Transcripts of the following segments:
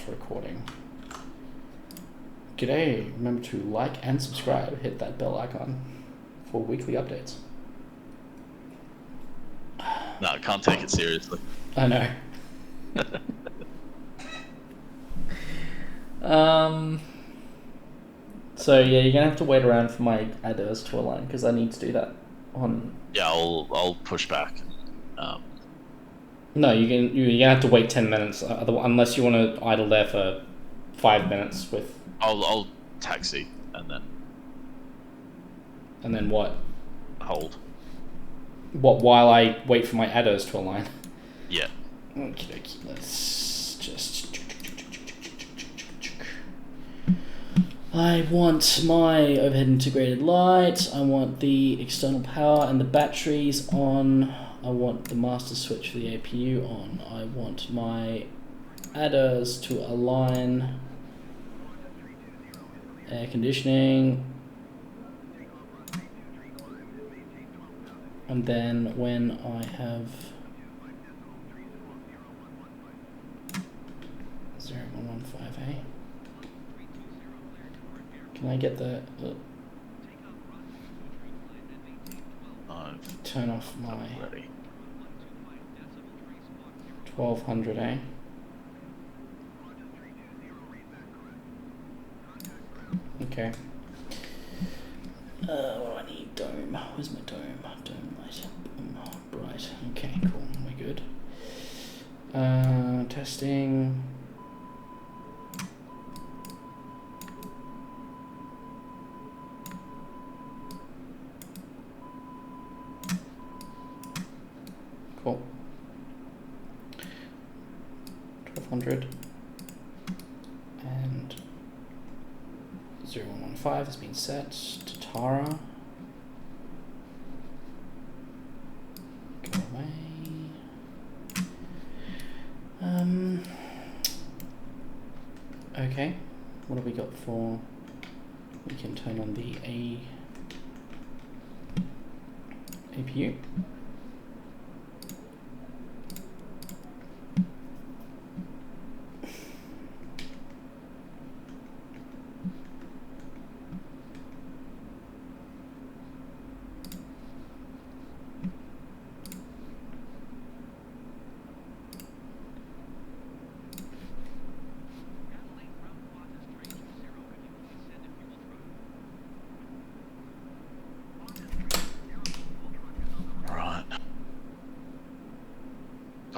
recording. G'day, remember to like and subscribe, hit that bell icon for weekly updates. No, I can't take it seriously. I know. So yeah, you're gonna have to wait around for my adders to align because I need to do that on. Yeah, I'll push back. No, you're gonna have to wait 10 minutes, unless you want to idle there for 5 minutes with. I'll taxi and then. And then what? Hold. What, while I wait for my adders to align? Yeah. Okay, let's just. I want my overhead integrated light. I want the external power and the batteries on. I want the master switch for the APU on. I want my adders to align. Air conditioning. And then when I have 0115A, can I get the turn off my 1200A? Okay. What do I need? Dome. Where's my dome? Dome light. Bright. Okay, cool. We're good. Testing. Cool. 1200 and 0115 has been set to Tara. Go away. Okay. What have we got for? We can turn on the APU.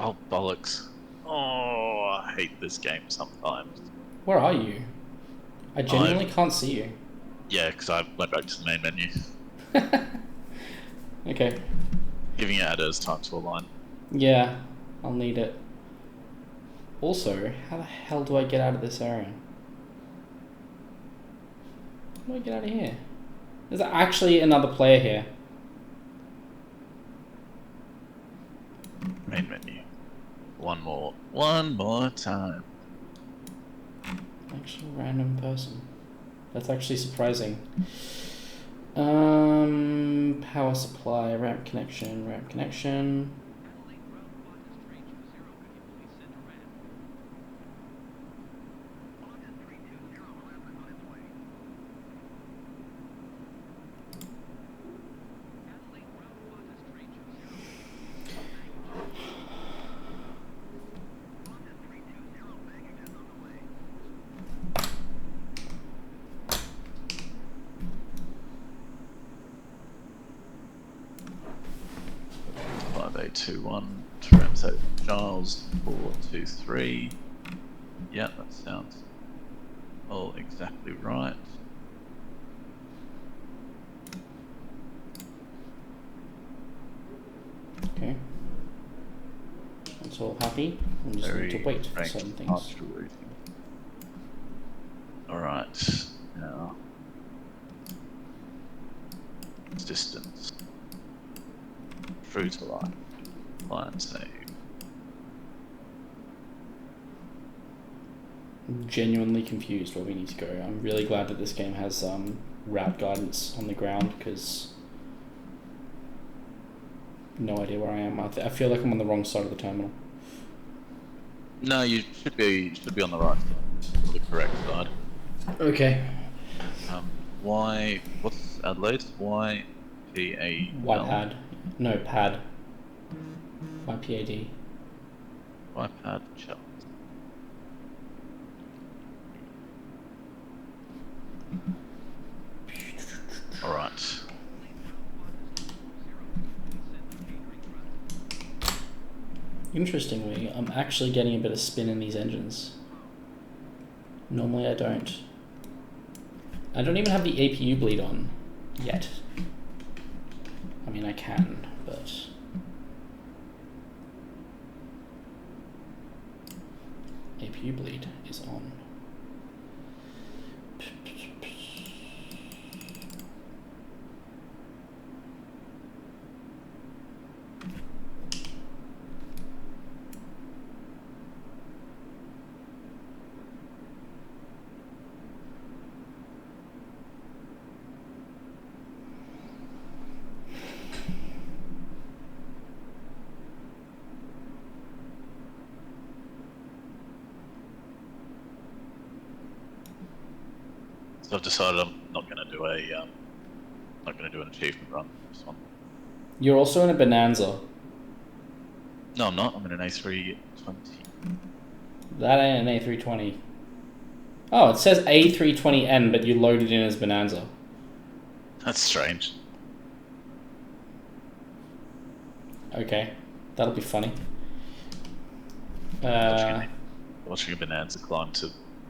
Oh, bollocks. Oh, I hate this game sometimes. Where are you? I genuinely can't see you. Yeah, because I went back to the main menu. Okay. Giving your adders time to align. Yeah, I'll need it. Also, how the hell do I get out of this area? How do I get out of here? There's actually another player here. Main menu. One more time. Actual random person. That's actually surprising. Power supply, ramp connection. To Ramsay Giles 423. Yeah, that sounds all exactly right. Okay. That's all happy. We just need to wait for certain things. Alright, now distance. Through to line. Line save. I'm genuinely confused where we need to go. I'm really glad that this game has route guidance on the ground because no idea where I am. I feel like I'm on the wrong side of the terminal. No, you should be on the right side, or the correct side. Okay. What's Adelaide? YPAL. YPAD. No, pad. YPAD. YPAD Charles. All right. Interestingly, I'm actually getting a bit of spin in these engines. Normally I don't. I don't even have the APU bleed on yet. I mean, I can, but... APU bleed is on. So I've decided I'm not going to do an achievement run for this one. You're also in a Bonanza. No, I'm not. I'm in an A320. That ain't an A320. Oh, it says A320N, but you loaded in as Bonanza. That's strange. Okay, that'll be funny. Watching a Bonanza climb to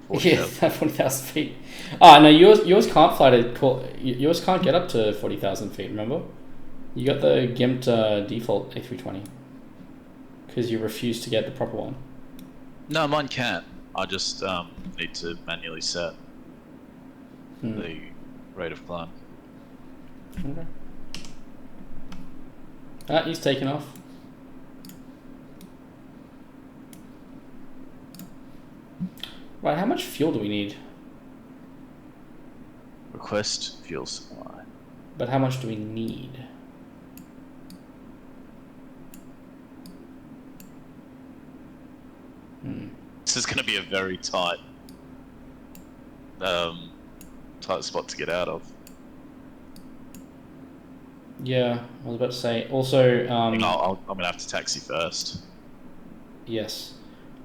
40,000 feet. Oh no, yours can't fly to. Yours can't get up to 40,000 feet. Remember, you got the gimped default A320 because you refused to get the proper one. No, mine can't. I just need to manually set the rate of climb. Okay. Ah, he's taken off. Right, how much fuel do we need? Request fuel supply. But how much do we need? This is going to be a very tight spot to get out of. Yeah, I was about to say. Also, I'm going to have to taxi first. Yes.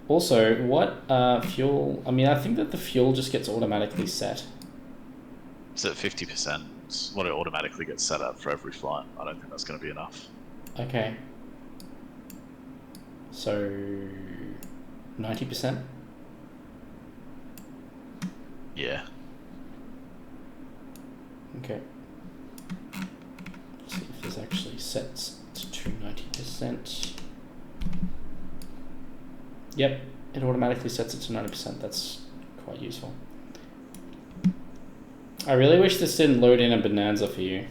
Also, what fuel... I mean, I think that the fuel just gets automatically set. It's at 50%. It's what it automatically gets set up for every flight. I don't think that's going to be enough. Okay. So... 90%? Yeah. Okay. Let's see if this actually sets to 90%. Yep, it automatically sets it to 90%. That's quite useful. I really wish this didn't load in a Bonanza for you.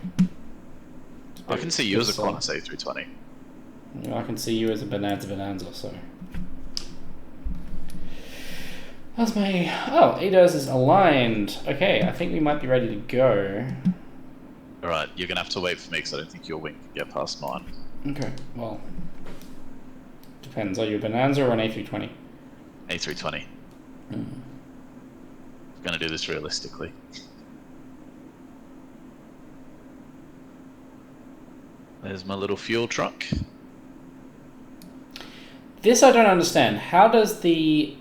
I can see you as a Qantas A320. You know, I can see you as a Bonanza, so... How's my... Oh, ADOS is aligned. Okay, I think we might be ready to go. Alright, you're going to have to wait for me because I don't think your wing can get past mine. Okay, well... Depends. Are you a Bonanza or an A320? A320. I'm going to do this realistically. There's my little fuel truck. This I don't understand. How does the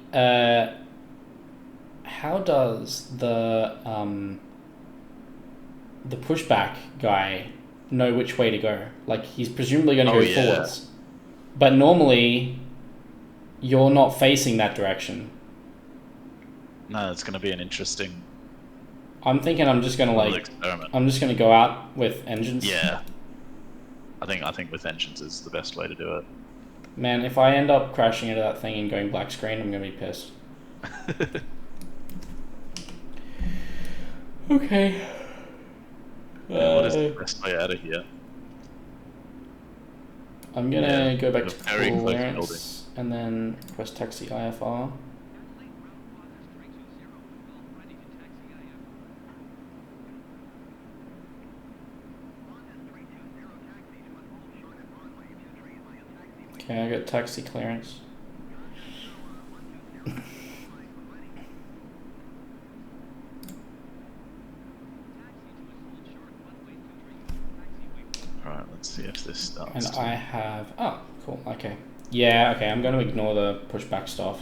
pushback guy know which way to go? Like, he's presumably going to go forwards. But normally, you're not facing that direction. No, it's going to be an interesting... I'm thinking I'm just going to experiment. I'm just going to go out with engines. Yeah. I think with engines is the best way to do it. Man, if I end up crashing into that thing and going black screen, I'm going to be pissed. Okay. What is the best way out of here? I'm going to go back to clearance and then request taxi IFR. Okay, I got taxi clearance. Let's see if this starts. And I have... Oh, cool. Okay. Yeah, okay. I'm going to ignore the pushback stuff.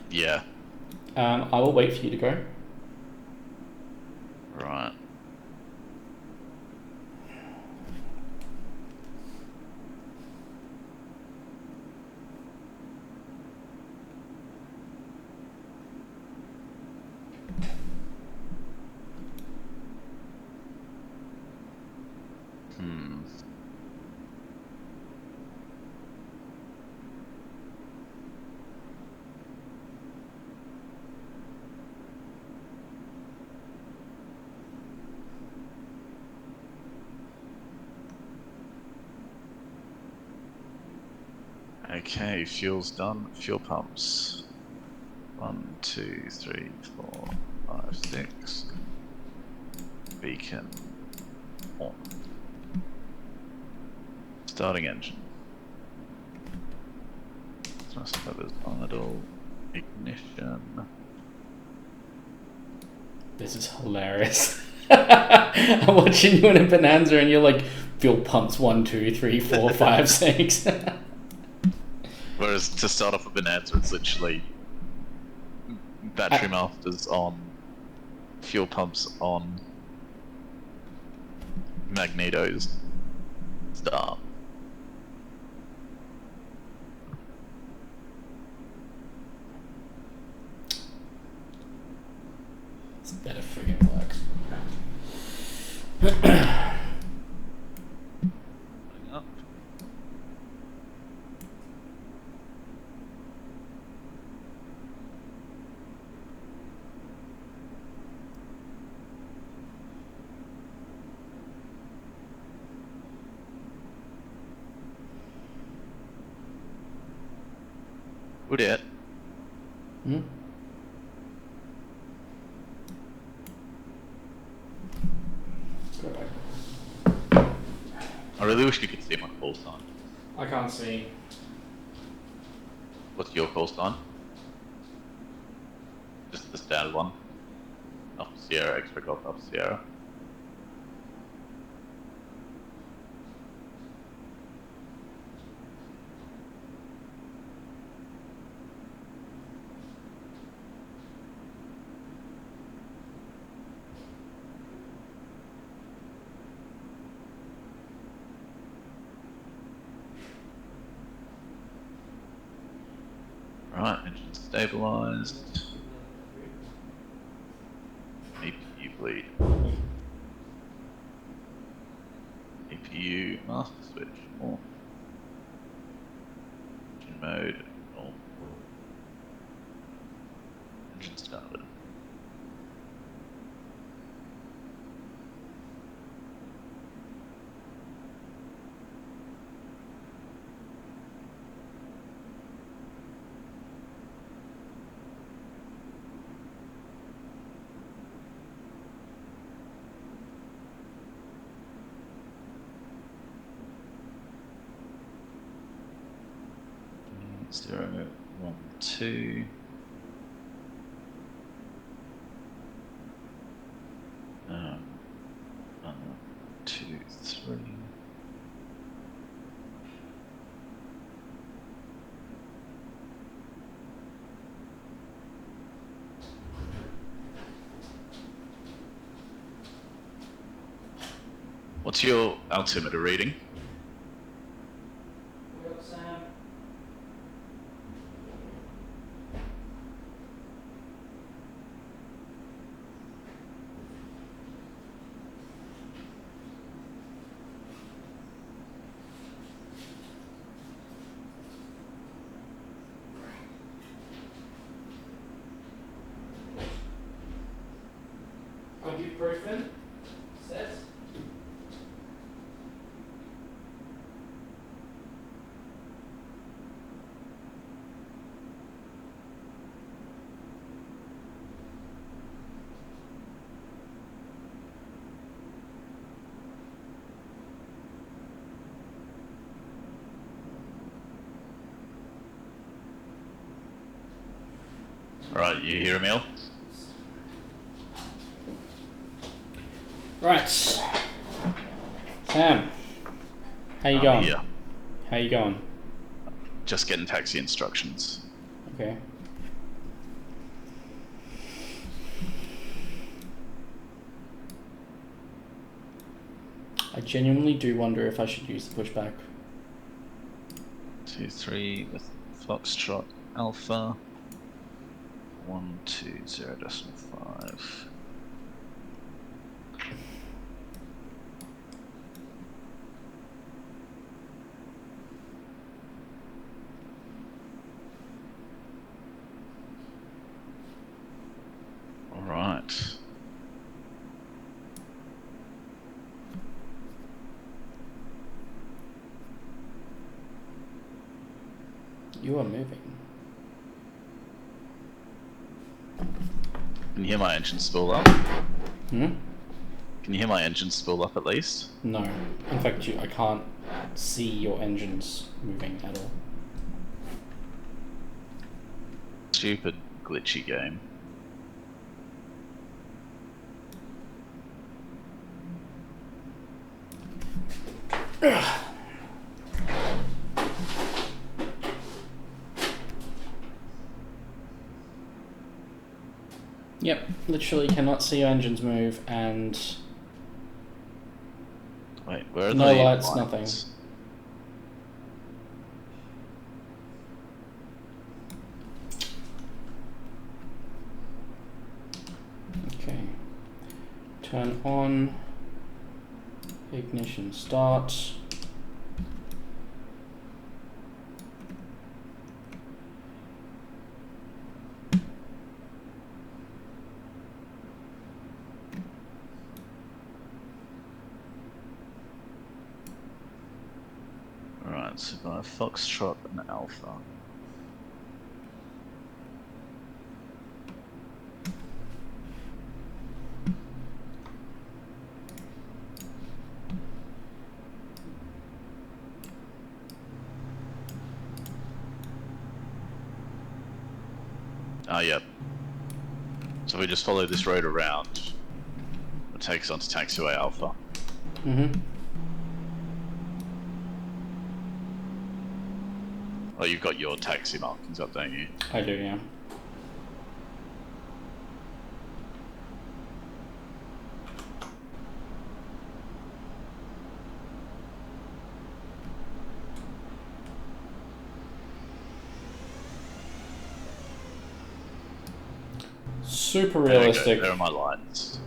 Yeah. I will wait for you to go. Right. Okay, fuel's done. Fuel pumps. 1, 2, 3, 4, 5, 6. Beacon on. Starting engine. Thrust levers idle. Ignition. This is hilarious. I'm watching you in a Bonanza and you're like, fuel pumps 1, 2, 3, 4, 5, 6. Whereas to start off a Bonanza, it's literally battery masters on, fuel pumps on, magnetos start. It's better friggin' work. Up. Would it? Hmm? I really wish you could see my call sign. I can't see. What's your call sign? Just the standard one. Up Sierra, X-ray Golf, up Sierra. Right, engine stabilized. APU bleed. APU master switch on. Engine mode on. Engine started. Zero, 1, 2. Um, 1, 2, 3. What's your altimeter reading? Ibuprofen. Set. Alright, you hear Emil? Right. Sam. How you I'm going? here. How you going? Just getting taxi instructions. Okay. I genuinely do wonder if I should use the pushback. 23 with Foxtrot Alpha. 120.5. All right. You are moving. Can you hear my engine spool up? Hmm? Can you hear my engine spool up at least? No. In fact, I can't see your engines moving at all. Stupid glitchy game. Yep, literally cannot see your engines move, and Wait, where are no the lights, lights? nothing. Okay. Turn on. Ignition start. Alright, so by Foxtrot and Alpha. Ah, yep. So we just follow this road around. It takes us onto taxiway Alpha. Mm-hmm. Oh, you've got your taxi markings up, don't you? I do, yeah. Super realistic. There are my lights.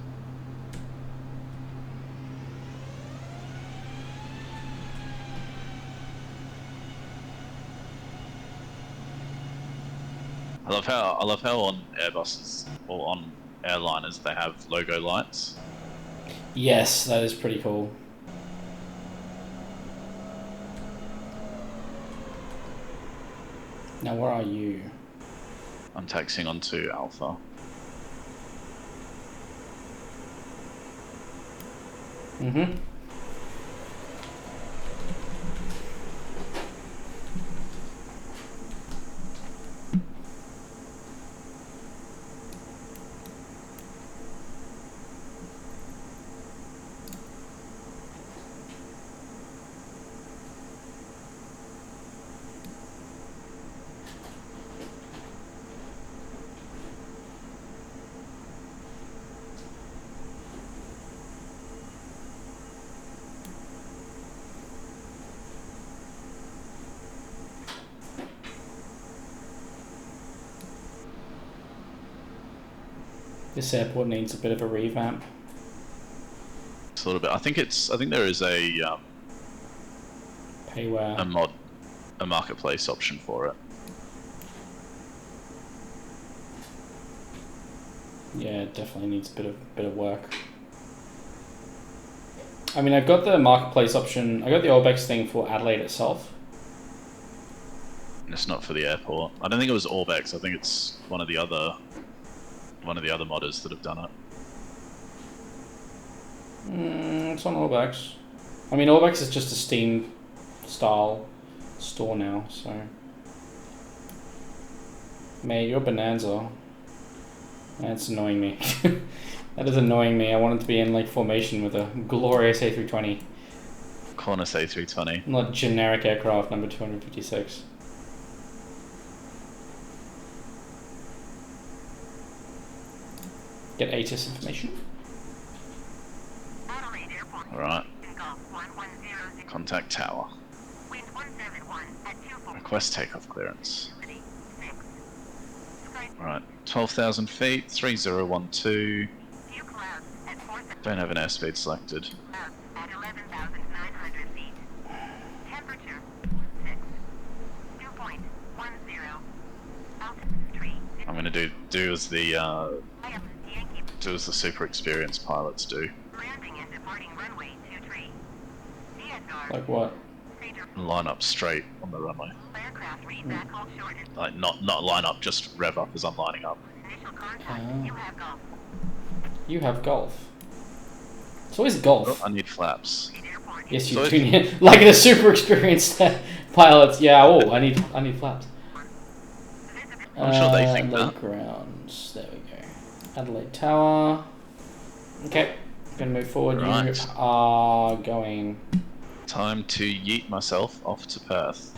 I love how on Airbuses or on airliners they have logo lights. Yes, that is pretty cool. Now, where are you? I'm taxiing onto Alpha. Mm-hmm. This airport needs a bit of a revamp. It's a little bit. I think there is a Payware. a marketplace option for it. Yeah, it definitely needs a bit of work. I mean, I've got the marketplace option. I got the Orbex thing for Adelaide itself. It's not for the airport. I don't think it was Orbex. I think it's one of the other modders that have done it. It's on Orbex. I mean, Orbex is just a Steam style store now, so. Mate, you're Bonanza. That's annoying me. That is annoying me. I wanted to be in like formation with a glorious A320. Qantas A320. Not generic aircraft number 256. Get ATIS information. Alright. Contact tower. Request takeoff clearance. Alright, 12,000 feet, 3012. Don't have an airspeed selected. I'm gonna do as the super experienced pilots do. Like what? Line up straight on the runway. Like not line up, just rev up as I'm lining up. You have golf. It's always golf. Oh, I need flaps. Yes, you do. Like the super experienced pilots. Yeah. Oh, I need flaps. I'm sure they think Adelaide that. grounds. There we go. Adelaide Tower. Okay. Gonna move forward. Right. You are going. Time to yeet myself off to Perth.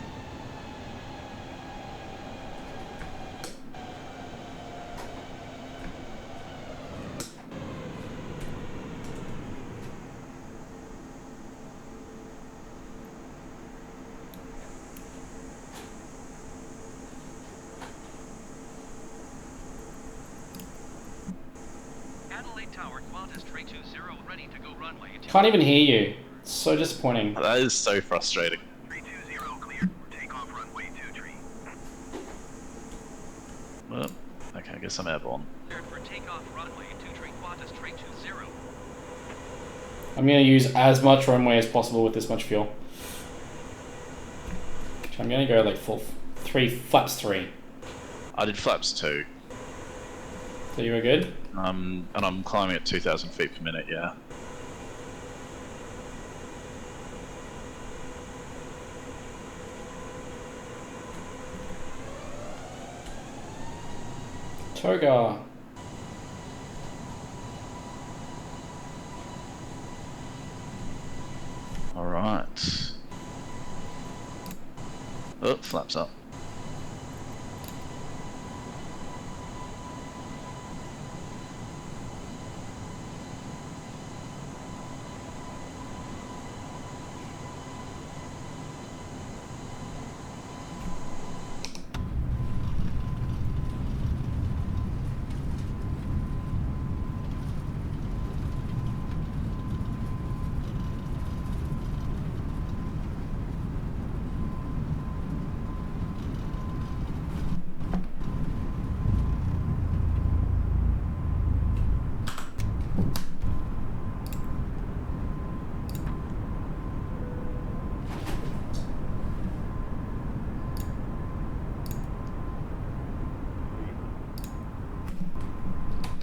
Adelaide Tower, Qantas 320, ready to go runway. Can't even hear you. It's so disappointing. That is so frustrating. 320 clear. Takeoff runway 23. Well, okay, I guess I'm airborne. Cleared for takeoff runway 23 Qantas 320. I'm gonna use as much runway as possible with this much fuel. So I'm gonna go like full flaps 3. I did flaps 2. So you were good? And I'm climbing at 2,000 feet per minute, yeah. Toga. Alright. Oh, flaps up.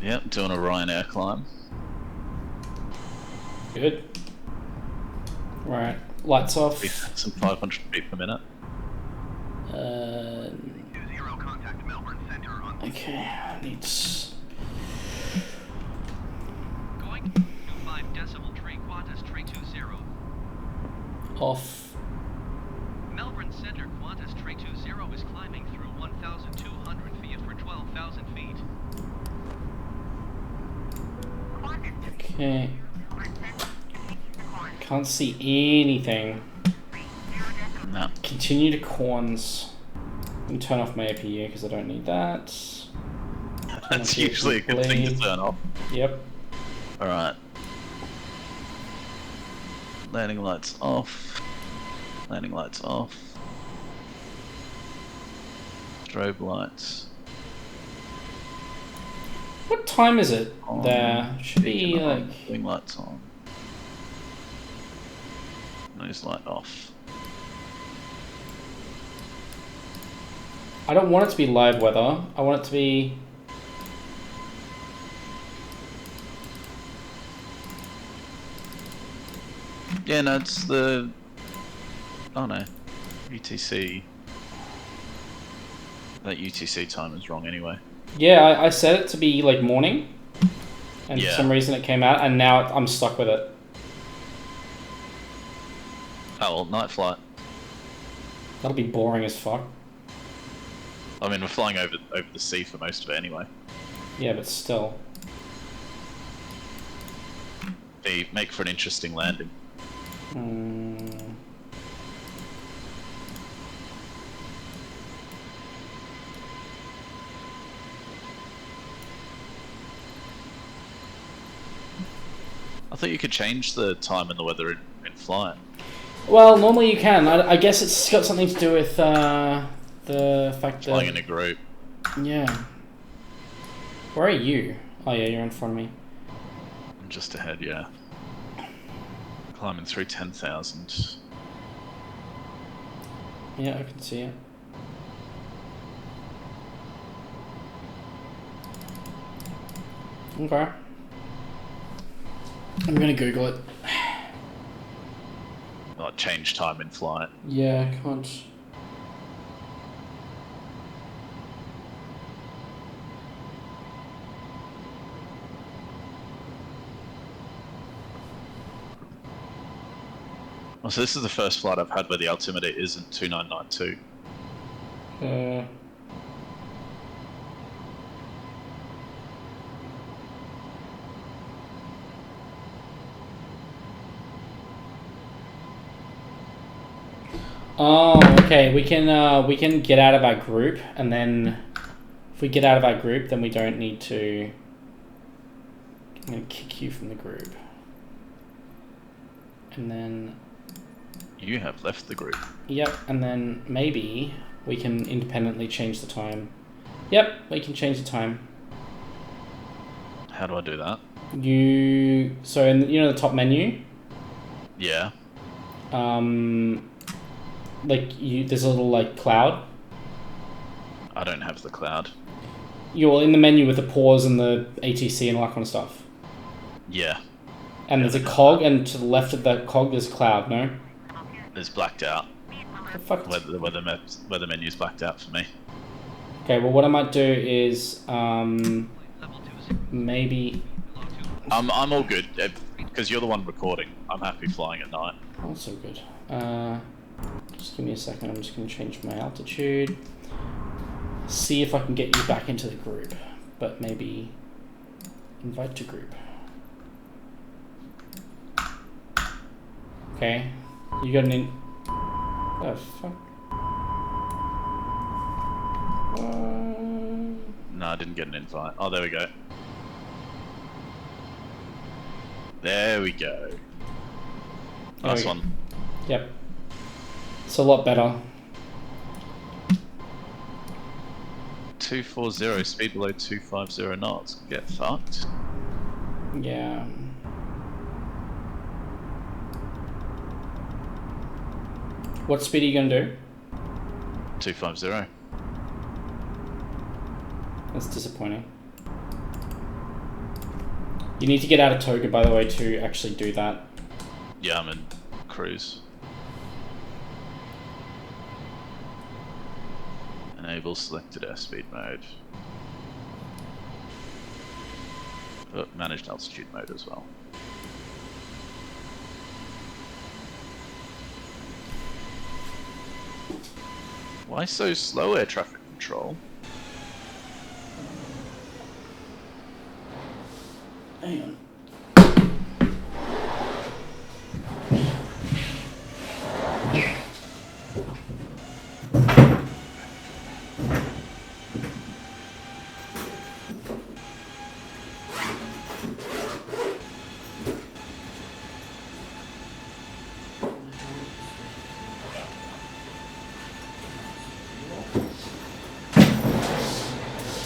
Yep, doing a Ryanair climb. Good. Right. Lights off. Some 500 feet per minute. 20 contact Melbourne Center on. Okay, I need Going 25.3 Qantas 320. off. Melbourne Center Qantas 320 is climbing through 1,200 feet for 12,000 feet. Okay. Can't see anything. No. Continue to corns. I'm gonna turn off my APU because I don't need that. That's usually a good thing to turn off. Yep. Alright. Landing lights off. Landing lights off. Strobe lights. What time is it On. there? Should be Turn on. like... Wing lights on. Nose light off. I don't want it to be live weather. I want it to be... Yeah, no, it's the... Oh no. UTC... That UTC time is wrong anyway. Yeah, I set it to be like morning. And Yeah. for some reason it came out and now I'm stuck with it. Oh, well, night flight. That'll be boring as fuck. I mean, we're flying over the sea for most of it anyway. Yeah, but still. They make for an interesting landing. I thought you could change the time and the weather in flight. Well, normally you can. I guess it's got something to do with the fact that... Flying in a group. Yeah. Where are you? Oh yeah, you're in front of me. I'm just ahead, yeah. Climbing through 10,000. Yeah, I can see it. Okay. I'm gonna Google it. Like change time in flight. Yeah, I can't. Oh, so this is the first flight I've had where the altimeter isn't 2992. Oh, okay. We can get out of our group, and then if we get out of our group, then we don't need to. I'm gonna kick you from the group, and then. You have left the group. Yep, and then maybe we can independently change the time. Yep, we can change the time. How do I do that? So in the top menu. Yeah. There's a little cloud. I don't have the cloud. You're in the menu with the pause and the ATC and all that kind of stuff. Yeah. And there's a cog, and to the left of that cog there's a cloud. No. There's blacked out. The fuck? Where the menu's blacked out for me. Okay, well what I might do is maybe. I'm all good because you're the one recording. I'm happy flying at night. Oh, so good. Just give me a second. I'm just going to change my altitude. See if I can get you back into the group, but maybe invite to group. Okay, you got an oh fuck. No, I didn't get an invite. Oh, there we go. There we go. Nice one. Yep. It's a lot better. 240, speed below 250 knots. Get fucked. Yeah. What speed are you gonna do? 250. That's disappointing. You need to get out of Toga, by the way, to actually do that. Yeah, I'm in cruise. Enable selected airspeed mode. Oh, managed altitude mode as well. Why so slow, air traffic control? Hang on.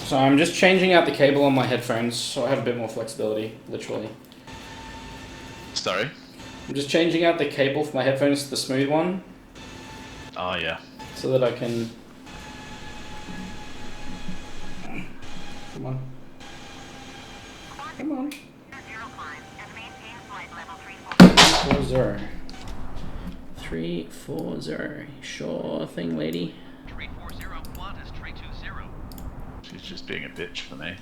So I'm just changing out the cable on my headphones so I have a bit more flexibility, literally. Sorry? I'm just changing out the cable for my headphones to the smooth one. Oh, yeah. So that I can... Come on. Come on. 340. 340. Sure thing, lady. 340, Qantas 320. She's just being a bitch for me.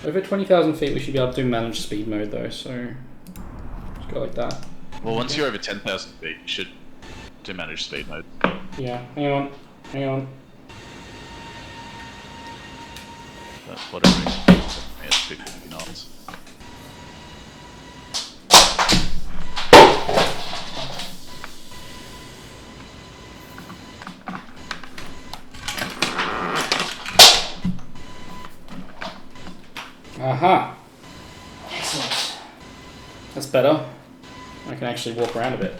Over 20,000 feet we should be able to do managed speed mode though, so... Just Go like that. Well, once you're over 10,000 feet, you should do manage speed mode. Yeah, hang on. But whatever it is, it's 250 knots. Aha! Excellent. That's better. I can actually walk around a bit.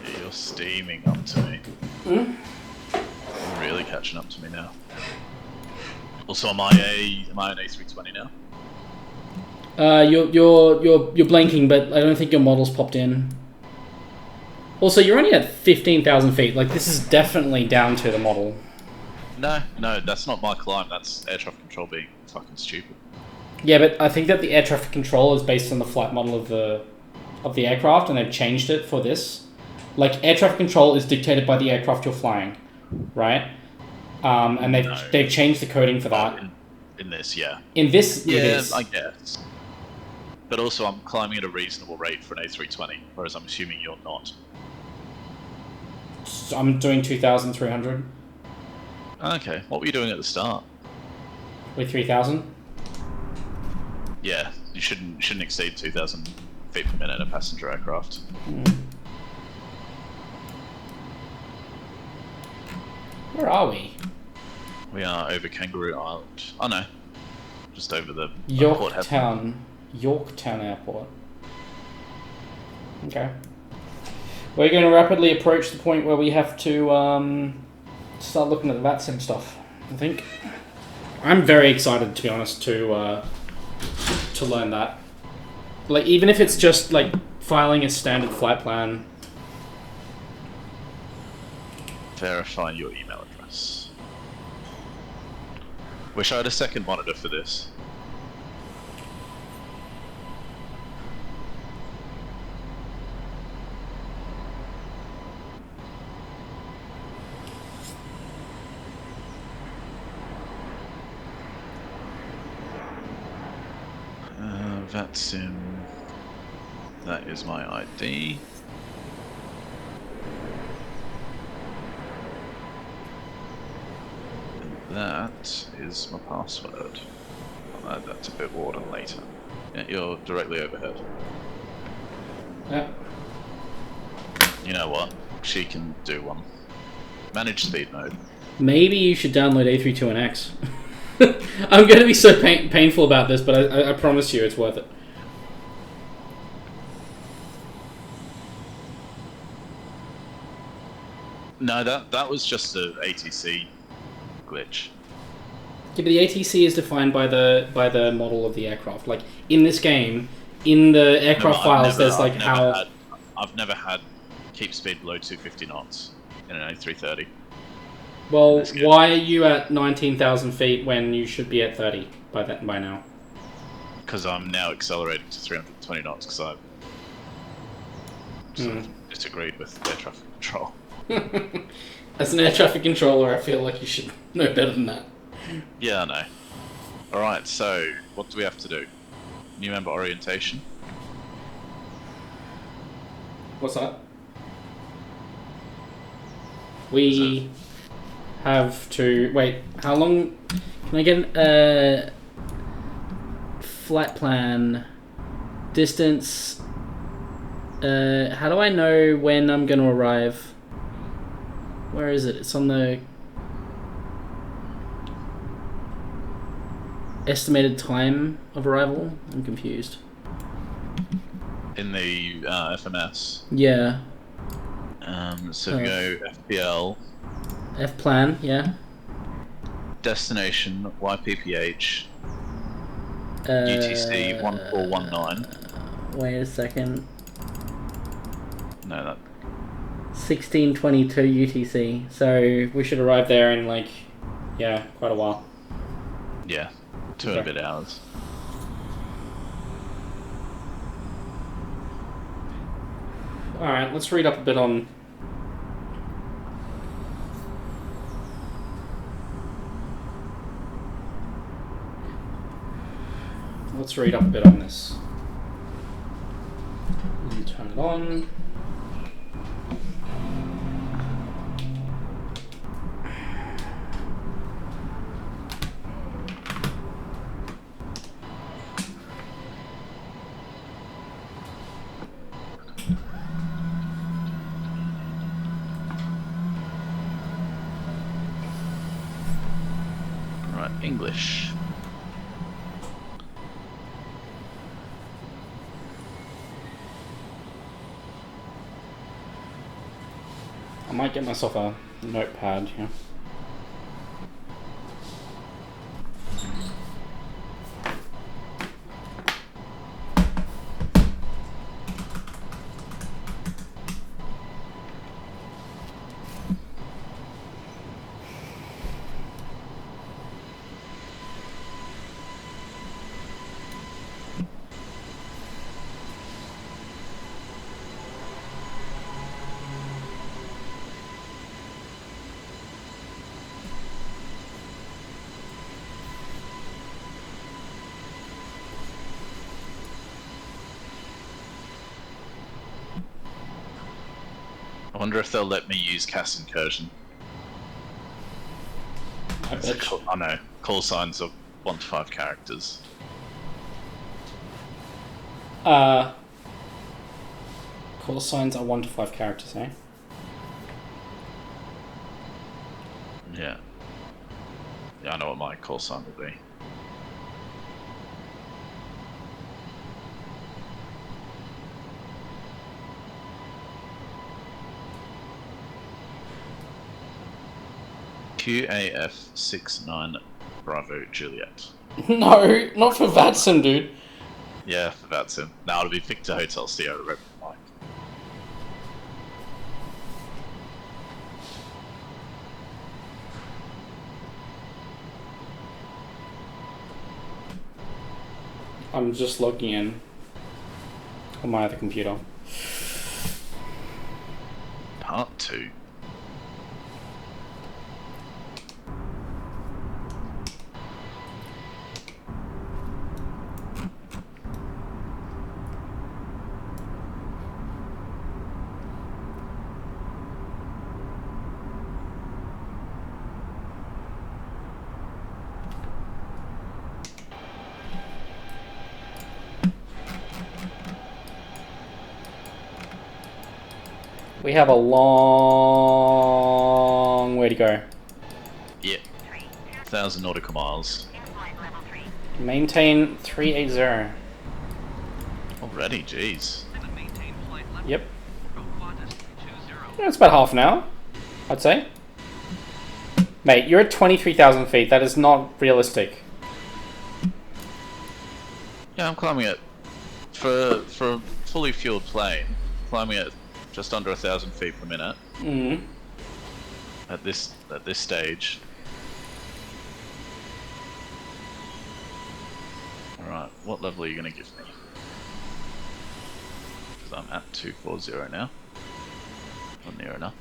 Yeah, you're steaming up to me. Hmm? You're really catching up to me now. Also, am I an A320 now? You're blanking, but I don't think your model's popped in. Also, you're only at 15,000 feet. Like, this is definitely down to the model. No, that's not my climb. That's air traffic control being fucking stupid. Yeah, but I think that the air traffic control is based on the flight model of the aircraft, and they've changed it for this. Like, air traffic control is dictated by the aircraft you're flying, right? And they've changed the coding for that. In this, yeah. In this, yeah, it is. I guess. But also, I'm climbing at a reasonable rate for an A320, whereas I'm assuming you're not. I'm doing 2,300 Okay, what were you doing at the start? with 3,000. Yeah, you shouldn't exceed 2,000 feet per minute in a passenger aircraft. Where are we? We are over Kangaroo Island. Oh no, just over the Yorktown Airport. Okay. We're going to rapidly approach the point where we have to start looking at the vatsim stuff, I think. I'm very excited, to be honest, to learn that. Like, even if it's just like filing a standard flight plan. Verify your email address. Wish I had a second monitor for this. Vatsim. That is my ID. And that is my password. I'll add that to Bitwarden later. Yeah, you're directly overhead. Yeah. You know what? She can do one. Manage speed mode. Maybe you should download A320X. I'm going to be so painful about this, but I promise you it's worth it. No, that was just a ATC glitch. Yeah, but the ATC is defined by the model of the aircraft. Like, in this game, in the aircraft files, there's like I've never had keep speed below 250 knots in an A330. Well, why are you at 19,000 feet when you should be at 30 by now? Because I'm now accelerating to 320 knots because I've sort of disagreed with air traffic control. As an air traffic controller, I feel like you should know better than that. Yeah, I know. Alright, so what do we have to do? New member orientation? What's that? We have to... Wait, how long... Can I get a flight plan? Distance... how do I know when I'm going to arrive? Where is it? It's on the... Estimated time of arrival? I'm confused. In the FMS? Yeah. So we go FPL. F-plan, yeah. Destination, YPPH. UTC 1419. Wait a second. No, that... 1622 UTC. So we should arrive there in like, yeah, quite a while. Yeah, 2 and a bit hours. Alright, let's read up a bit on... Let's read up a bit on this. And turn it on. Right, English. I might get myself a notepad here. I wonder if they'll let me use cast incursion. I bet you. I know. Call signs of 1 to 5 characters. Call signs are 1 to 5 characters, eh? Yeah. Yeah, I know what my call sign will be. QAF69 Bravo Juliet. No, not for Vatsim, dude. Yeah, that's him. Now it'll be Victor Hotel Sierra Red Mike. I'm just logging in on my other computer. Part 2. We have a long way to go. Yeah. 1,000 nautical miles. Maintain 380. Already, jeez. Maintain flight level Yep. from Qantas 320. Yeah, it's about half an hour, I'd say. Mate, you're at 23,000 feet. That is not realistic. Yeah, I'm climbing it. For a fully fueled plane, climbing at just under 1,000 feet per minute. At this stage. Alright, what level are you going to give me? Because I'm at 240 now. Or near enough.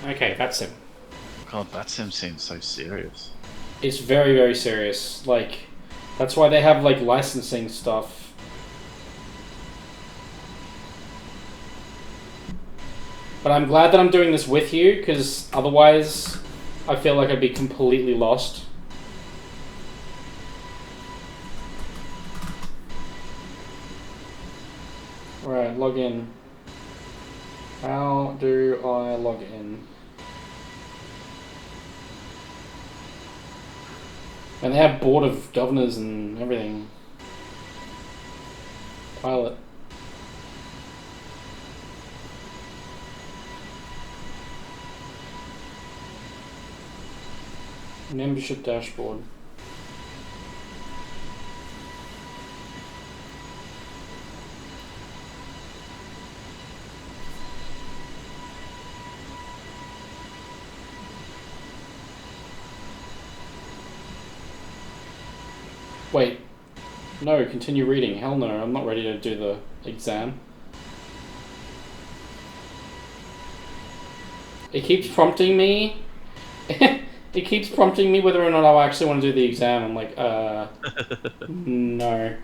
Okay, that's it. God, that sim seems so serious. It's very, very serious. Like, that's why they have, like, licensing stuff. But I'm glad that I'm doing this with you, because otherwise I feel like I'd be completely lost. Alright, log in. How do I log in? And they have board of governors and everything. Pilot. Membership dashboard. Wait. No, continue reading. Hell no, I'm not ready to do the exam. It keeps prompting me. It keeps prompting me whether or not I actually want to do the exam. I'm like, no.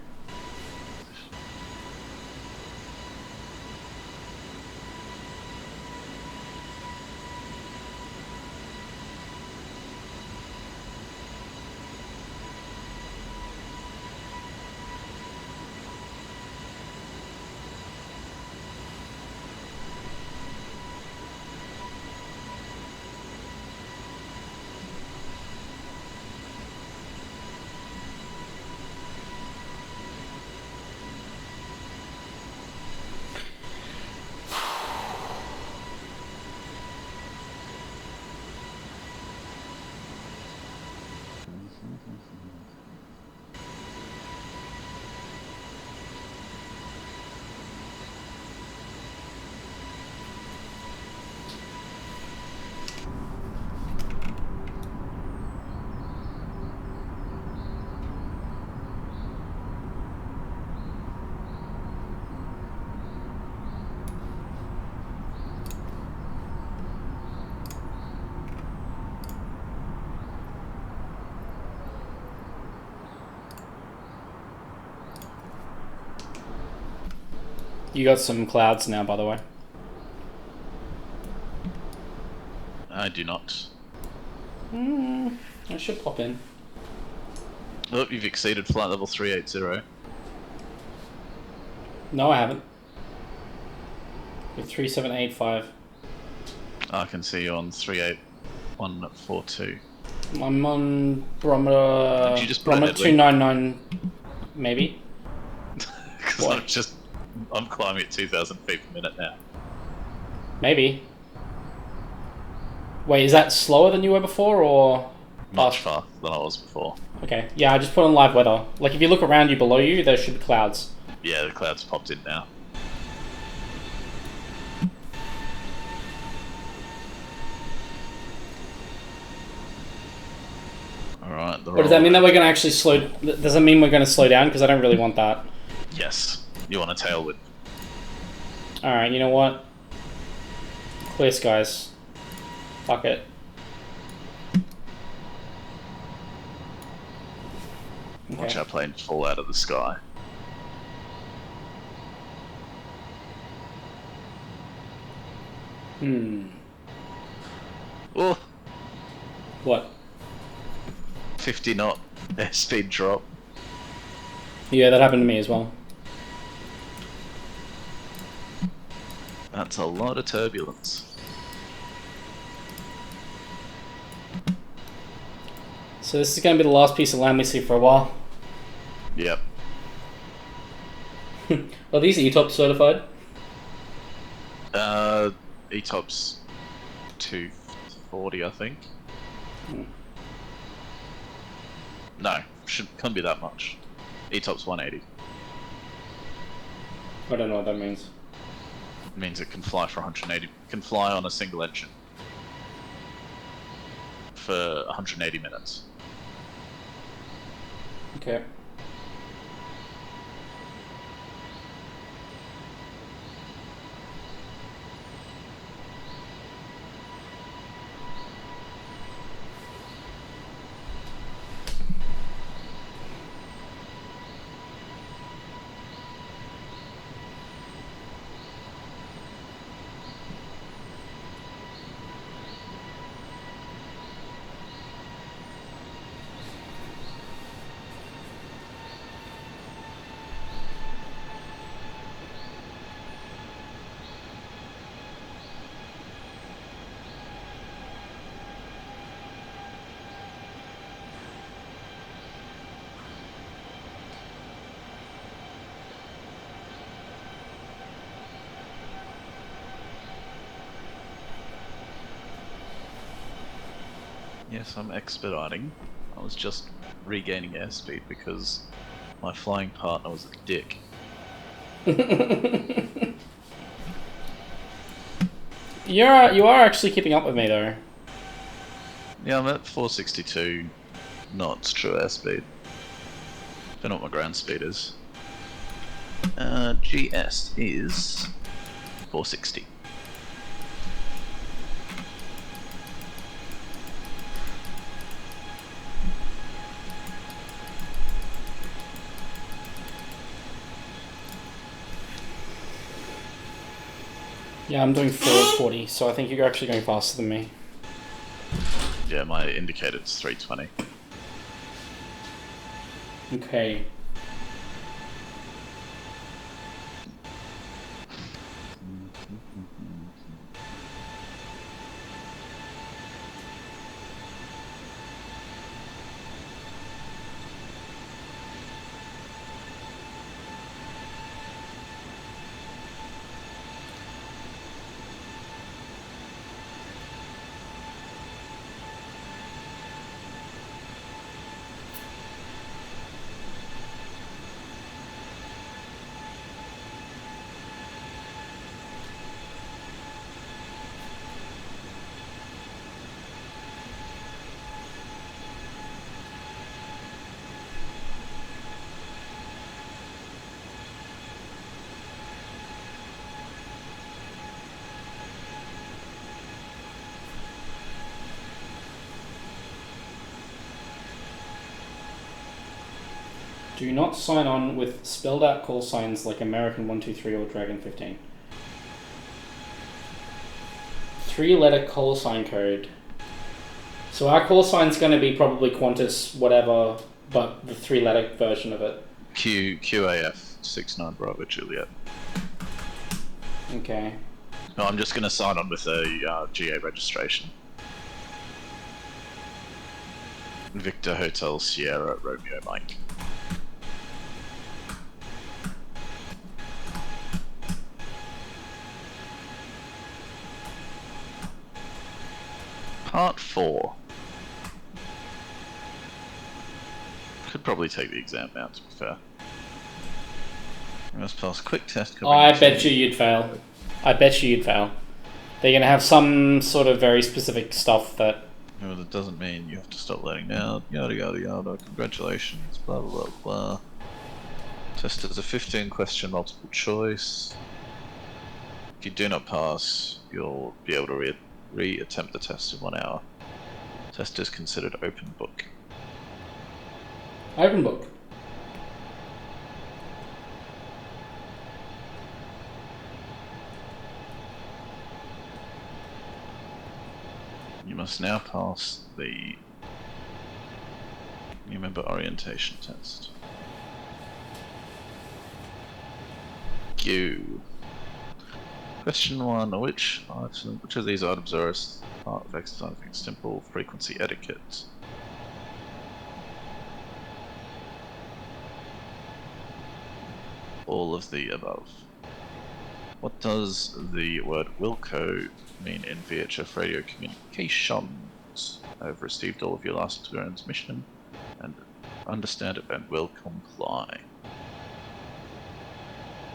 You got some clouds now, by the way. I do not. I should pop in. Oh, you've exceeded flight level 380. No, I haven't. With 3785. I can see you on 38142. I'm on barometer. Did you just put it barometer in, 299, maybe. Because I'm climbing at 2,000 feet per minute now. Maybe. Wait, is that slower than you were before, or Much faster than I was before. Okay, yeah, I just put on live weather. Like, if you look around you below you, there should be clouds. Yeah, the clouds popped in now. Alright, What does that mean? That we're going to actually slow... Does that mean we're going to slow down? Because I don't really want that. Yes. You want a tailwind. Alright, you know what? Clear skies. Fuck it. Okay. Watch our plane fall out of the sky. Oh! What? 50 knot airspeed drop. Yeah, that happened to me as well. That's a lot of turbulence. So this is going to be the last piece of land we see for a while. Yep. Are these ETOP certified? ETOPS 240, I think. No, can't be that much. ETOPS 180. I don't know what that means. It means it can fly for 180. Can fly on a single engine for 180 minutes. Okay. Yes, I'm expediting. I was just regaining airspeed because my flying partner was a dick. You are actually keeping up with me though. Yeah, I'm at 462 knots true airspeed. Don't know what my ground speed is. GS is 460. Yeah, I'm doing 440, so I think you're actually going faster than me. Yeah, my indicator's 320. Okay. Do not sign on with spelled out call signs like American 123 or Dragon 15. 3-letter call sign code. So our call sign's going to be probably Qantas, whatever, but the 3-letter version of it. QAF 69 Bravo Juliet. Okay. No, I'm just going to sign on with a GA registration. Victor Hotel Sierra Romeo Mike. Part 4. Could probably take the exam now, to be fair. You must pass a quick test. I bet you'd fail. I bet you'd fail. They're going to have some sort of very specific stuff that... No, that doesn't mean you have to stop letting down. Yada yada yada. Congratulations. Blah blah blah blah. Test is a 15-question multiple choice. If you do not pass, you'll be able to re-attempt the test in 1 hour. Test is considered open book. Open book. You must now pass the new member orientation test. Q. Question 1. Which of these items are as part of exercising simple frequency etiquette? All of the above. What does the word Wilco mean in VHF radio communications? I have received all of your last transmission and understand it and will comply.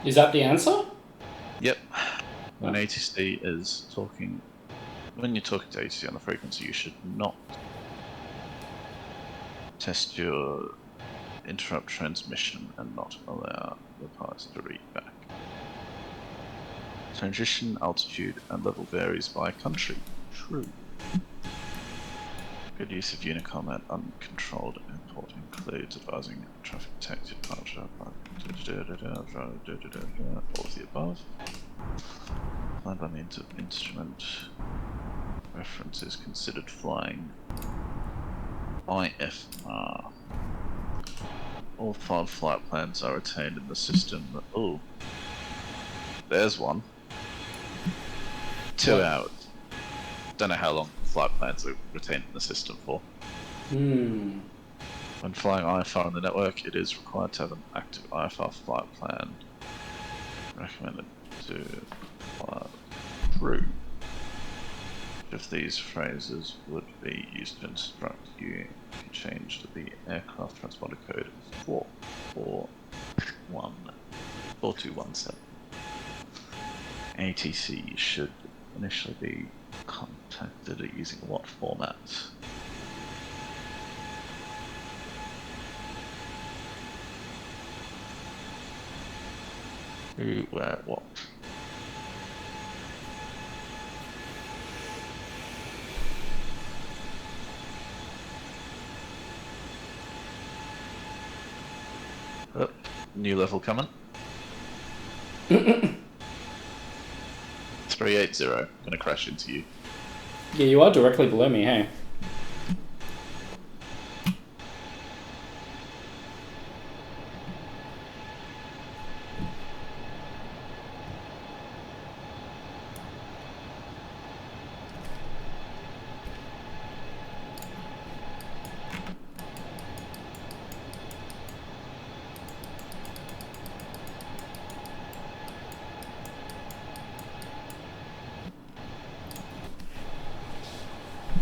Is that the answer? Yep. When ATC is talking, when you're talking to ATC on the frequency, you should not test your interrupt transmission and not allow the parts to read back. Transition altitude and level varies by country. True. Good use of Unicom at uncontrolled airport includes advising traffic taxi departure. All of the above. Flying by means of instrument reference is considered flying. IFR. All 5 flight plans are retained in the system. Oh, there's one. 2 hours. Don't know how long flight plans are retained in the system for. When flying IFR on the network, it is required to have an active IFR flight plan. Recommended to fly through. Which of these phrases would be used to instruct you if you changed the aircraft transponder code 4217? ATC should initially be contacted using what format? Who, where, what? Oh, new level coming. 380, gonna crash into you. Yeah, you are directly below me, hey?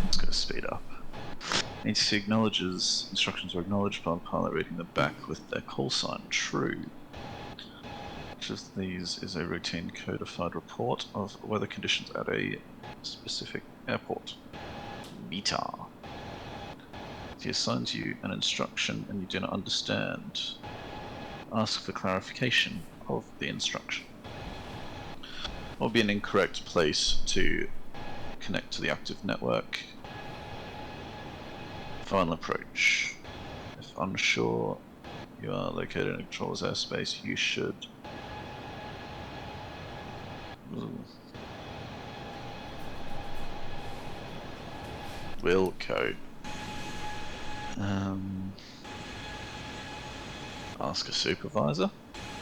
It's gonna speed up. ATC acknowledges instructions are acknowledged by the pilot reading them back with their call sign true. Each of these is a routine codified report of weather conditions at a specific airport. Meter. If he assigns you an instruction and you do not understand, ask for clarification of the instruction. Or be an incorrect place to connect to the active network. Final approach. If unsure you are located in a controller's airspace, you should... Will code. Ask a supervisor.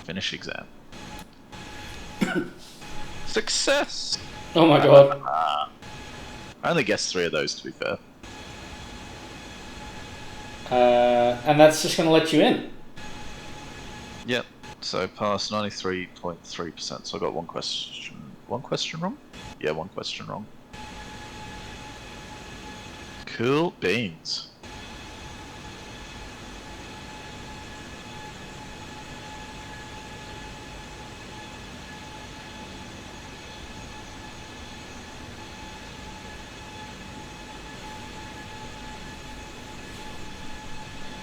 Finish exam. Success! Oh my god. I only guessed 3 of those, to be fair. And that's just gonna let you in. Yep. So passed 93.3%. So I got one question. One question wrong? Yeah, one question wrong. Cool beans.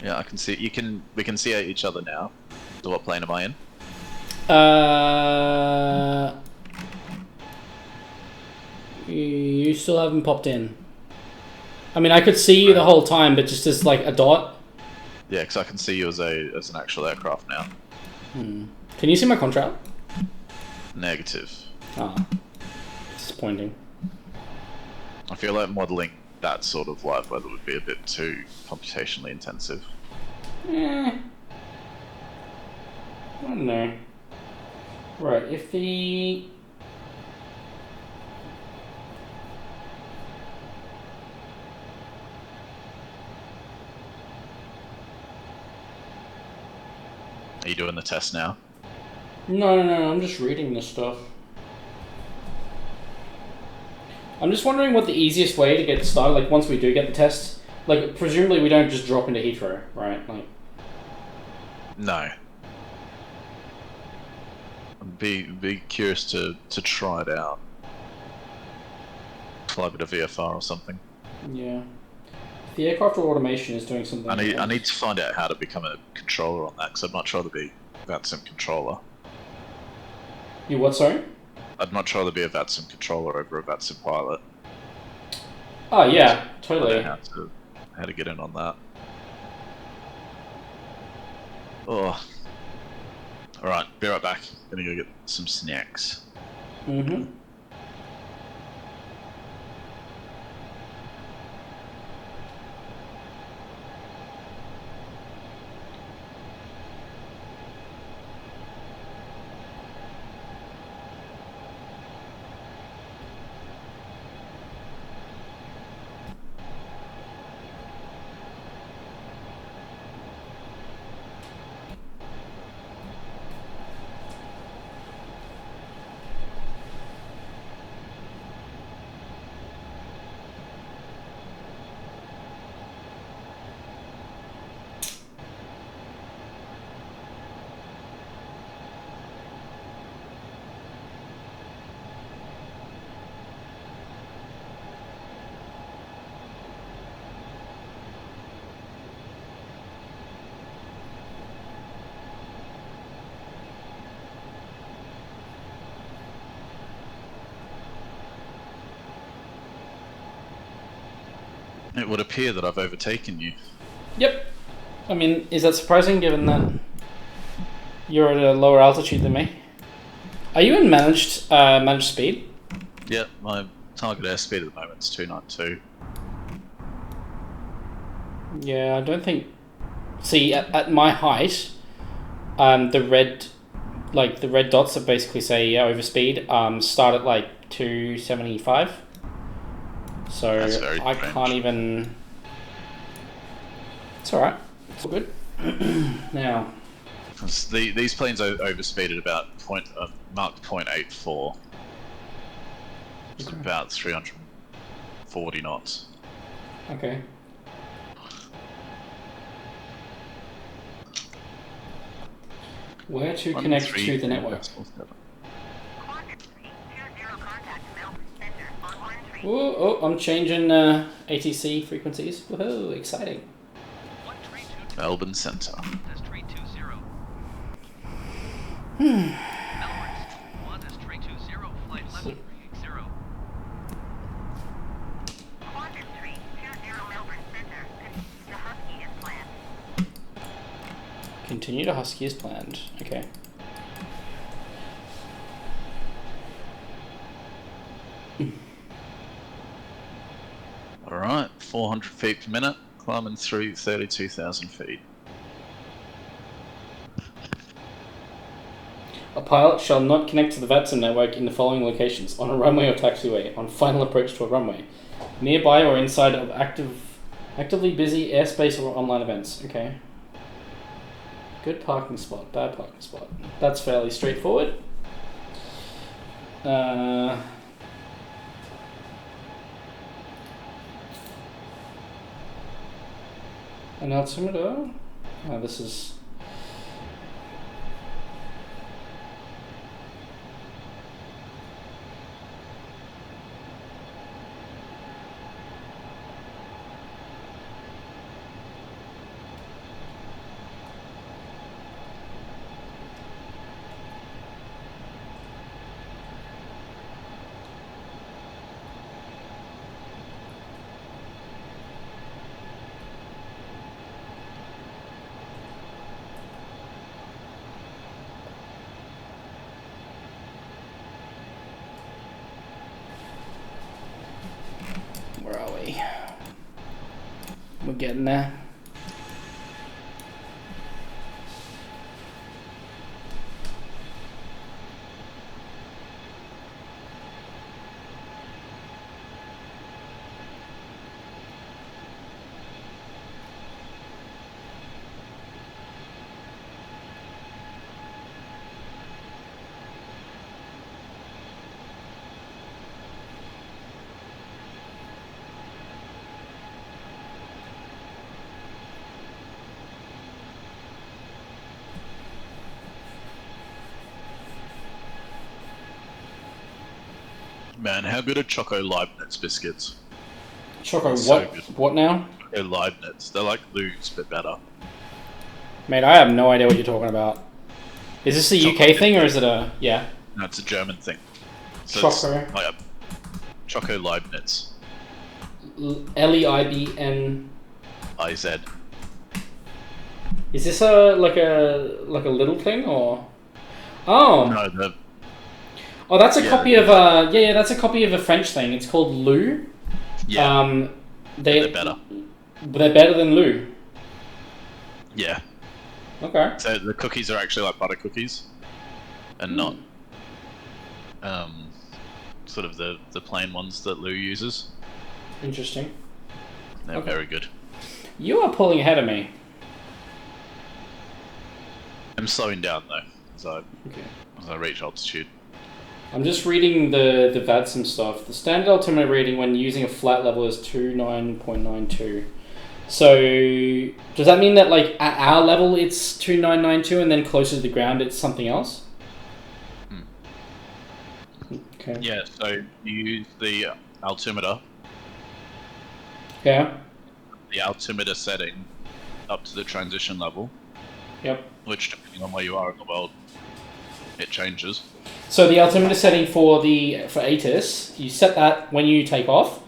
Yeah, I can see. We can see each other now. So what plane am I in? You still haven't popped in. I mean, I could see you the whole time, but just as like a dot. Yeah, because I can see you as an actual aircraft now. Can you see my contract? Negative. Ah, disappointing. I feel like modelling that sort of live weather would be a bit too computationally intensive. I don't know. Right, if the... Are you doing the test now? No, I'm just reading this stuff. I'm just wondering what the easiest way to get started, like once we do get the test, like presumably we don't just drop into Heathrow, right? Like, no. I'd be curious to try it out. Fly a bit of VFR or something. yeah. If the aircraft or automation is doing something... I need to find out how to become a controller on that, because I'd much rather be a VATSIM controller. You what, sorry? I'd much rather be a VATSIM controller over a VATSIM pilot. Oh yeah, totally. I know how to get in on that. Oh. Alright, be right back. Gonna go get some snacks. Mm-hmm. It would appear that I've overtaken you. Yep. I mean, is that surprising given that you're at a lower altitude than me? Are you in managed speed? Yeah, my target airspeed at the moment is 292. Yeah, I don't think... See, at my height, the red dots that basically say overspeed start at like 275. So That's very I strange. can't even... It's alright. It's all good. Now... These planes overspeeded about marked 0.84. It's about 340 knots. Okay. Where to connect to the network? Oh, I'm changing ATC frequencies. Woohoo, exciting. Melbourne Centre. Qantas 320, flight level 380. Qantas 320 Melbourne Centre, continue to Husky as planned. Continue to Husky as planned. Okay. Alright, 400 feet per minute, climbing through 32,000 feet. A pilot shall not connect to the vatsim network in the following locations: on a runway or taxiway, on final approach to a runway, nearby or inside of actively busy airspace or online events. Okay. Good parking spot, bad parking spot. That's fairly straightforward. An altimeter? Oh, this is... Where are we? We're getting there. Man, how good are Choco Leibniz biscuits? Choco, So what? good. What now? They're Leibniz. They're like Lou's, but better. Mate, I have no idea what you're talking about. Is this a UK thing or is it a... Yeah. No, it's a German thing. So Choco. it's like a Choco Leibniz. Leibn... IZ. Is this a little thing or? Oh. No, Oh, that's a Yeah, copy of a that's a copy of a French thing. It's called Lou. yeah, They're better. They're better than Lou. Yeah. Okay. So the cookies are actually like butter cookies, and not sort of the plain ones that Lou uses. Interesting. They're very good. You are pulling ahead of me. I'm slowing down though Okay. as I reach altitude. I'm just reading the vatsim stuff. The standard altimeter reading when using a flat level is 29.92. So does that mean that like at our level it's 2992 and then closer to the ground it's something else? Okay. Yeah, so you use the altimeter. Yeah. The altimeter setting up to the transition level. Yep. Which, depending on where you are in the world, it changes. So the altimeter setting for ATIS, you set that when you take off,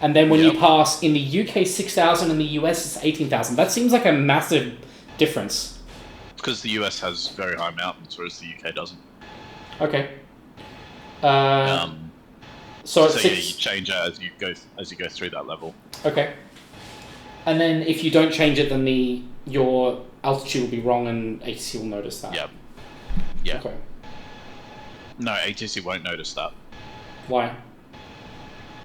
And then when you pass in the UK 6,000 and the US it's 18,000. That seems like a massive difference. Because the US has very high mountains, whereas the UK doesn't. Okay. So you change it as you go through that level. Okay. And then if you don't change it, then your altitude will be wrong, and ATC will notice that. Yeah. Yeah. Okay. No, ATC won't notice that. Why?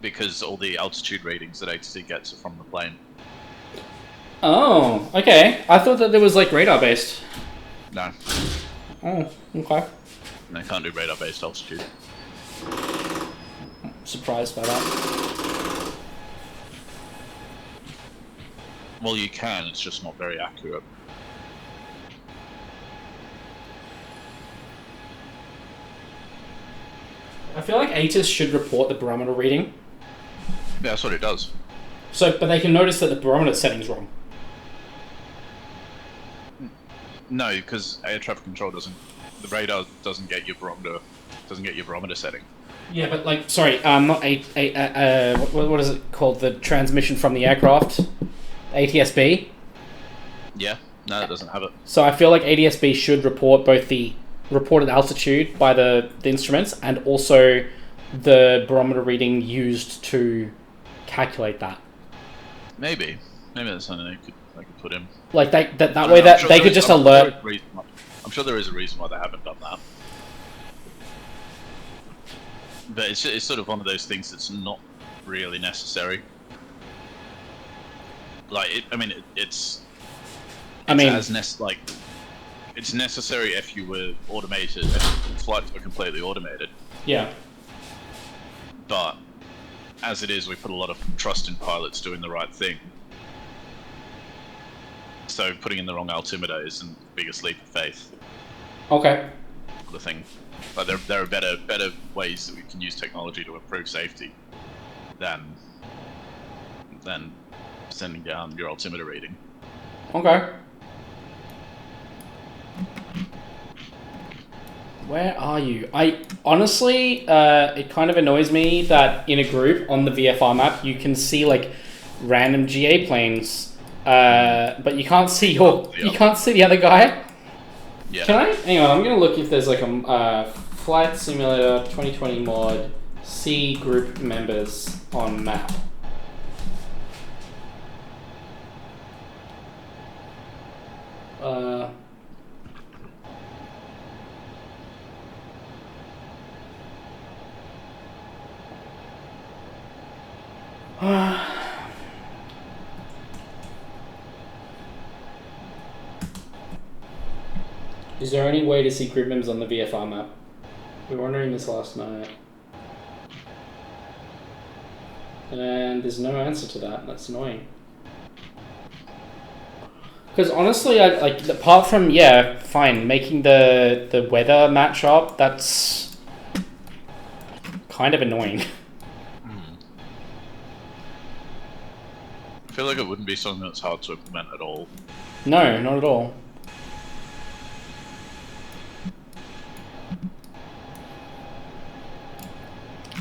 Because all the altitude readings that ATC gets are from the plane. Oh, okay. I thought that there was like radar based. No. Oh, okay. They can't do radar based altitude. Surprised by that. Well, you can, it's just not very accurate. I feel like ATIS should report the barometer reading. Yeah, that's what it does. So, but they can notice that the barometer setting's wrong. No, because air traffic control doesn't. The radar doesn't get your barometer. Doesn't get your barometer setting. Yeah, but like, sorry, not what is it called? The transmission from the aircraft, ATSB. Yeah, no, it doesn't have it. So I feel like ATSB should report both the reported altitude by the instruments and also the barometer reading used to calculate that. Maybe that's something I could put in. Like that way that they could just alert. I'm sure there is a reason why they haven't done that. But it's sort of one of those things that's not really necessary. Like, it's necessary if you were automated, if flights were completely automated. Yeah. But as it is, we put a lot of trust in pilots doing the right thing. So putting in the wrong altimeter isn't the biggest leap of faith. Okay. The thing. Like there are better ways that we can use technology to improve safety than sending down your altimeter reading. Okay. Where are you? I honestly, it kind of annoys me that in a group on the VFR map you can see like random GA planes, but you can't see you can't see the other guy. Yeah. Can I? Hang on, I'm gonna look if there's like a Flight Simulator 2020 mod C group members on map. Is there any way to see group members on the VFR map? We were wondering this last night. And there's no answer to that. That's annoying. Because honestly, I like apart from fine, making the weather match up, that's kind of annoying. I feel like it wouldn't be something that's hard to implement at all. No, not at all.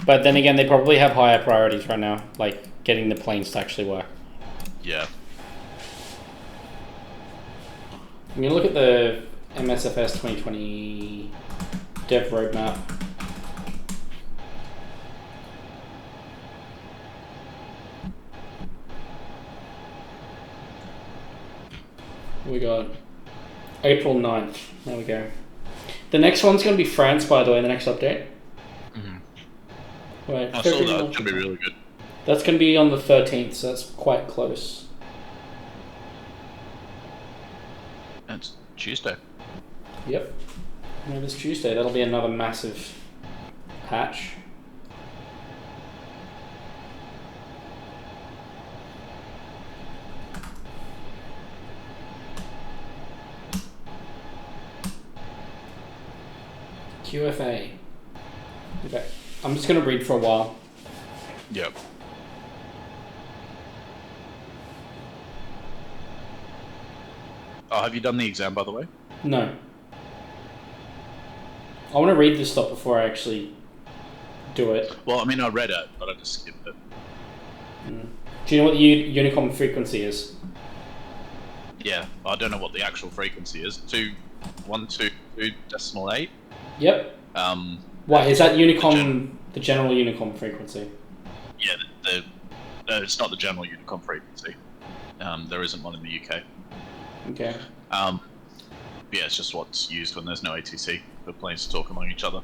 But then again, they probably have higher priorities right now, like getting the planes to actually work. Yeah. I'm going to look at the MSFS 2020 dev roadmap. We got April 9th. There we go. The next one's going to be France, by the way, the next update. Right. I saw that. It's going to be really good. That's going to be on the 13th, so that's quite close. It's Tuesday. Yep. No, it's Tuesday. That'll be another massive patch. QFA. Okay. I'm just going to read for a while. Yep. Oh, have you done the exam, by the way? No. I want to read this stuff before I actually do it. Well, I mean, I read it, but I just skipped it. Do you know what the Unicom frequency is? Yeah, I don't know what the actual frequency is. 122.8. Yep. What is that Unicom? The general Unicom frequency. Yeah, no, it's not the general Unicom frequency. There isn't one in the UK. Okay. Yeah, it's just what's used when there's no ATC for planes to talk among each other.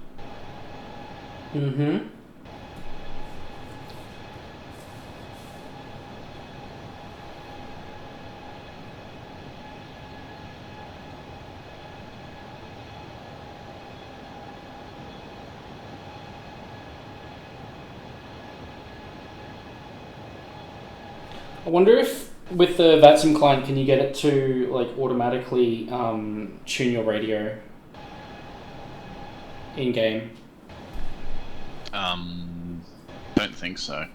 Mm-hmm. I wonder if with the vatsim client, can you get it to like automatically tune your radio in game? Don't think so.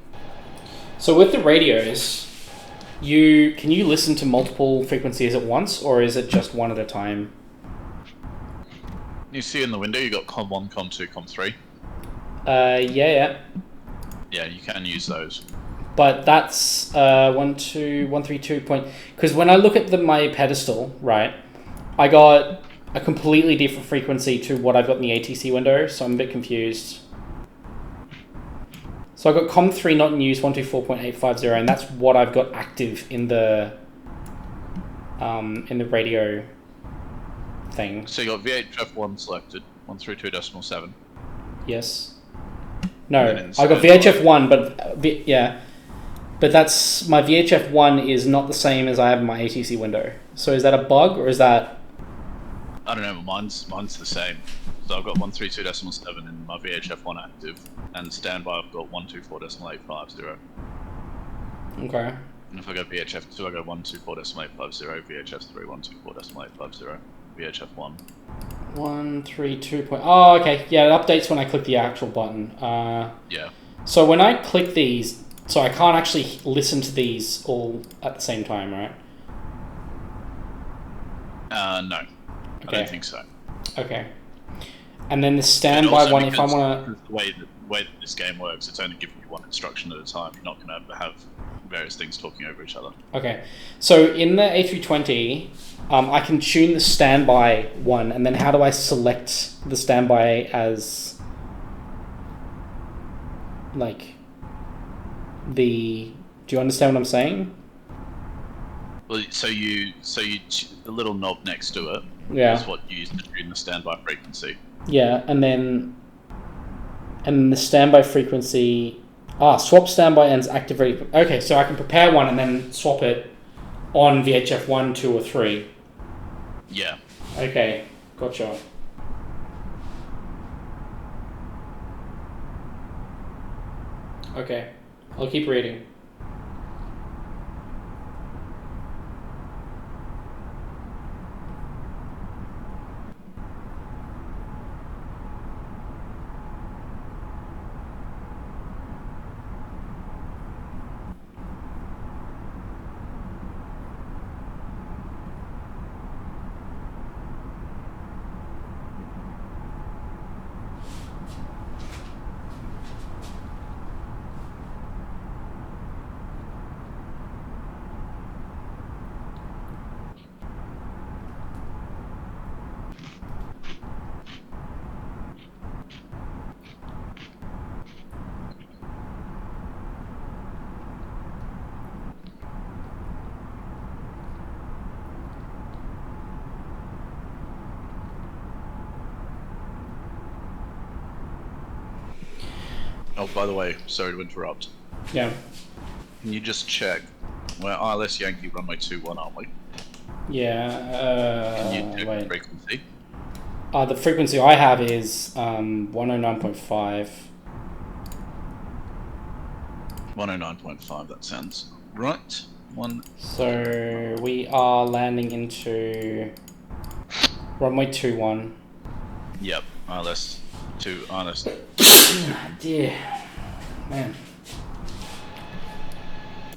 So with the radios, can you listen to multiple frequencies at once, or is it just one at a time? You see in the window you got COM1, COM2, COM3. Yeah. Yeah, you can use those. But that's 132 point. Because when I look at my pedestal, right, I got a completely different frequency to what I've got in the ATC window, so I'm a bit confused. So I got COM3 not in use 124.850, and that's what I've got active in the radio thing. So you got VHF1 selected, 132.7. Yes. No, I got VHF1, but yeah. But that's my VHF1 is not the same as I have in my ATC window. So is that a bug or is that? I don't know. Mine's the same. So I've got 132.7 in my VHF1 active, and standby I've got 124.850. Okay. And if I go VHF2, I go 124.850. VHF3 124.850. VHF1. 132. Oh, okay. Yeah, it updates when I click the actual button. Yeah. So when I click these. So I can't actually listen to these all at the same time, right? No. Okay. I don't think so. Okay. And then the standby one, if I want to... The way that this game works, it's only giving you one instruction at a time. You're not going to have various things talking over each other. Okay. So in the A320, I can tune the standby one, and then how do I select the standby as... like... Do you understand what I'm saying? Well, so the little knob next to it is what you use to tune the standby frequency. Yeah, and then the standby frequency. Swap standby ends active ready. Okay, so I can prepare one and then swap it on VHF 1, 2, or 3. Yeah. Okay, gotcha. Okay. I'll keep reading. Oh, by the way, sorry to interrupt. Yeah. Can you just check? We're ILS Yankee runway 21, aren't we? Yeah. Can you check the frequency? The frequency I have is 109.5. 109.5. That sounds right. So we are landing into runway 21. Yep. ILS 2. ILS. Dear. Man.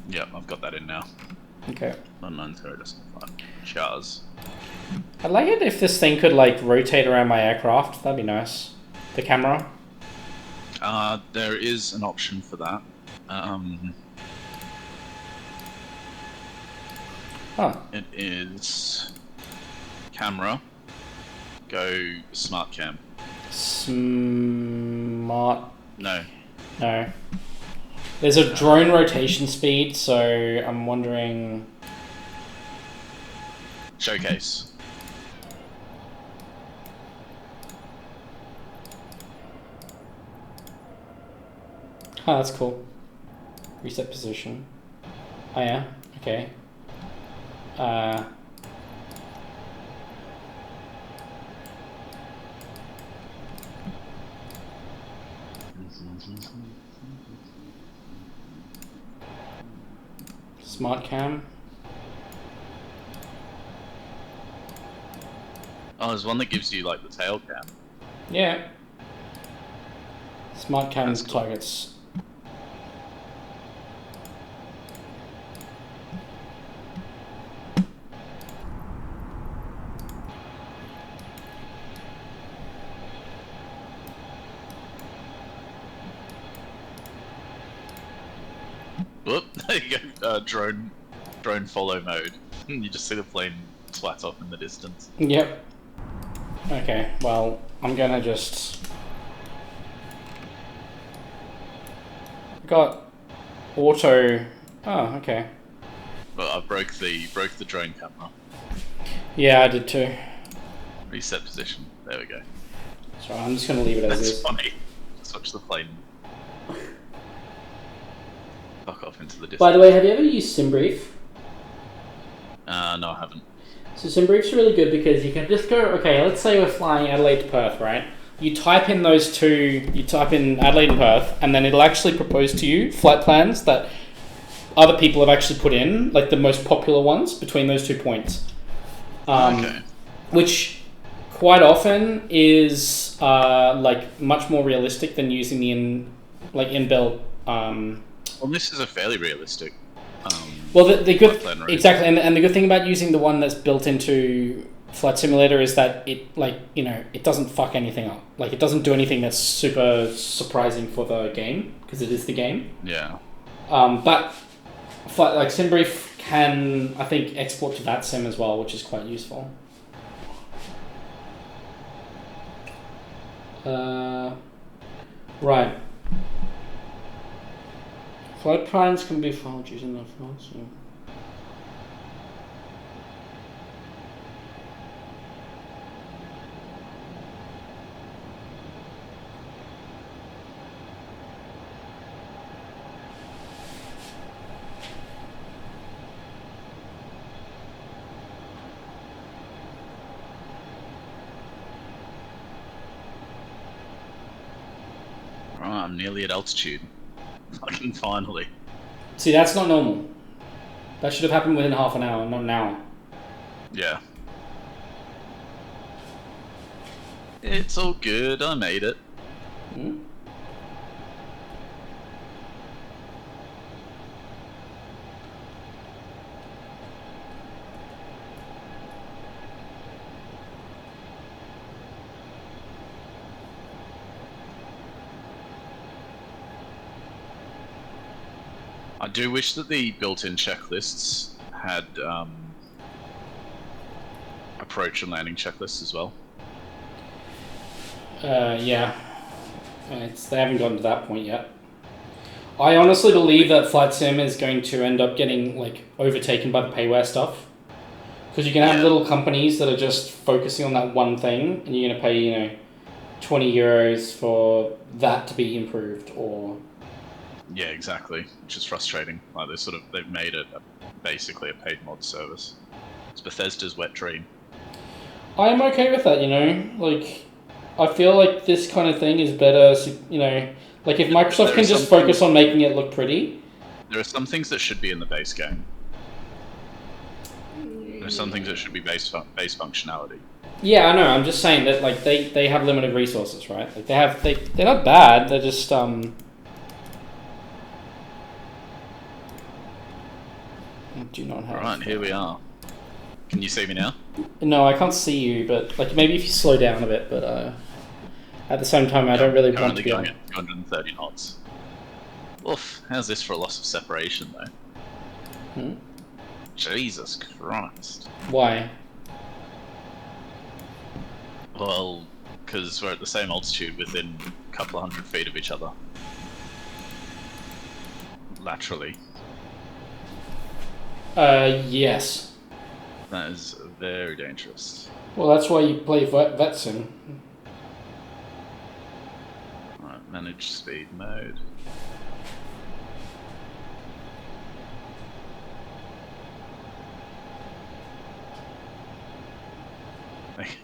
Yep, I've got that in now. Okay. 190.5. Chars. I'd like it if this thing could like rotate around my aircraft. That'd be nice. The camera. There is an option for that. Huh. It is camera. Go smart cam. Smart. No. No. There's a drone rotation speed, so I'm wondering. Showcase. Oh, that's cool. Reset position. Oh yeah. Okay. Smart cam. Oh, there's one that gives you like the tail cam. Yeah. Smart cam That's cool. targets. Whoop! There you go. Drone follow mode. You just see the plane splat off in the distance. Yep. Okay, well, I'm gonna just... Got auto... Oh, okay. Well, I broke the drone camera. Yeah, I did too. Reset position. There we go. So I'm just gonna leave it as That's is. funny. Just watch the plane fuck off into the distance. By the way, have you ever used SimBrief? No, I haven't. So SimBrief's really good because you can just go, okay, let's say we're flying Adelaide to Perth, right? You type in those two, you type in Adelaide and Perth, and then it'll actually propose to you flight plans that other people have actually put in, like the most popular ones between those 2 points. Okay. Which quite often is like much more realistic than using the inbuilt. Well, this is a fairly realistic. Well, the good plan, right? exactly, and the good thing about using the one that's built into Flight Simulator is that it it doesn't fuck anything up. Like it doesn't do anything that's super surprising for the game because it is the game. Yeah. But SimBrief can, I think, export to vatsim as well, which is quite useful. Right. Flight plans can be filed using the files. So. Right, I'm nearly at altitude. Fucking finally. See, that's not normal. That should have happened within half an hour, not an hour. Yeah. It's all good, I made it. Hmm? I do wish that the built-in checklists had approach and landing checklists as well. Yeah. They haven't gotten to that point yet. I honestly believe that Flight Sim is going to end up getting overtaken by the payware stuff. Because you can have little companies that are just focusing on that one thing, and you're going to pay, 20 euros for that to be improved, or... Yeah, exactly. Which is frustrating. Like they've made it basically a paid mod service. It's Bethesda's wet dream. I'm okay with that, I feel like this kind of thing is better, if Microsoft can just focus on making it look pretty. There are some things that should be in the base game. There are some things that should be base functionality. Yeah, I know. I'm just saying that they have limited resources, right? They're not bad. They're just do not have. Right, here we are. Can you see me now? No, I can't see you, but maybe if you slow down a bit. But at the same time, I don't really want to be going at 230 knots. Oof, how's this for a loss of separation though? Jesus Christ. Why? Well, because we're at the same altitude within a couple of 100 feet of each other. Laterally. Yes. That is very dangerous. Well, that's why you play vatsim. Alright, manage speed mode.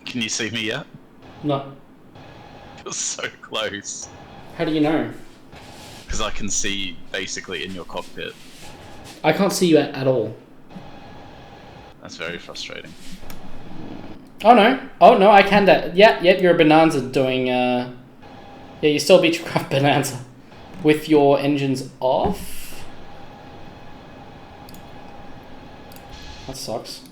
Can you see me yet? No. You're so close. How do you know? Because I can see basically in your cockpit. I can't see you at all. That's very frustrating. Oh no, I can that. Yep, you're a Bonanza doing, yeah, you still Beechcraft Bonanza. With your engines off? That sucks.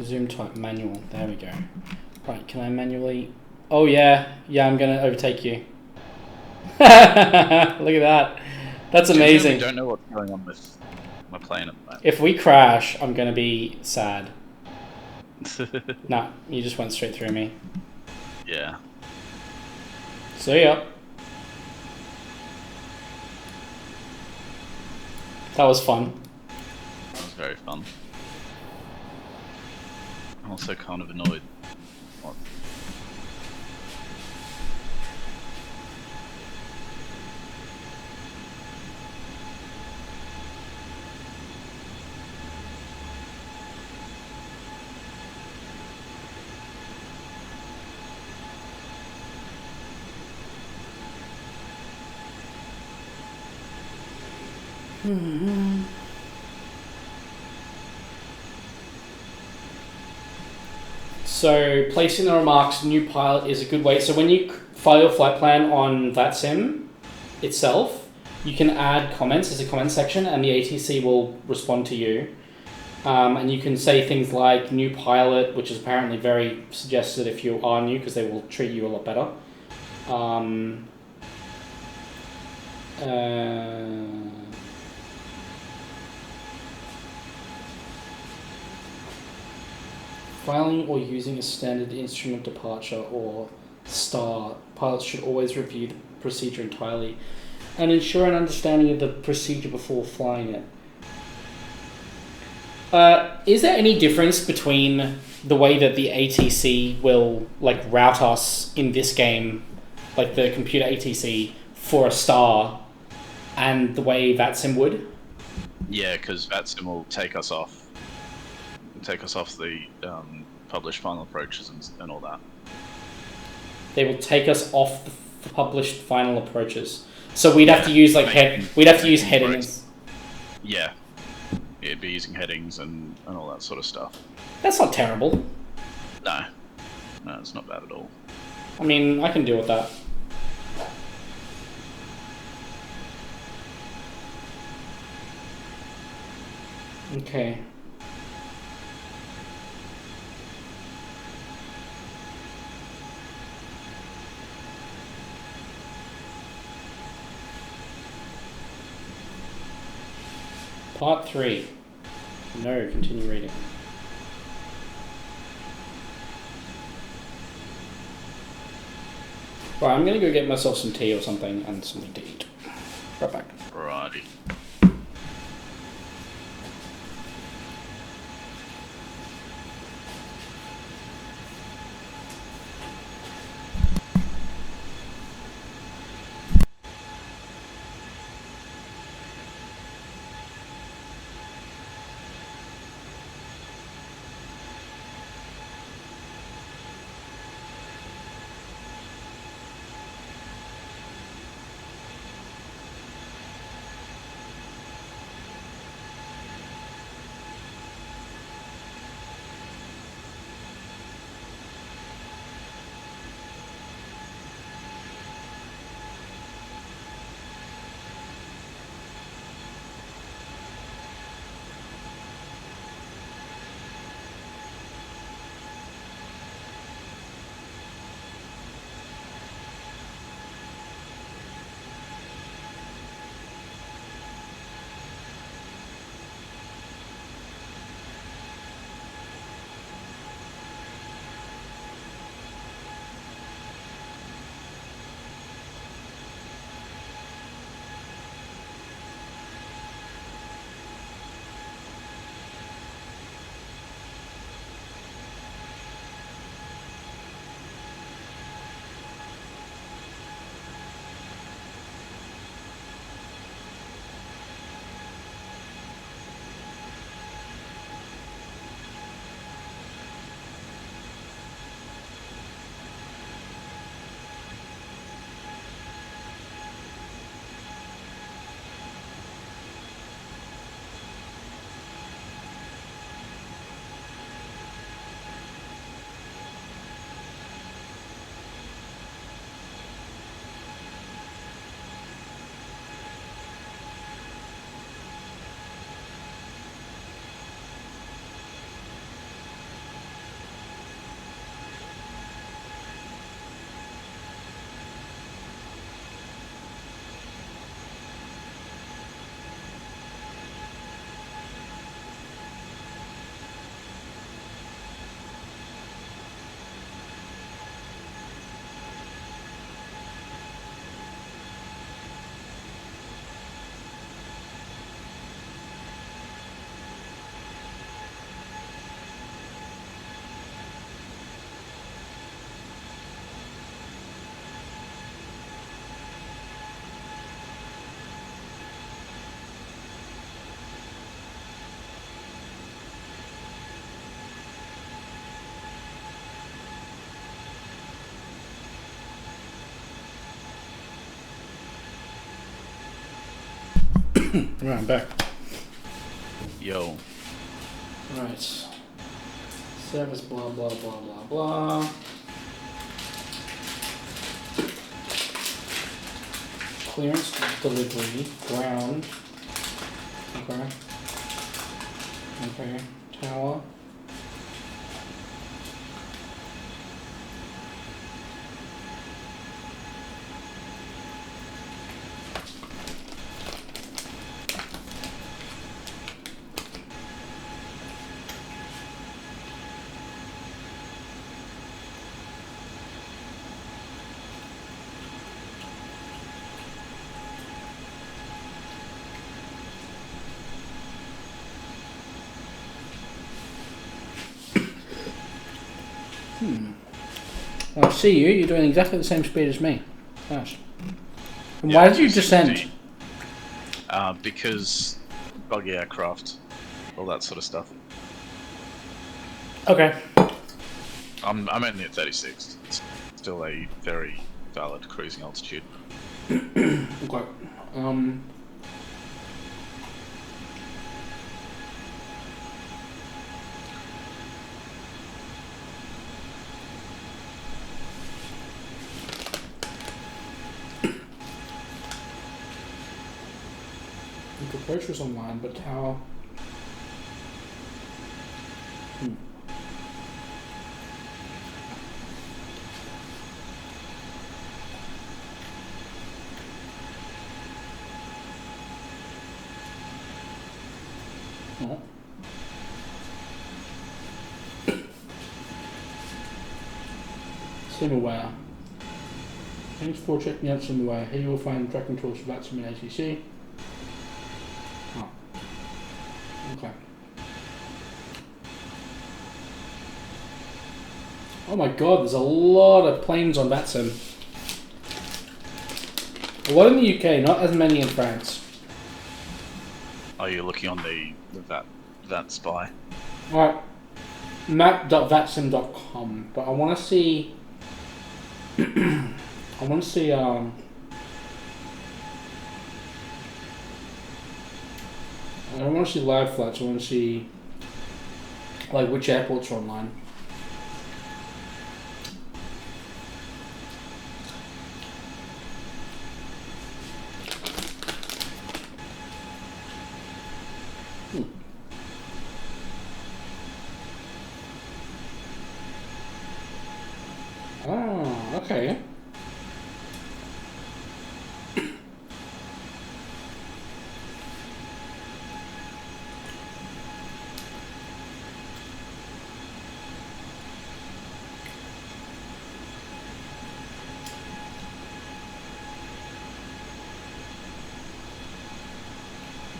Zoom type manual, there we go. Right, can I manually... Oh yeah, I'm gonna overtake you. Look at that. That's amazing. I don't know what's going on with my plane at the moment. If we crash, I'm gonna be sad. Nah, you just went straight through me. Yeah. See ya. That was fun. That was very fun. I'm also kind of annoyed. What? So, placing the remarks, new pilot is a good way. So when you file your flight plan on vatsim itself, you can add comments as a comment section and the ATC will respond to you. And you can say things like new pilot, which is apparently very suggested if you are new because they will treat you a lot better. Filing or using a standard instrument departure or STAR, pilots should always review the procedure entirely and ensure an understanding of the procedure before flying it. Is there any difference between the way that the ATC will route us in this game, like the computer ATC for a STAR, and the way vatsim would? Yeah, because vatsim will take us off the published final approaches and all that. They will take us off the published final approaches. So we'd have to use headings. Yeah. It'd be using headings and all that sort of stuff. That's not terrible. No, it's not bad at all. I mean, I can deal with that. Okay. Part 3. No, continue reading. Right, I'm gonna go get myself some tea or something and something to eat. Right back. Righty. Right, I'm back. Yo. Right. Service, blah, blah, blah, blah, blah. Clearance, delivery, ground. Okay. Okay. Tower. I see you. You're doing exactly the same speed as me. Nice. And Yeah, why did you 260. descend? Because buggy aircraft, all that sort of stuff. Okay. I'm only at 36. It's still a very valid cruising altitude. Okay. You could purchase online, but how? Oh. Simulware. Thanks for checking out Simulware. Here you will find tracking tools for vatsim and ATC. Oh. Okay. Oh my god, there's a lot of planes on vatsim. A lot in the UK, not as many in France. Are you looking on the that spy? Alright. Map.vatsim.com, but I want to see. I want to see. I don't want to see live flights. I want to see like which airports are online. Oh, okay.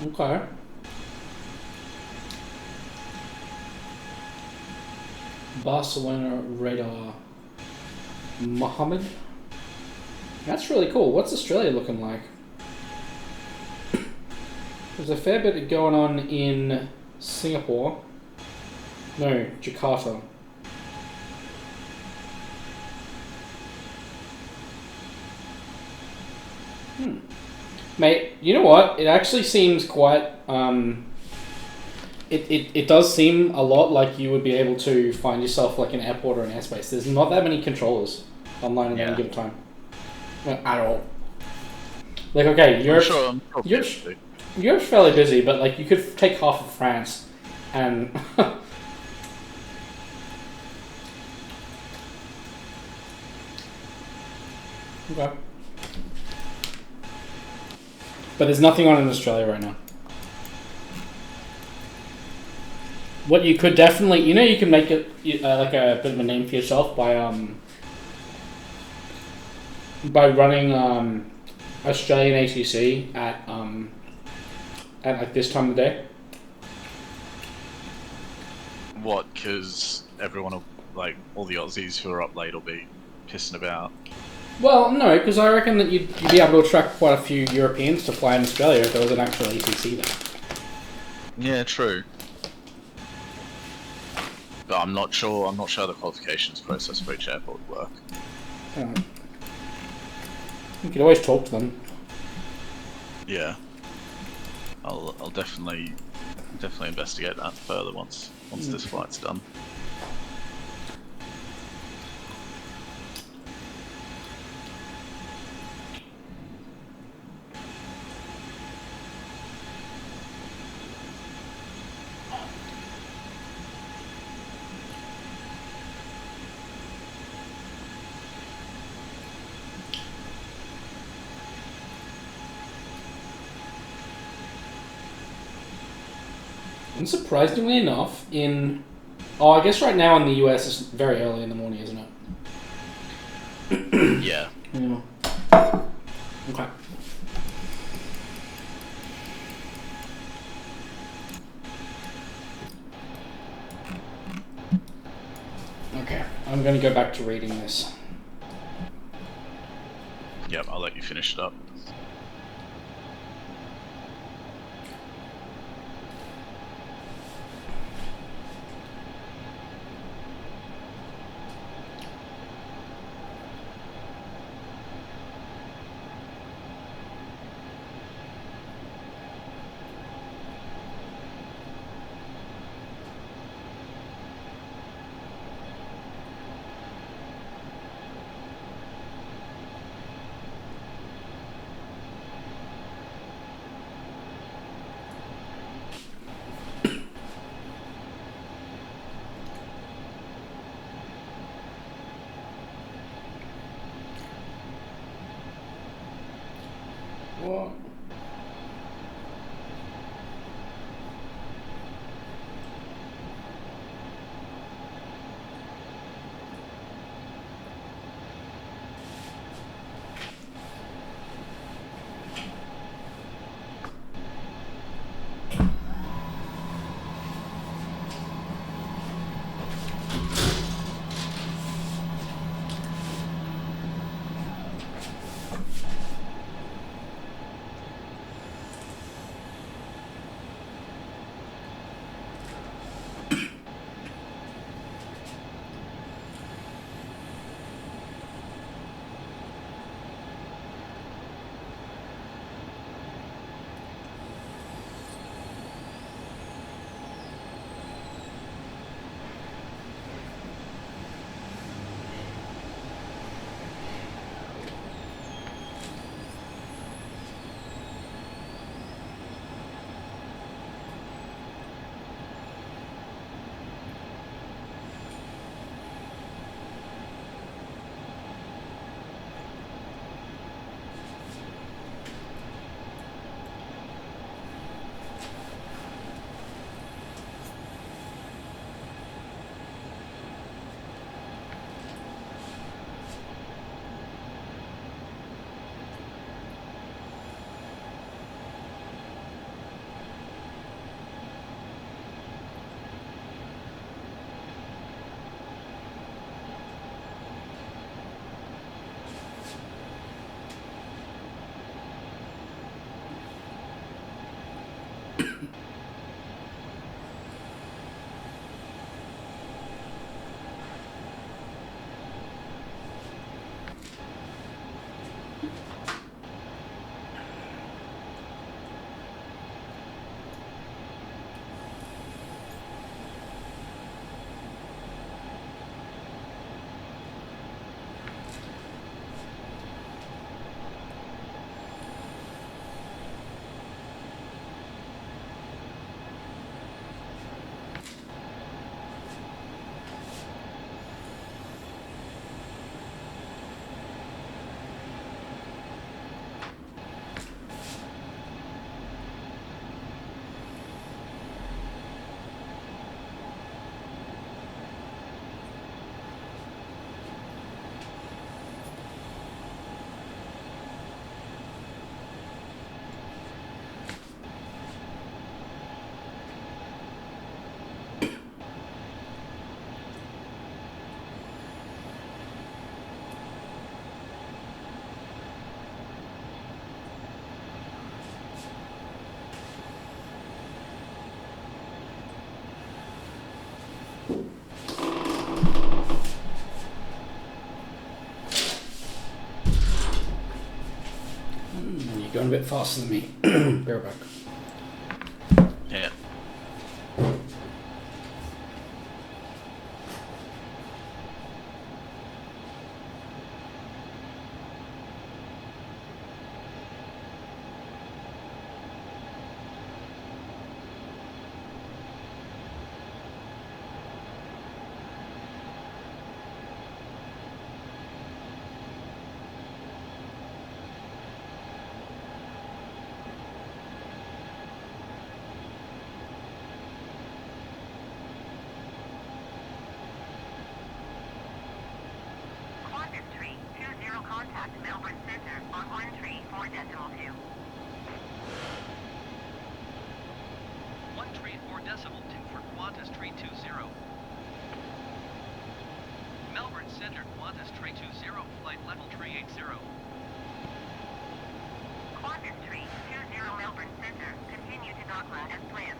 Okay. Barcelona radar. Mohammed? That's really cool. What's Australia looking like? There's a fair bit going on in Singapore. No, Jakarta. Mate, you know what? It actually seems quite... It does seem a lot like you would be able to find yourself like an airport or an airspace. There's not that many controllers online at any given time. No, at all. Like, okay, Europe's fairly busy, but like you could take half of France and... Okay. But there's nothing on in Australia right now. What you could definitely, you can make it like a bit of a name for yourself by running Australian ATC at like this time of the day. What? Because everyone will, like, all the Aussies who are up late will be pissing about. Well, no, because I reckon that you'd be able to attract quite a few Europeans to fly in Australia if there was an actual ATC there. Yeah, true. But I'm not sure how the qualifications process for each airport would work. You could always talk to them. Yeah. I'll definitely investigate that further once this flight's done. And surprisingly enough, I guess right now in the US it's very early in the morning, isn't it? Yeah. Yeah. Okay. Okay, I'm going to go back to reading this. Yep, I'll let you finish it up. What? You're going a bit faster than me. Be right back. 320. Melbourne Center, Qantas 320, flight level 380. Qantas 320 Melbourne Center, continue to Dockland as planned.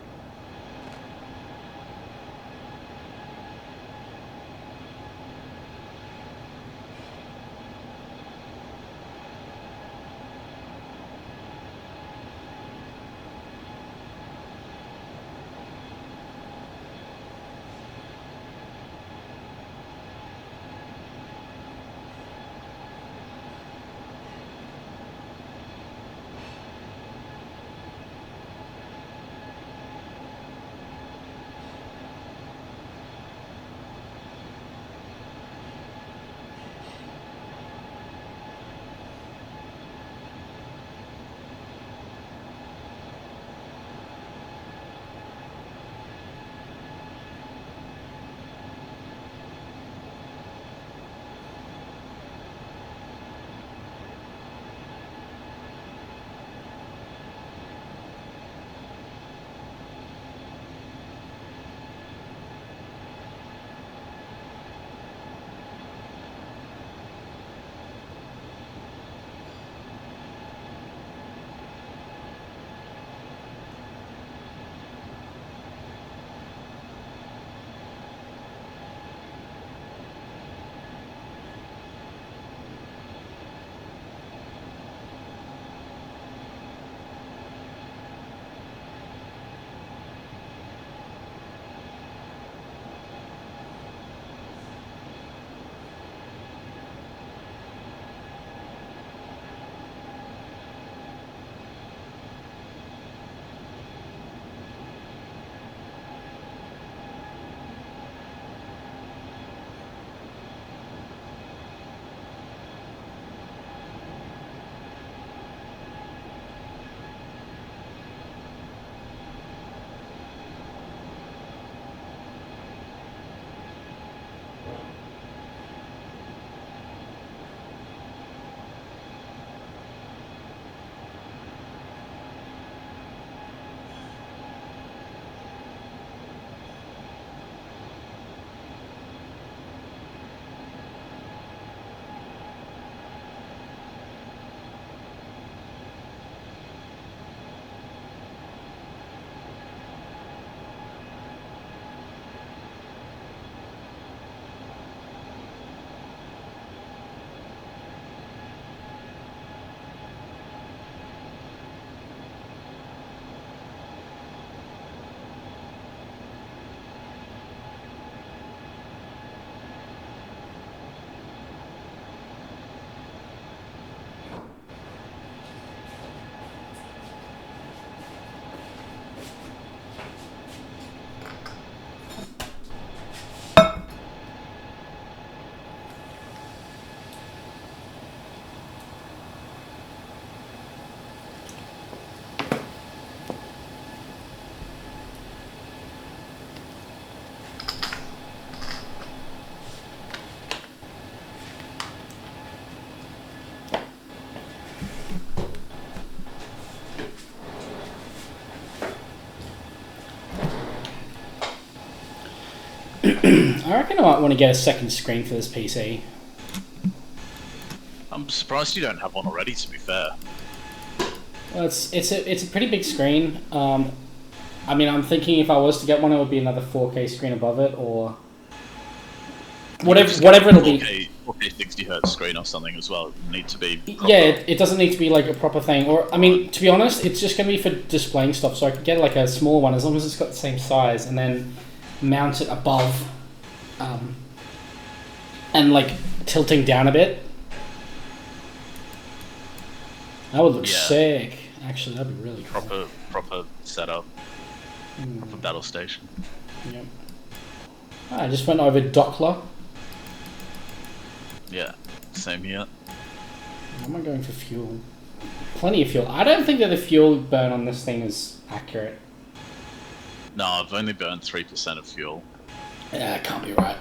I reckon I might want to get a second screen for this PC. I'm surprised you don't have one already, to be fair. Well, it's a pretty big screen. I mean, I'm thinking if I was to get one, it would be another 4K screen above it, or whatever it'll be. 4K 60 Hz screen or something as well. It would need to be proper. Yeah, it doesn't need to be like a proper thing. Or I mean, to be honest, it's just going to be for displaying stuff. So I could get like a small one as long as it's got the same size, and then mount it above, and like tilting down a bit. That would look sick. Actually, that'd be really cool. Proper setup. Proper battle station. Yep. I just went over Dockler. Yeah, same here. What am I going for fuel? Plenty of fuel. I don't think that the fuel burn on this thing is accurate. No, I've only burned 3% of fuel. Yeah, it can't be right.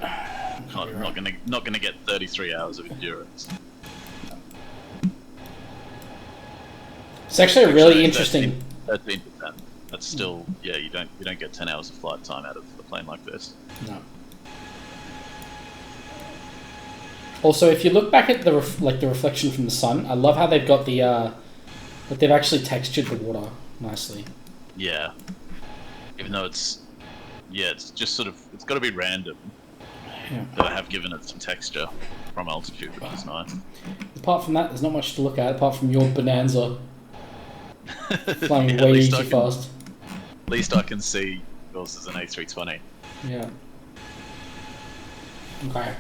Not gonna get 33 hours of endurance. It's actually a really interesting. 13%. That's still you don't get 10 hours of flight time out of a plane like this. No. Also, if you look back at the reflection from the sun, I love how they've got the that they've actually textured the water nicely. Yeah. Even though it's just sort of, it's got to be random. Yeah. But I have given it some texture from altitude, which is nice. Apart from that, there's not much to look at apart from your Bonanza flying Yeah, way too fast. At least I can see yours as an A320. Yeah. Okay.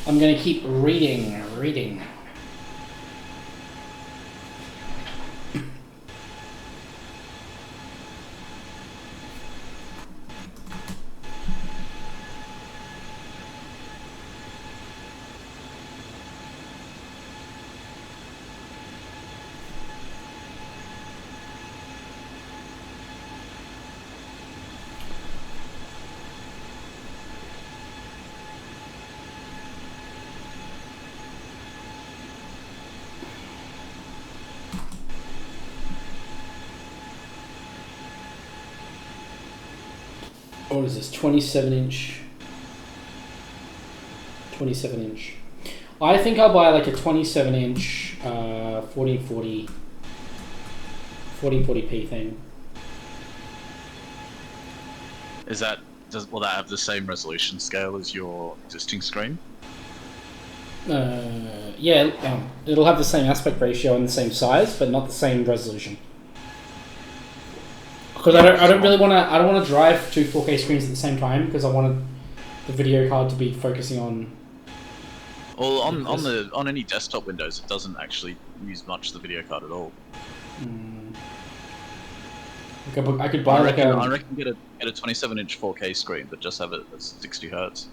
I'm gonna keep reading. What is this? 27 inch. I think I'll buy like a 27 inch 1440p thing. Will that have the same resolution scale as your existing screen? Yeah, it'll have the same aspect ratio and the same size, but not the same resolution. Because I don't want to drive two 4K screens at the same time because I wanted the video card to be focusing on. Well, on any desktop Windows, it doesn't actually use much of the video card at all. I could buy I reckon get a 27-inch 4K screen, but just have it at 60 Hertz.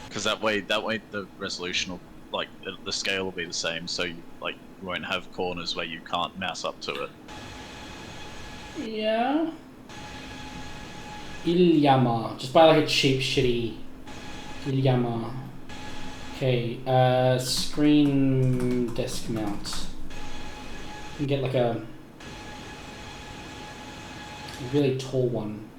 Because that way the resolution will, like, the scale will be the same, so you won't have corners where you can't mouse up to it. Yeah. Ilyama. Just buy like a cheap, shitty Ilyama. Okay, screen desk mount. You can get like a really tall one.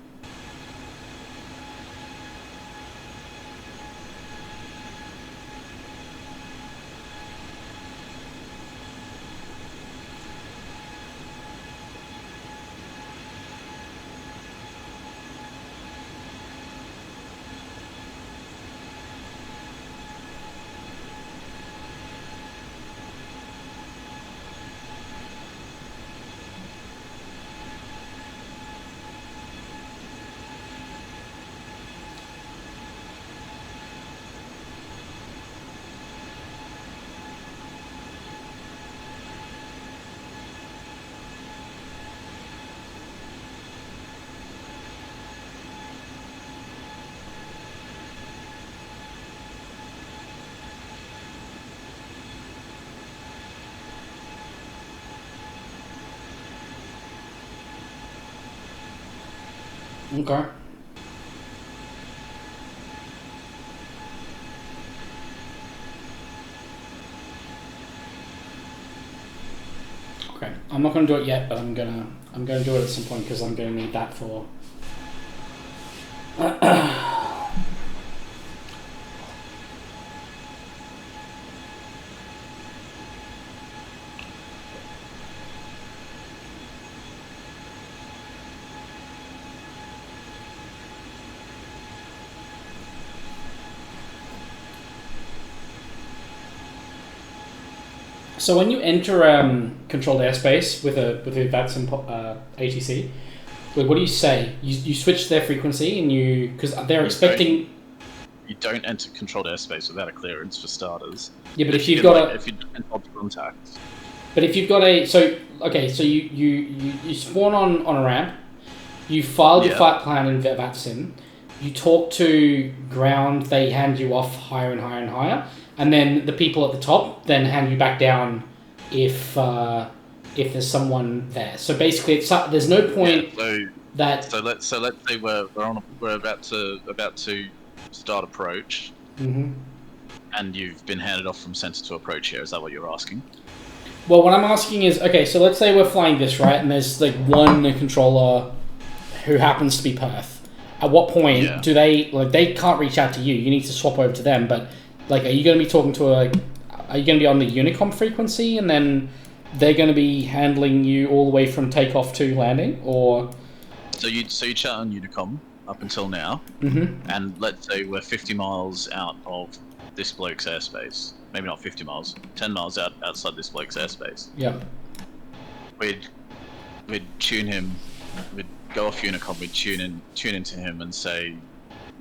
Okay. Okay, I'm not gonna do it yet, but I'm gonna do it at some point because I'm gonna need that for. So when you enter controlled airspace with a vatsim ATC, like, what do you say? You switch their frequency and because they're expecting. You don't enter controlled airspace without a clearance for starters. Yeah, but if you've got if you don't hold contact. But if you've got so you spawn on a ramp, you file your flight plan in vatsim, you talk to ground, they hand you off higher and higher and higher. And then the people at the top then hand you back down if there's someone there. So basically, there's no point that. So let's say we're about to start approach, Mm-hmm. And you've been handed off from center to approach here. Is that what you're asking? Well, what I'm asking is, okay, so let's say we're flying this, right? And there's like one controller who happens to be Perth. At what point do they, like, they can't reach out to you? You need to swap over to them. But, like, are you going to be talking to are you going to be on the Unicom frequency and then they're going to be handling you all the way from takeoff to landing? Or... So you chat on Unicom up until now. Mm-hmm. And let's say we're 50 miles out of this bloke's airspace. Maybe not 50 miles, 10 miles outside this bloke's airspace. Yeah. We'd tune him, we'd go off Unicom, we'd tune into him and say,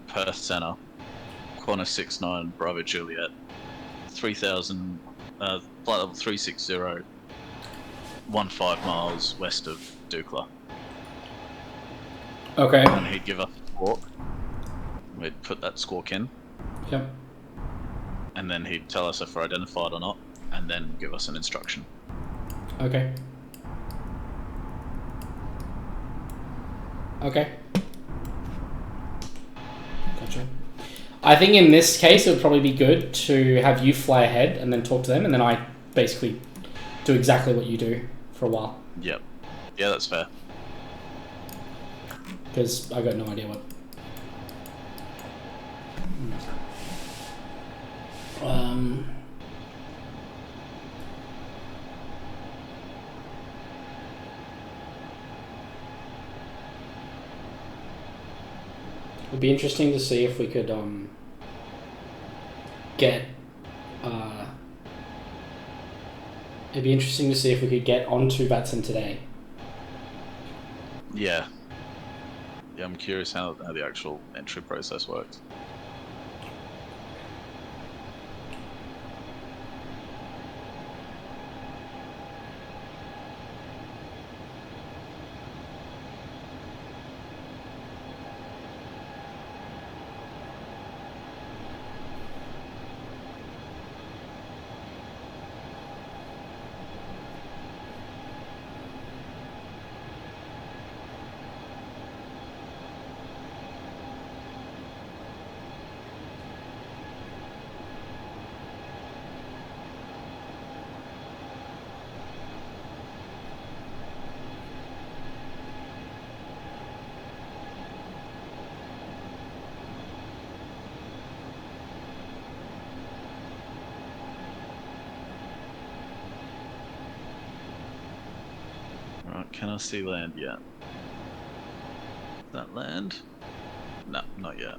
Perth Center, Qantas 69 Bravo Juliet, 3000, flight level 360, 15 miles west of Dukla. Okay. And he'd give us a squawk. We'd put that squawk in. Yep. And then he'd tell us if we're identified or not, and then give us an instruction. Okay. Okay. Gotcha. I think in this case it would probably be good to have you fly ahead and then talk to them, and then I basically do exactly what you do for a while. Yep. Yeah, that's fair. Because I got no idea what... It'd be interesting to see if we could get it'd be interesting to see if we could get onto vatsim today. Yeah. Yeah, I'm curious how the actual entry process works. Right, can I see land yet? That land? No, not yet.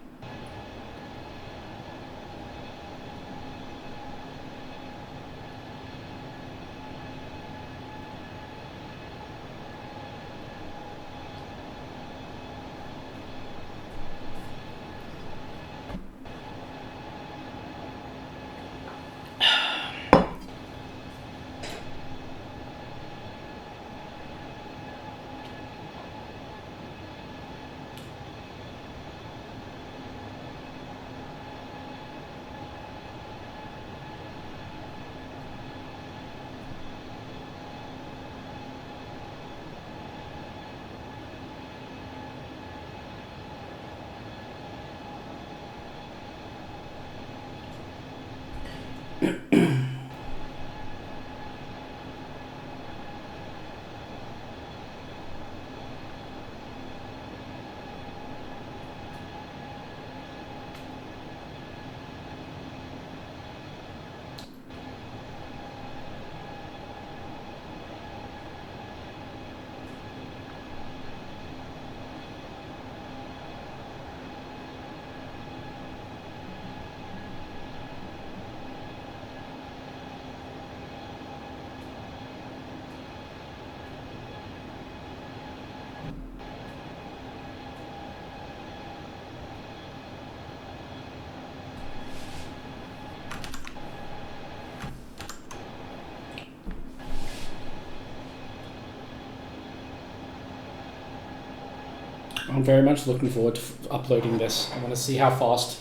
I'm very much looking forward to uploading this. I want to see how fast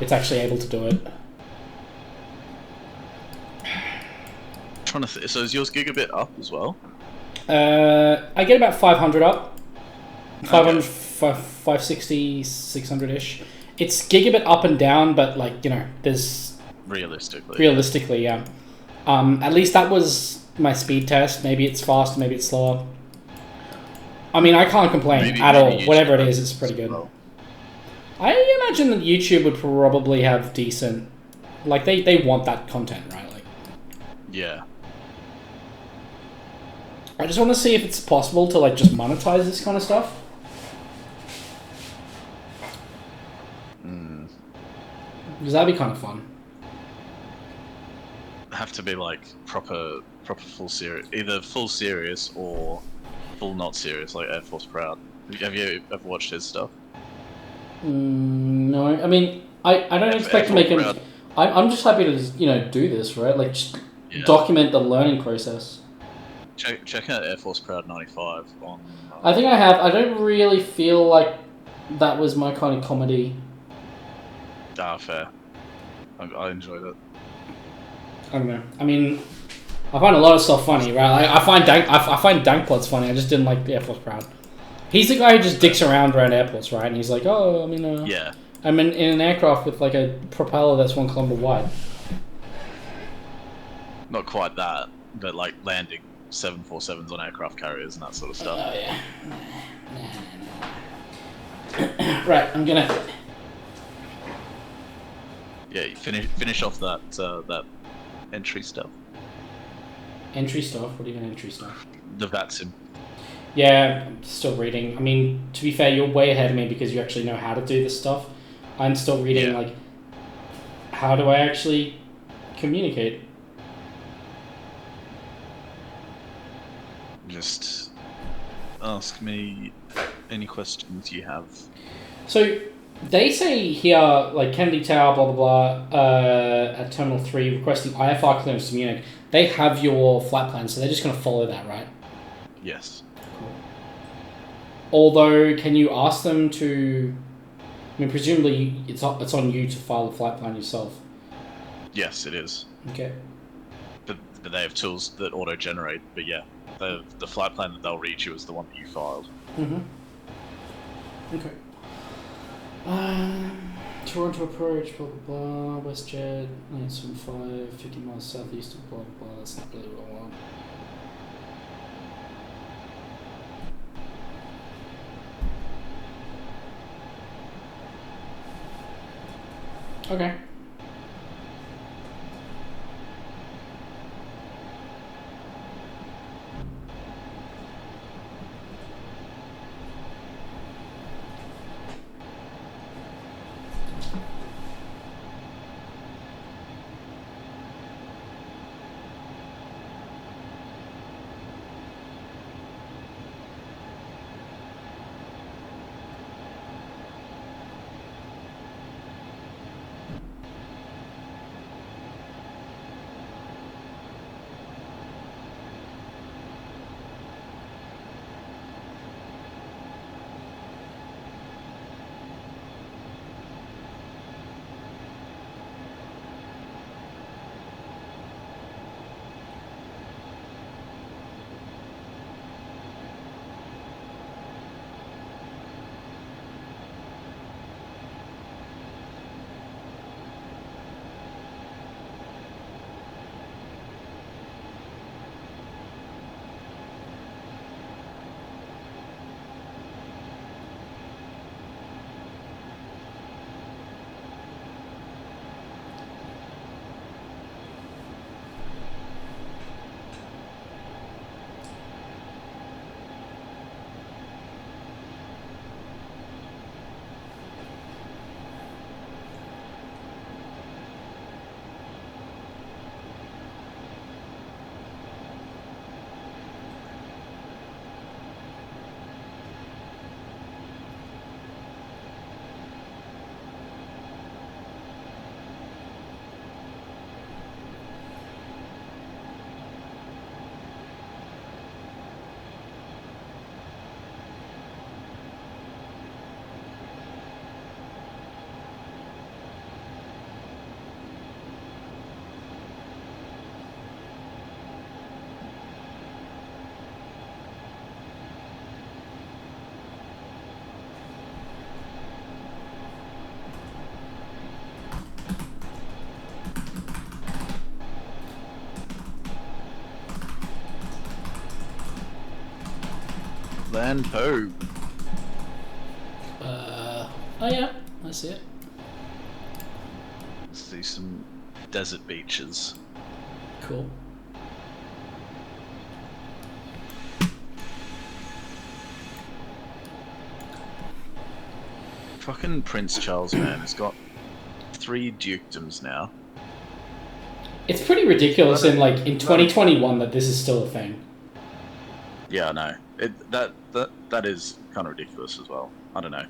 it's actually able to do it. Trying to so is yours gigabit up as well? I get about 500 up. 500, Okay. 560, 600-ish. It's gigabit up and down, but, like, you know, there's Realistically. Realistically, yeah. At least that was my speed test. Maybe it's faster, maybe it's slower. I mean, I can't complain at all. Whatever it is, it's pretty good. Well. I imagine that YouTube would probably have decent... Like, they want that content, right? Like, Yeah. I just want to see if it's possible to, like, just monetize this kind of stuff. Because that'd be kind of fun. Have to be like proper full serious, either full serious or full not serious, like Air Force Proud. Have you ever watched his stuff? No, I mean, I don't expect to make him... I'm just happy to, do this, right? Like, just document the learning process. Check out Air Force Proud 95 on... I think I have. I don't really feel like that was my kind of comedy. Fair. I enjoyed it. I don't know. I mean, I find a lot of stuff funny, right? I find Dankplot's funny. I just didn't like the Air Force Proud. He's the guy who just dicks around airports, right? And he's like, oh, I mean, yeah. I'm in an aircraft with like a propeller that's 1 kilometer wide. Not quite that, but like landing 747s on aircraft carriers and that sort of stuff. Oh yeah. Right, I'm gonna. Yeah, finish off that that entry stuff. Entry stuff? What do you mean entry stuff? The vatsim. Yeah, I'm still reading. I mean, to be fair, you're way ahead of me because you actually know how to do this stuff. I'm still reading, like, how do I actually communicate? Just ask me any questions you have. So, they say here, like, Kennedy Tower, blah, blah, blah, at Terminal 3, requesting IFR clearance to Munich. They have your flight plan, so they're just going to follow that, right? Yes. Cool. Although, can you ask them to... I mean, presumably, it's on you to file the flight plan yourself. Yes, it is. Okay. But they have tools that auto-generate, but yeah. The flight plan that they'll read you is the one that you filed. Mm-hmm. Okay. Toronto approach, blah, blah, blah, WestJet, 975, 50 miles southeast of blah, blah, blah. That's not really what I want. Okay. Plan Po. Oh yeah, I see it. See some desert beaches. Cool. Fucking Prince Charles, man, has got 3 dukedoms now. It's pretty ridiculous in 2021 that this is still a thing. Yeah, I know. That is kind of ridiculous as well. I don't know.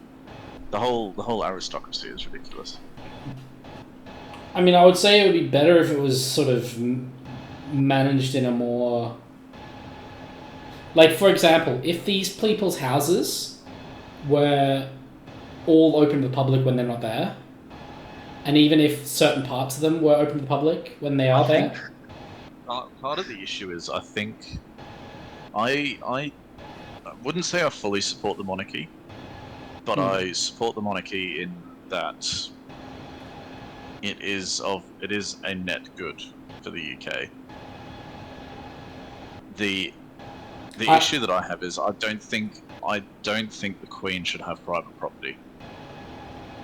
The whole aristocracy is ridiculous. I mean, I would say it would be better if it was sort of managed in a more... Like, for example, if these people's houses were all open to the public when they're not there, and even if certain parts of them were open to the public when they are there... Part of the issue is, I think... I wouldn't say I fully support the monarchy, but I support the monarchy in that it is a net good for the UK. The issue that I have is I don't think the Queen should have private property.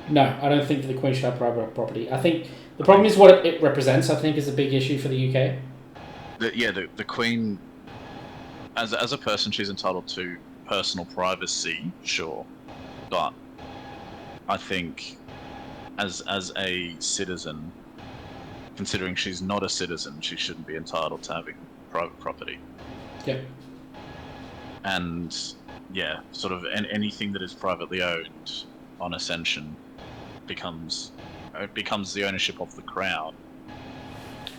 No, I don't think that the Queen should have private property. I think the problem is what it represents, I think, is a big issue for the UK. The Queen, as a person, she's entitled to personal privacy, sure, but I think as a citizen, considering she's not a citizen, she shouldn't be entitled to having private property. Yep. And yeah, sort of anything that is privately owned on ascension becomes the ownership of the Crown,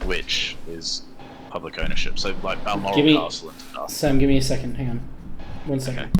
which is public ownership. So like Balmoral Castle and stuff. Sam, give me a second. Hang on. 1 second. Okay.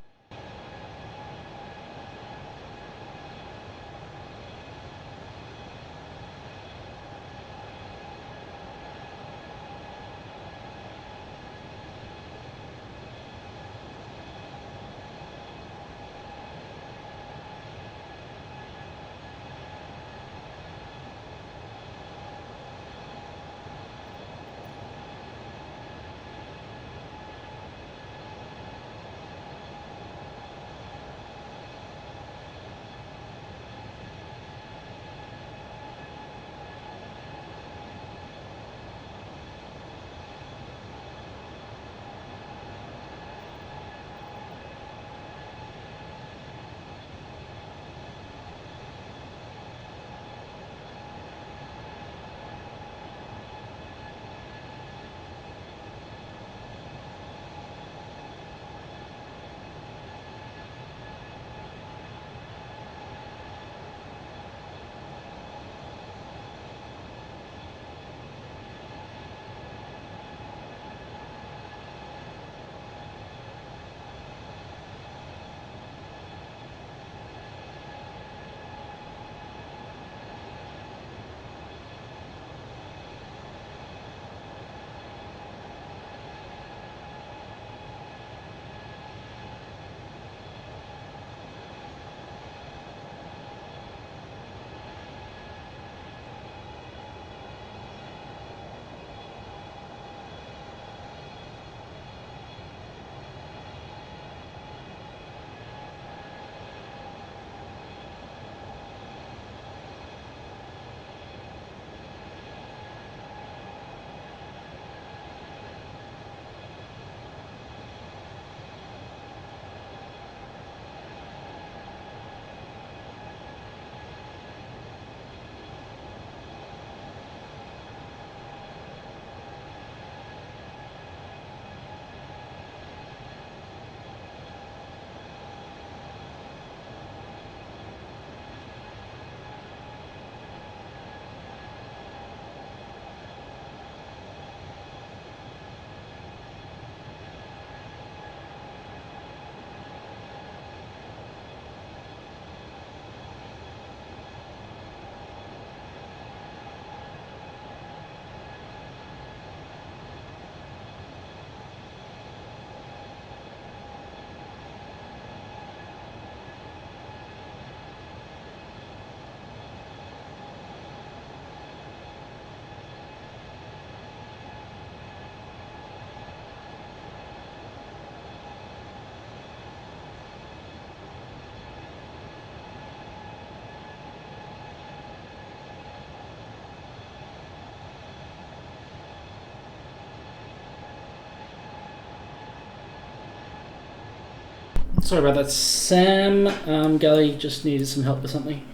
Sorry about that, Sam. Gally just needed some help with something.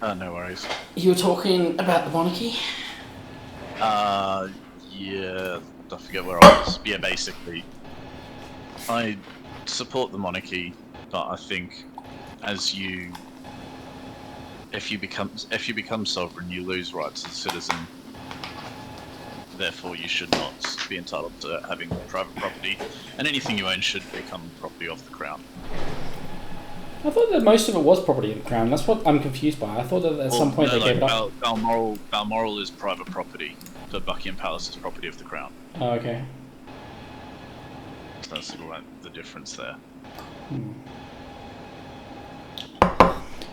No worries. You were talking about the monarchy? Yeah, I forget where I was. Yeah, basically, I support the monarchy, but I think if you become sovereign, you lose rights as a citizen. Therefore, you should not be entitled to having private property, and anything you own should become property of the crown. I thought that most of it was property of the crown. That's what I'm confused by. I thought that at some point they gave it up. Balmoral is private property, but Buckingham Palace is property of the crown. Oh, okay. So that's sort of like the difference there.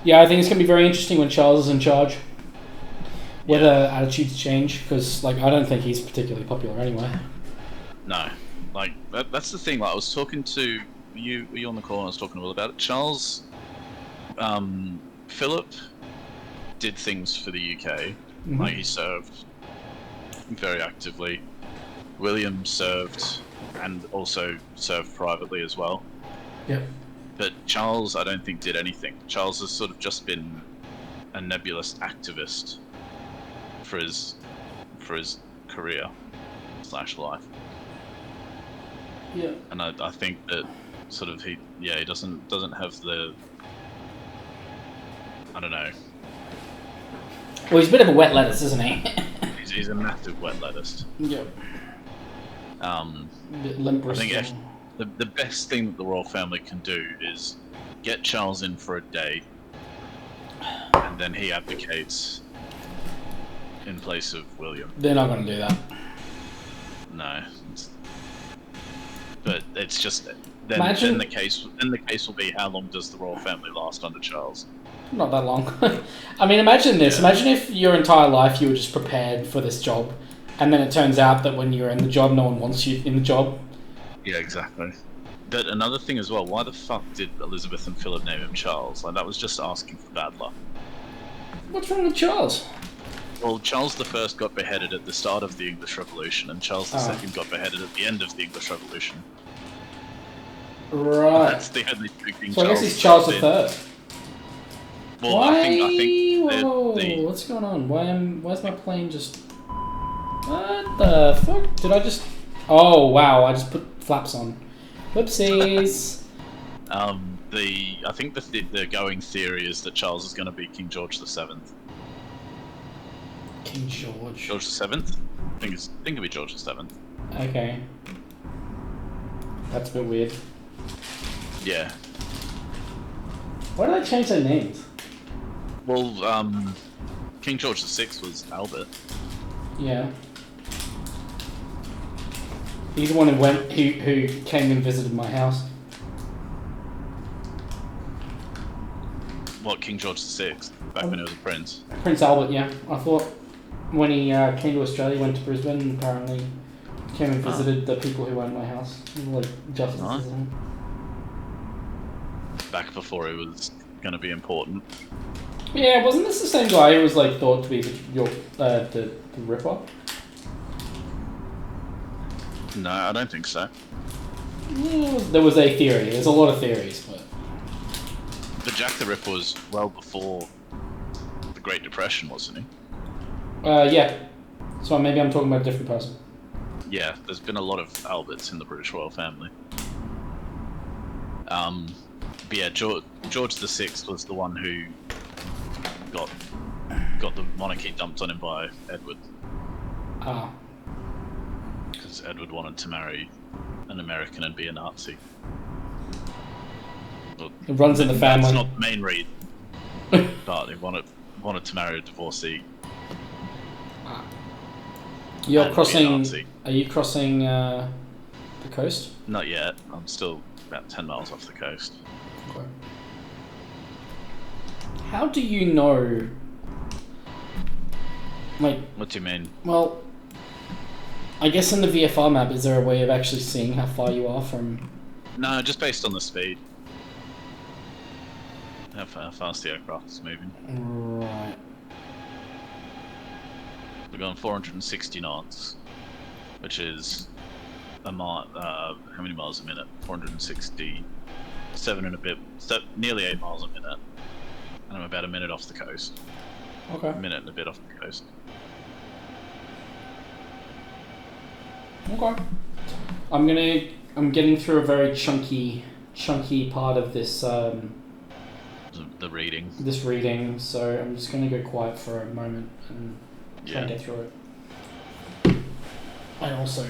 Yeah, I think it's going to be very interesting when Charles is in charge. Whether attitudes change, because like I don't think he's particularly popular anyway. No, like that's the thing. Like I was talking to you on the call, and I was talking all about it. Charles, Philip did things for the UK. Mm-hmm. Like he served very actively. William served and also served privately as well. Yep. But Charles, I don't think did anything. Charles has sort of just been a nebulous activist for his career / life. Yeah. And I think that sort of he doesn't have the, I don't know. Well, he's a bit of a wet lettuce, isn't he? he's a massive wet lettuce. Yep. Bit limp I think wristed. the best thing that the royal family can do is get Charles in for a day, and then he abdicates in place of William. They're not going to do that. No. But it's just then the case will be, how long does the royal family last under Charles? Not that long. I mean, imagine this. Yeah. Imagine if your entire life you were just prepared for this job, and then it turns out that when you're in the job, no one wants you in the job. Yeah, exactly. But another thing as well, why the fuck did Elizabeth and Philip name him Charles? Like, that was just asking for bad luck. What's wrong with Charles? Well, Charles I got beheaded at the start of the English Revolution, and Charles II got beheaded at the end of the English Revolution. Right. That's the only two things. So I guess he's Charles III. Well, why? I think Whoa, what's going on? Why's my plane just... What the fuck? Did I just... Oh, wow, I just put flaps on. Whoopsies. I think the going theory is that Charles is going to be King George VII. King George. George VII? I think it'll be George VII. Okay. That's a bit weird. Yeah. Why did I change their names? Well, King George VI was Albert. Yeah. He's the one who came and visited my house. What, King George VI? Back when he was a prince? Prince Albert, yeah. I thought when he came to Australia, went to Brisbane, and apparently came and visited the people who owned my house. Like justices. Nice. Back before he was going to be important. Yeah, wasn't this the same guy who was like thought to be the Ripper? No, I don't think so. Yeah, there was a theory. There's a lot of theories, but Jack the Ripper was well before the Great Depression, wasn't he? Yeah. So maybe I'm talking about a different person. Yeah, there's been a lot of Alberts in the British royal family. But yeah, George VI was the one who got the monarchy dumped on him by Edward. Ah. Because Edward wanted to marry an American and be a Nazi. But it runs in the family. That's not the main reason. But he wanted to marry a divorcee. You're crossing. Are you crossing the coast? Not yet. I'm still about 10 miles off the coast. Okay. How do you know? Like. What do you mean? Well, I guess in the VFR map, is there a way of actually seeing how far you are from? No, just based on the speed. How fast the aircraft is moving. Right. We're going 460 knots, which is a mile. How many miles a minute? 460 7 and a bit, nearly 8 miles a minute, and I'm about a minute off the coast. Okay. A minute and a bit off the coast. Okay. I'm getting through a very chunky part of this The reading. this reading, so I'm just gonna go quiet for a moment and try and get through it. And also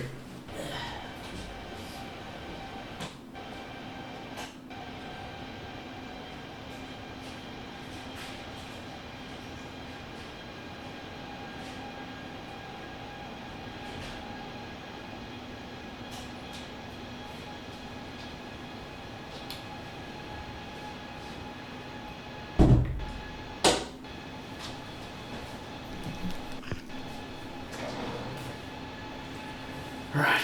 right.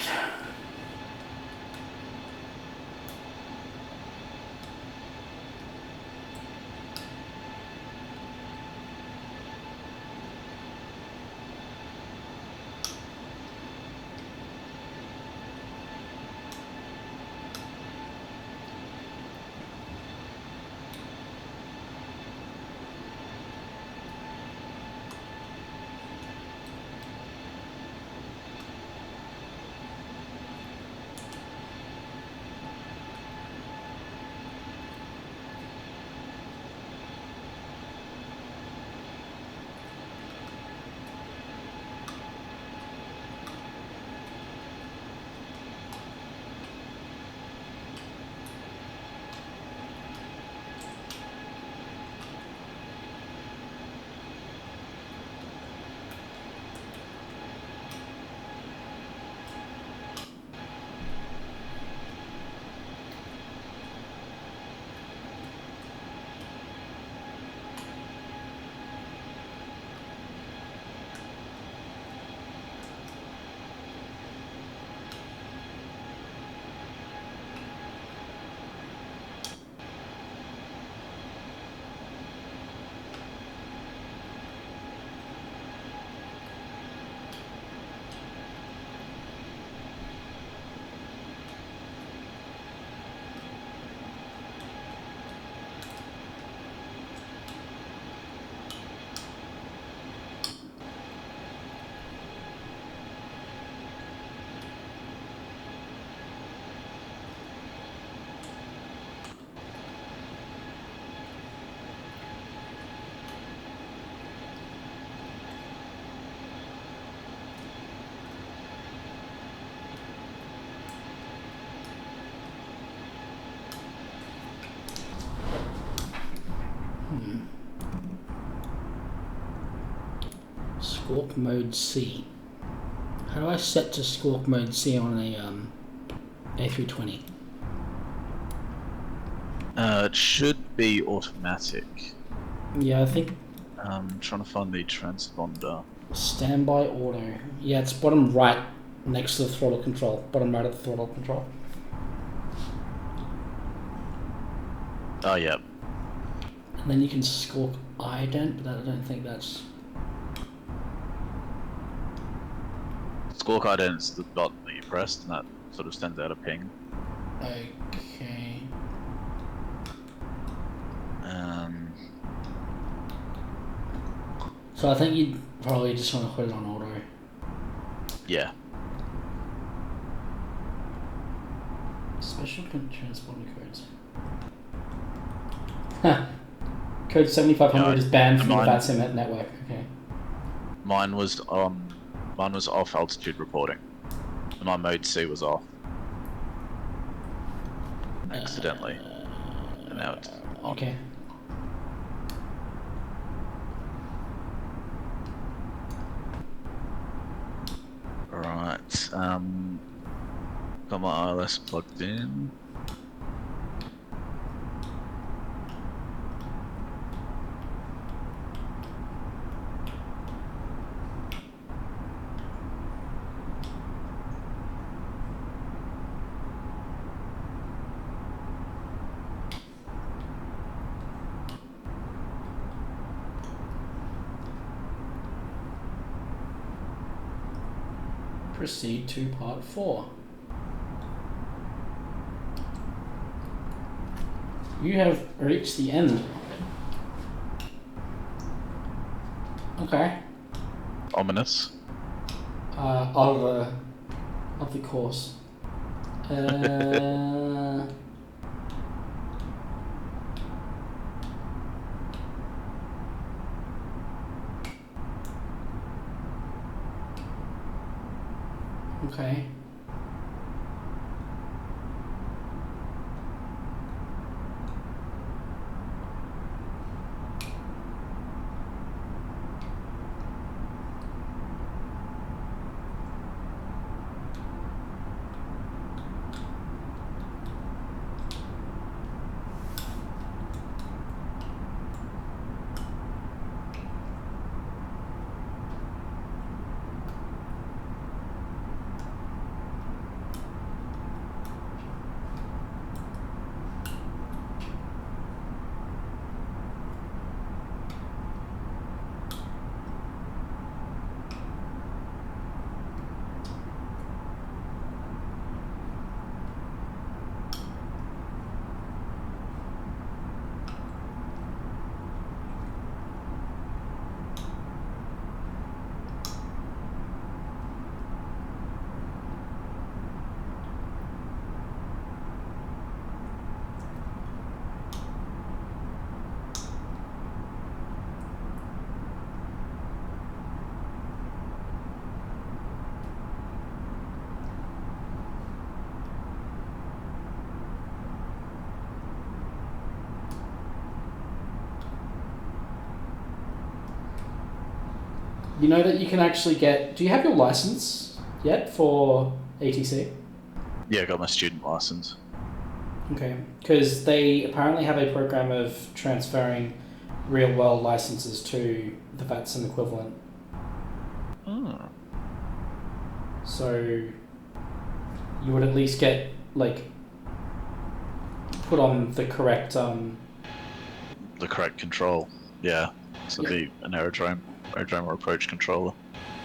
Squawk mode C. How do I set to squawk mode C on a A320? It should be automatic. Yeah, I think I'm trying to find the transponder. standby auto. Yeah, it's bottom right next to the throttle control. Bottom right of the throttle control. Oh, yeah. And then you can squawk ident, but I don't think that's... Squawk ident's the button that you pressed, and that sort of sends out a ping. Okay. So I think you'd probably just want to put it on auto. Yeah. Special transponder codes. Code 7500 is banned from the vatsim network. Okay. Mine was off altitude reporting. My mode C was off. Accidentally. And now it's on. Okay. Right. Got my ILS plugged in. Proceed to part 4. You have reached the end. Okay. Ominous. Of the course. Okay. You know that you can actually get... Do you have your license yet for ATC? Yeah, I got my student license. Okay. Because they apparently have a program of transferring real-world licenses to the vatsim equivalent. Oh. So you would at least get, like, put on the correct... The correct control. Yeah. So it'd be an aerodrome approach controller.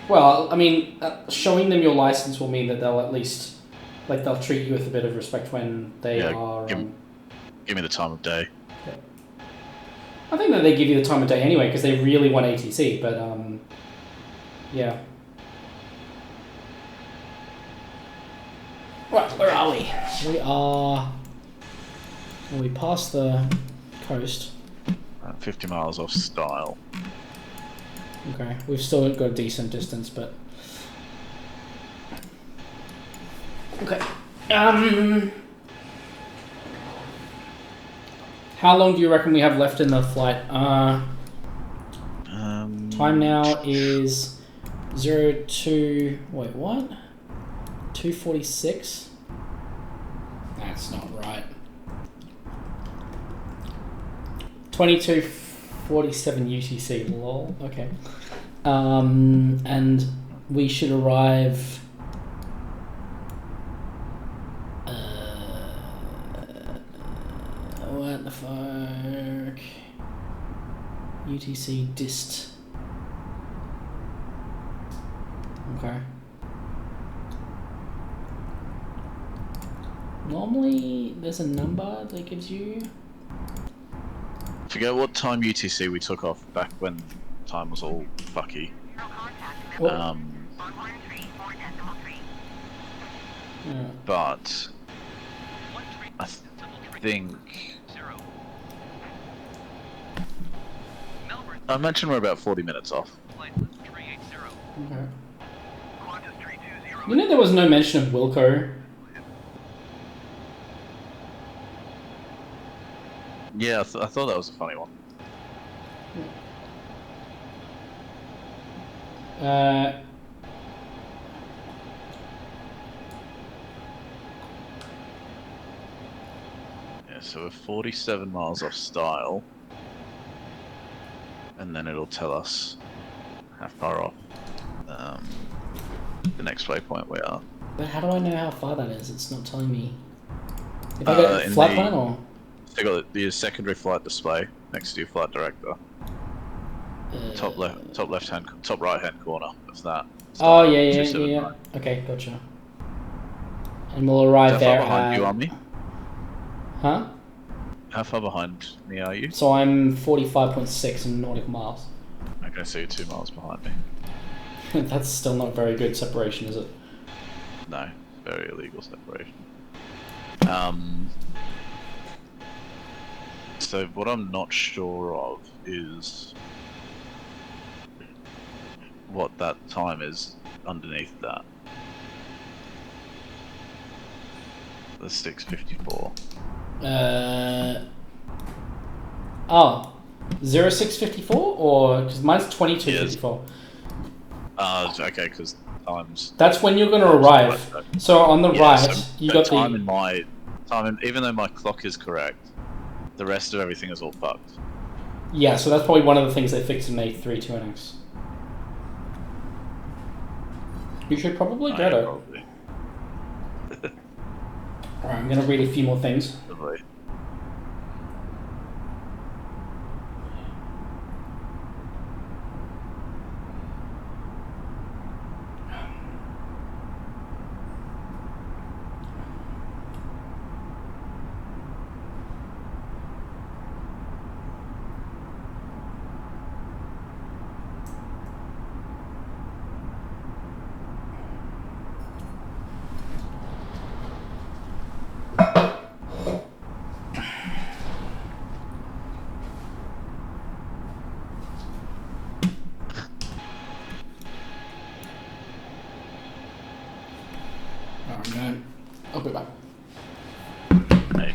Well, I mean, showing them your license will mean that they'll at least... Like, they'll treat you with a bit of respect when they are... Give me the time of day. Yeah. I think that they give you the time of day anyway, because they really want ATC, but, yeah. Right, where are we? We are... Well, we passed the coast. 50 miles off style. Okay, we've still got a decent distance, but... Okay. How long do you reckon we have left in the flight? Time now is 02... Wait, what? 2:46? That's not right. 22:47 UTC. Lol. Okay. And we should arrive... what the fuck? UTC dist. Okay. Normally, there's a number that gives you... Forget what time UTC we took off back when time was all fucky. What? But I think I mentioned we're about 40 minutes off. Okay. You know there was no mention of Wilco. Yeah, I thought that was a funny one. Yeah, so we're 47 miles off style. And then it'll tell us how far off the next waypoint we are. But how do I know how far that is? It's not telling me. If I go flight plan or? So you got the secondary flight display next to your flight director. Top right hand corner of that. Oh yeah. Okay, gotcha. And we'll arrive there behind at... you, Army? Huh? How far behind me are you? So I'm 45.6 in nautical miles. Okay, so you're 2 miles behind me. That's still not very good separation, is it? No, very illegal separation. So what I'm not sure of is what that time is underneath that. The 6:54. Oh, 0654 or because mine's 2254. Okay, because times. That's when you're going to arrive. So on the right, so you the got time the in my time. Even though my clock is correct, the rest of everything is all fucked. yeah. So that's probably one of the things they fixed in A320. You should probably get it. Probably. Alright, I'm going to read a few more things. Probably. I'll be back. Hey.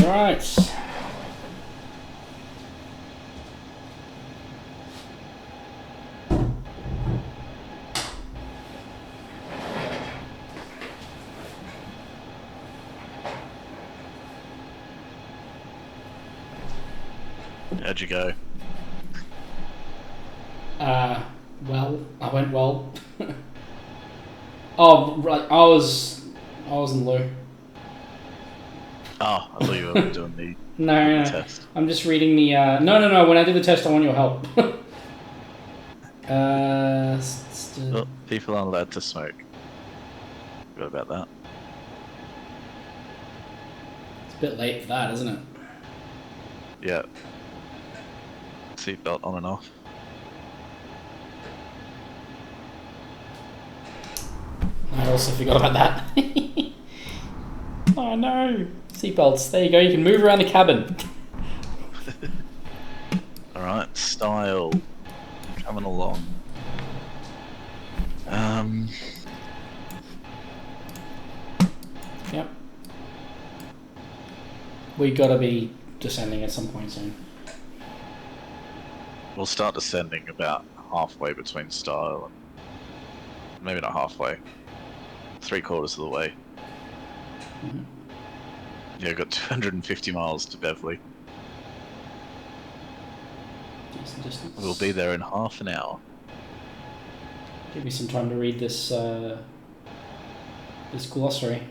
Right. How'd you go? Well, I went well. Oh, right. I was in loo. Oh, I thought you were doing the No. test. I'm just reading the. No. When I do the test, I want your help. Well, people aren't allowed to smoke. Forgot about that. It's a bit late for that, isn't it? Yeah. Seatbelt on and off. I also forgot about that. Oh no! Seatbelts. There you go. You can move around the cabin. Alright, style. Coming along. Yep. We gotta be descending at some point soon. We'll start descending about halfway between style and maybe not halfway. 3/4 of the way. Mm-hmm. Yeah, got 250 miles to Beverley. Decent distance. We'll be there in half an hour. Give me some time to read this this glossary.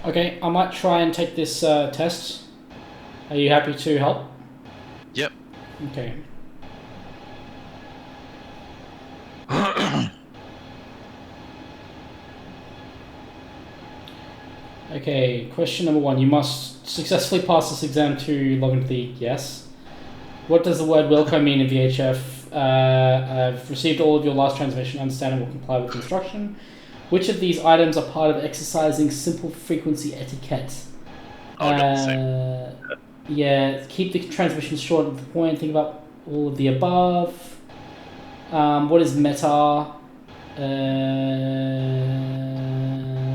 Okay, I might try and take this test. Are you happy to help? Yep. Okay. Okay, question number 1. You must successfully pass this exam to log into the yes. What does the word Wilco mean in VHF? I've received all of your last transmission, understand and will comply with instruction. Which of these items are part of exercising simple frequency etiquette? I got the same. Yeah, keep the transmission short and to the point. Think about all of the above. What is meta?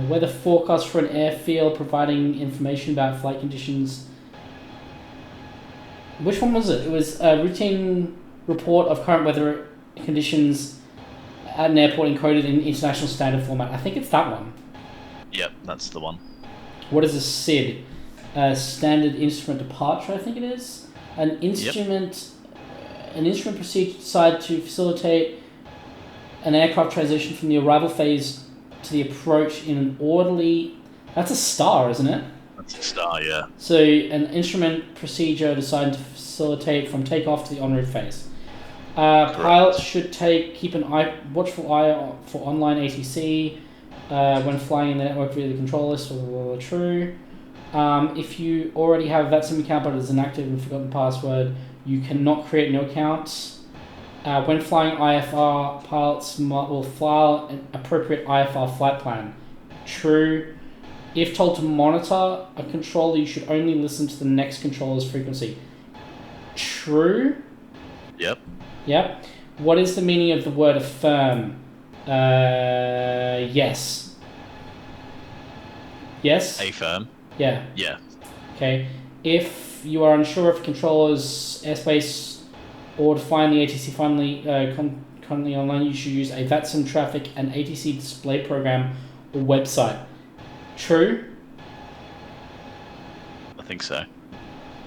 Weather forecast for an airfield, providing information about flight conditions. Which one was it? It was a routine report of current weather conditions at an airport encoded in international standard format. I think it's that one. Yep, that's the one. What is a SID? Standard instrument departure, I think it is. An instrument procedure designed to facilitate an aircraft transition from the arrival phase to the approach in an orderly... That's a STAR, isn't it? That's a STAR, yeah. So, an instrument procedure designed to facilitate from takeoff to the en route phase. Pilots should keep an watchful eye for online ATC when flying in the network via the control list. True. If you already have a vatsim account but it is inactive and forgotten password, you cannot create new accounts. When flying IFR, pilots will file an appropriate IFR flight plan. True. If told to monitor a controller, you should only listen to the next controller's frequency. True. Yep. Yep. What is the meaning of the word affirm? Yes. Yes? Affirm. Yeah. Yeah. Okay. If you are unsure of controller's airspace or to find the ATC currently online, you should use a vatsim traffic and ATC display program or website. True? I think so.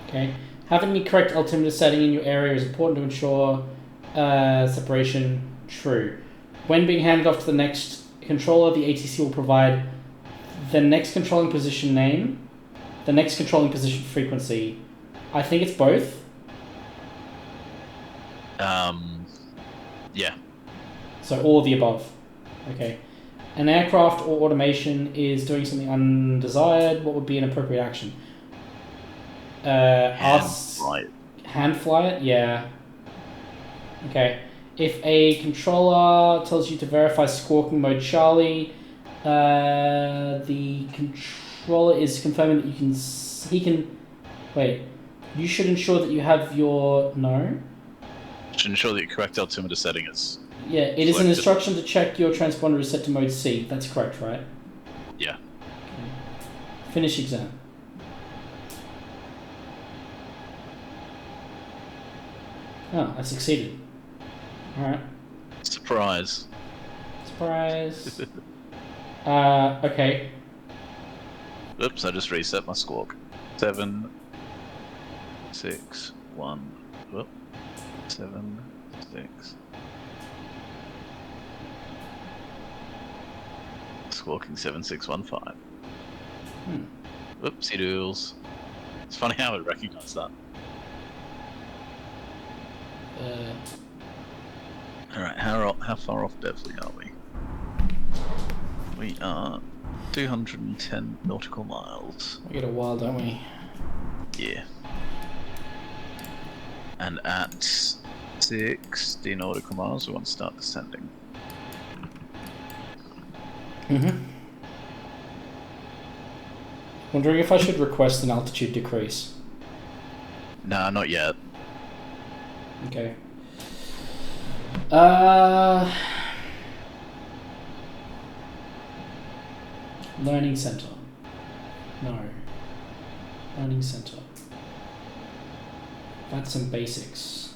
Okay. Having the correct altimeter setting in your area is important to ensure separation. True. When being handed off to the next controller, the ATC will provide the next controlling position name, the next controlling position frequency. I think it's both. Yeah. So all of the above. Okay. An aircraft or automation is doing something undesired. What would be an appropriate action? Hand fly it? Yeah. Okay. If a controller tells you to verify squawking mode Charlie, the controller is confirming that he can. Wait. You should ensure that you have your Should ensure that your correct altimeter setting is. Yeah, it is an instruction to check your transponder is set to mode C. That's correct, right? Yeah. Okay. Finish exam. Oh, I succeeded. Alright. Surprise. Surprise. Okay. Oops, I just reset my squawk. 7, 6, 1. Whoop. 7, 6. Squawking 7615. Whoopsie doodles. It's funny how it recognised that. Alright, how far off Beverly are we? We are 210 nautical miles. We get a while, don't we? Yeah. And at 60 nautical miles, we want to start descending. Wondering if I should request an altitude decrease. Nah, not yet. Okay. Learning center. No. Learning center. That's some basics.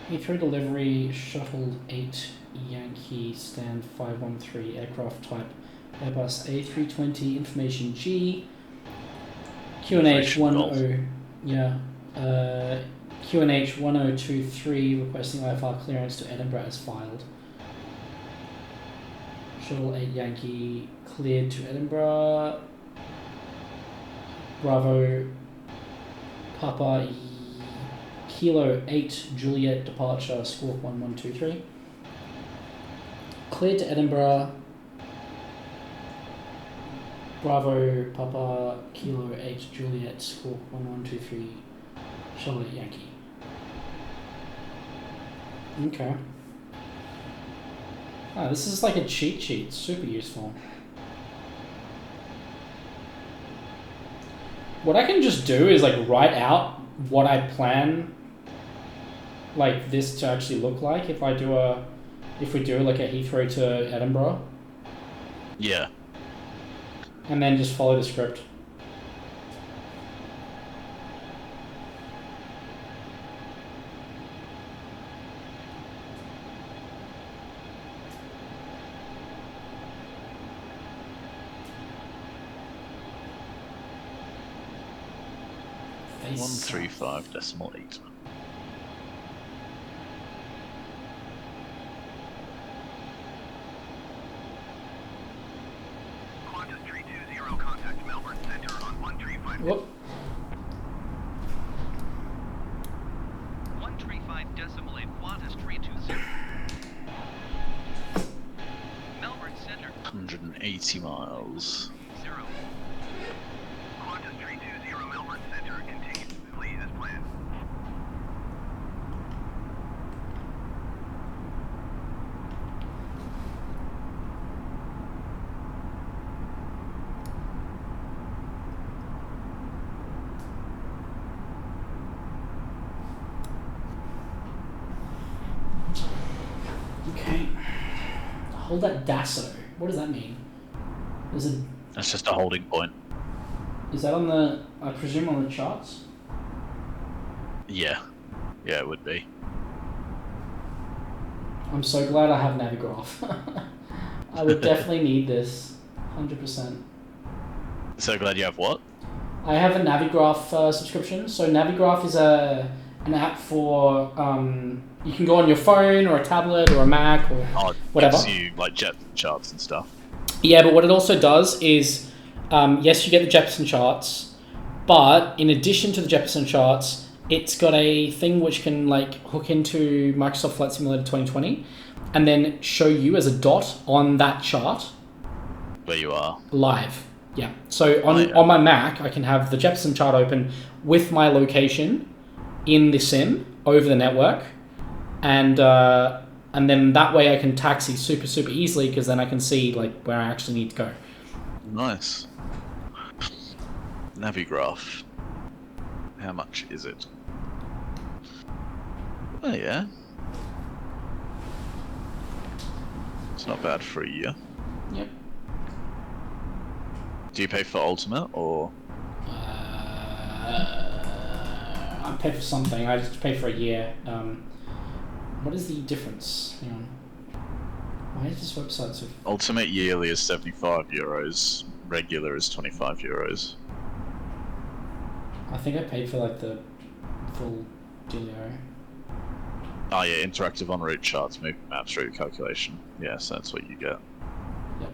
A3 delivery, shuttle 8 Yankee stand 513 aircraft type Airbus A320 information G QNH 10 QNH 1023 requesting IFR clearance to Edinburgh as filed. Shuttle 8 Yankee cleared to Edinburgh. Bravo Papa Kilo 8 Juliet departure Squawk 1123. Cleared to Edinburgh. Bravo Papa Kilo 8 Juliet Squawk 1123 Shuttle 8 Yankee. Okay. Oh, this is like a cheat sheet. Super useful. What I can just do is like write out what I plan like this to actually look like if we do like a Heathrow to Edinburgh. Yeah. And then just follow the script. They 135.8. Qantas 320, contact Melbourne Centre on 135. Whoop. 135.8 Qantas 320. Melbourne Centre 180 miles. 0. Qantas 320 Melbourne Centre continues. Please as planned. Okay. Hold that Dasso. What does that mean? That's just a holding point. Is that on the, I presume on the charts? Yeah. Yeah, it would be. I'm so glad I have Navigraph. I would definitely need this. 100%. So glad you have what? I have a Navigraph subscription. So Navigraph is an app for you can go on your phone or a tablet or a Mac or whatever. It gives you like jet charts and stuff. Yeah, but what it also does is, yes, you get the Jefferson charts, but in addition to the Jefferson charts, it's got a thing which can like hook into Microsoft Flight Simulator 2020 and then show you as a dot on that chart. Where you are. Live. Yeah. So on my Mac, I can have the Jefferson chart open with my location in the sim over the network, and then that way I can taxi super easily because then I can see like where I actually need to go. Nice. Navigraph. How much is it? Oh yeah. It's not bad for a year. Yep. Do you pay for Ultimate or? I pay for something. I just pay for a year. What is the difference? Hang on. Why is this website so... Ultimate yearly is €75. Regular is €25. I think I paid for like the full dealio. Oh yeah, interactive en route charts, movement maps, route calculation. Yes, that's what you get. Yep.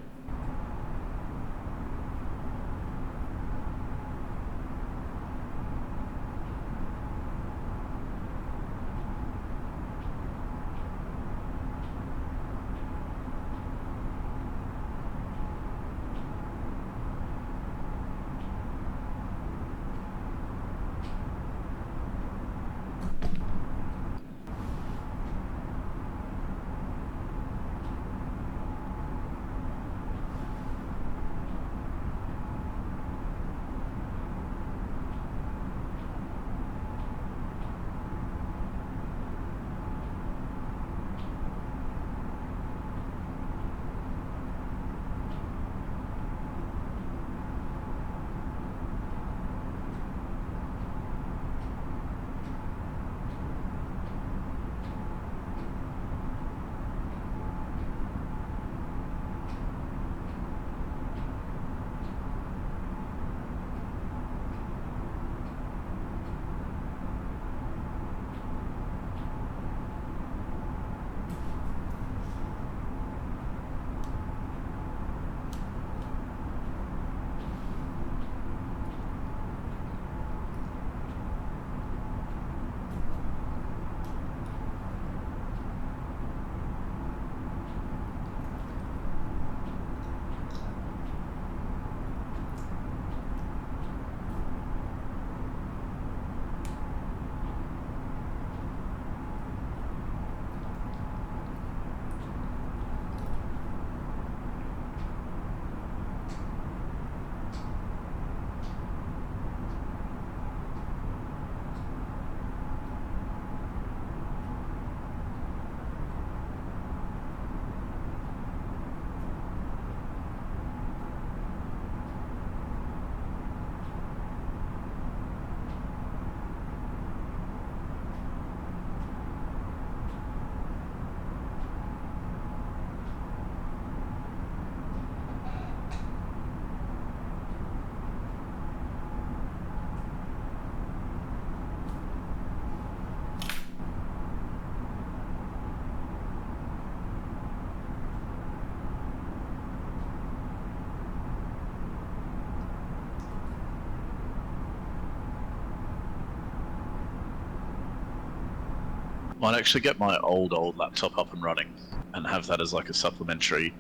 Might actually get my old laptop up and running and have that as like a supplementary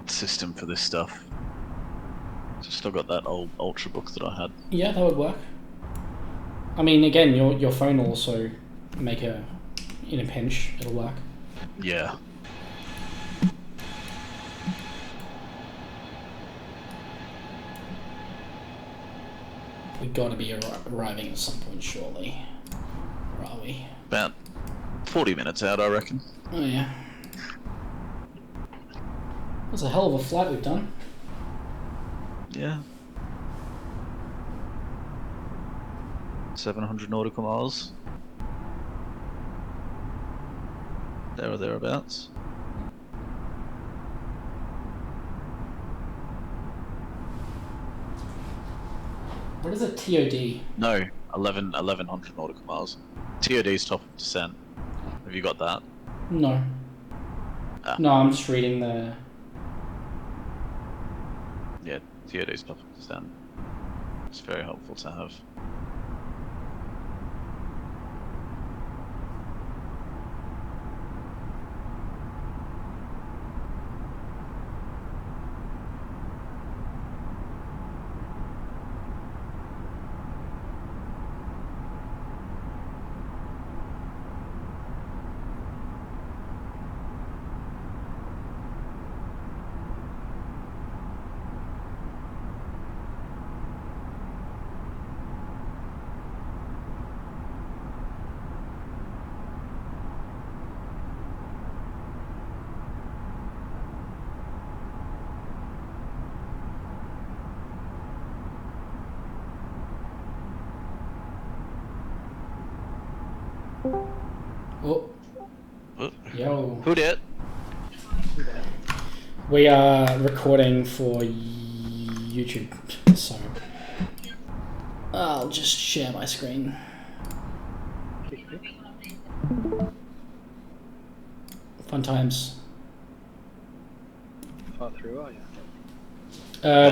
system for this stuff. Just still got that old Ultrabook that I had. Yeah, that would work. I mean, again, your phone will also make in a pinch, it'll work. Yeah. We've got to be arriving at some point shortly. Where are we? About 40 minutes out, I reckon. Oh yeah. That's a hell of a flight we've done. Yeah. 700 nautical miles. There or thereabouts. What is a TOD? No, 1100 nautical miles. TOD's top of descent. Have you got that? No. Ah. No, I'm just reading the... Yeah, TOD's top of descent. It's very helpful to have. Oh. Yo. Who did? We are recording for YouTube, so I'll just share my screen. Fun times. Far through, are you?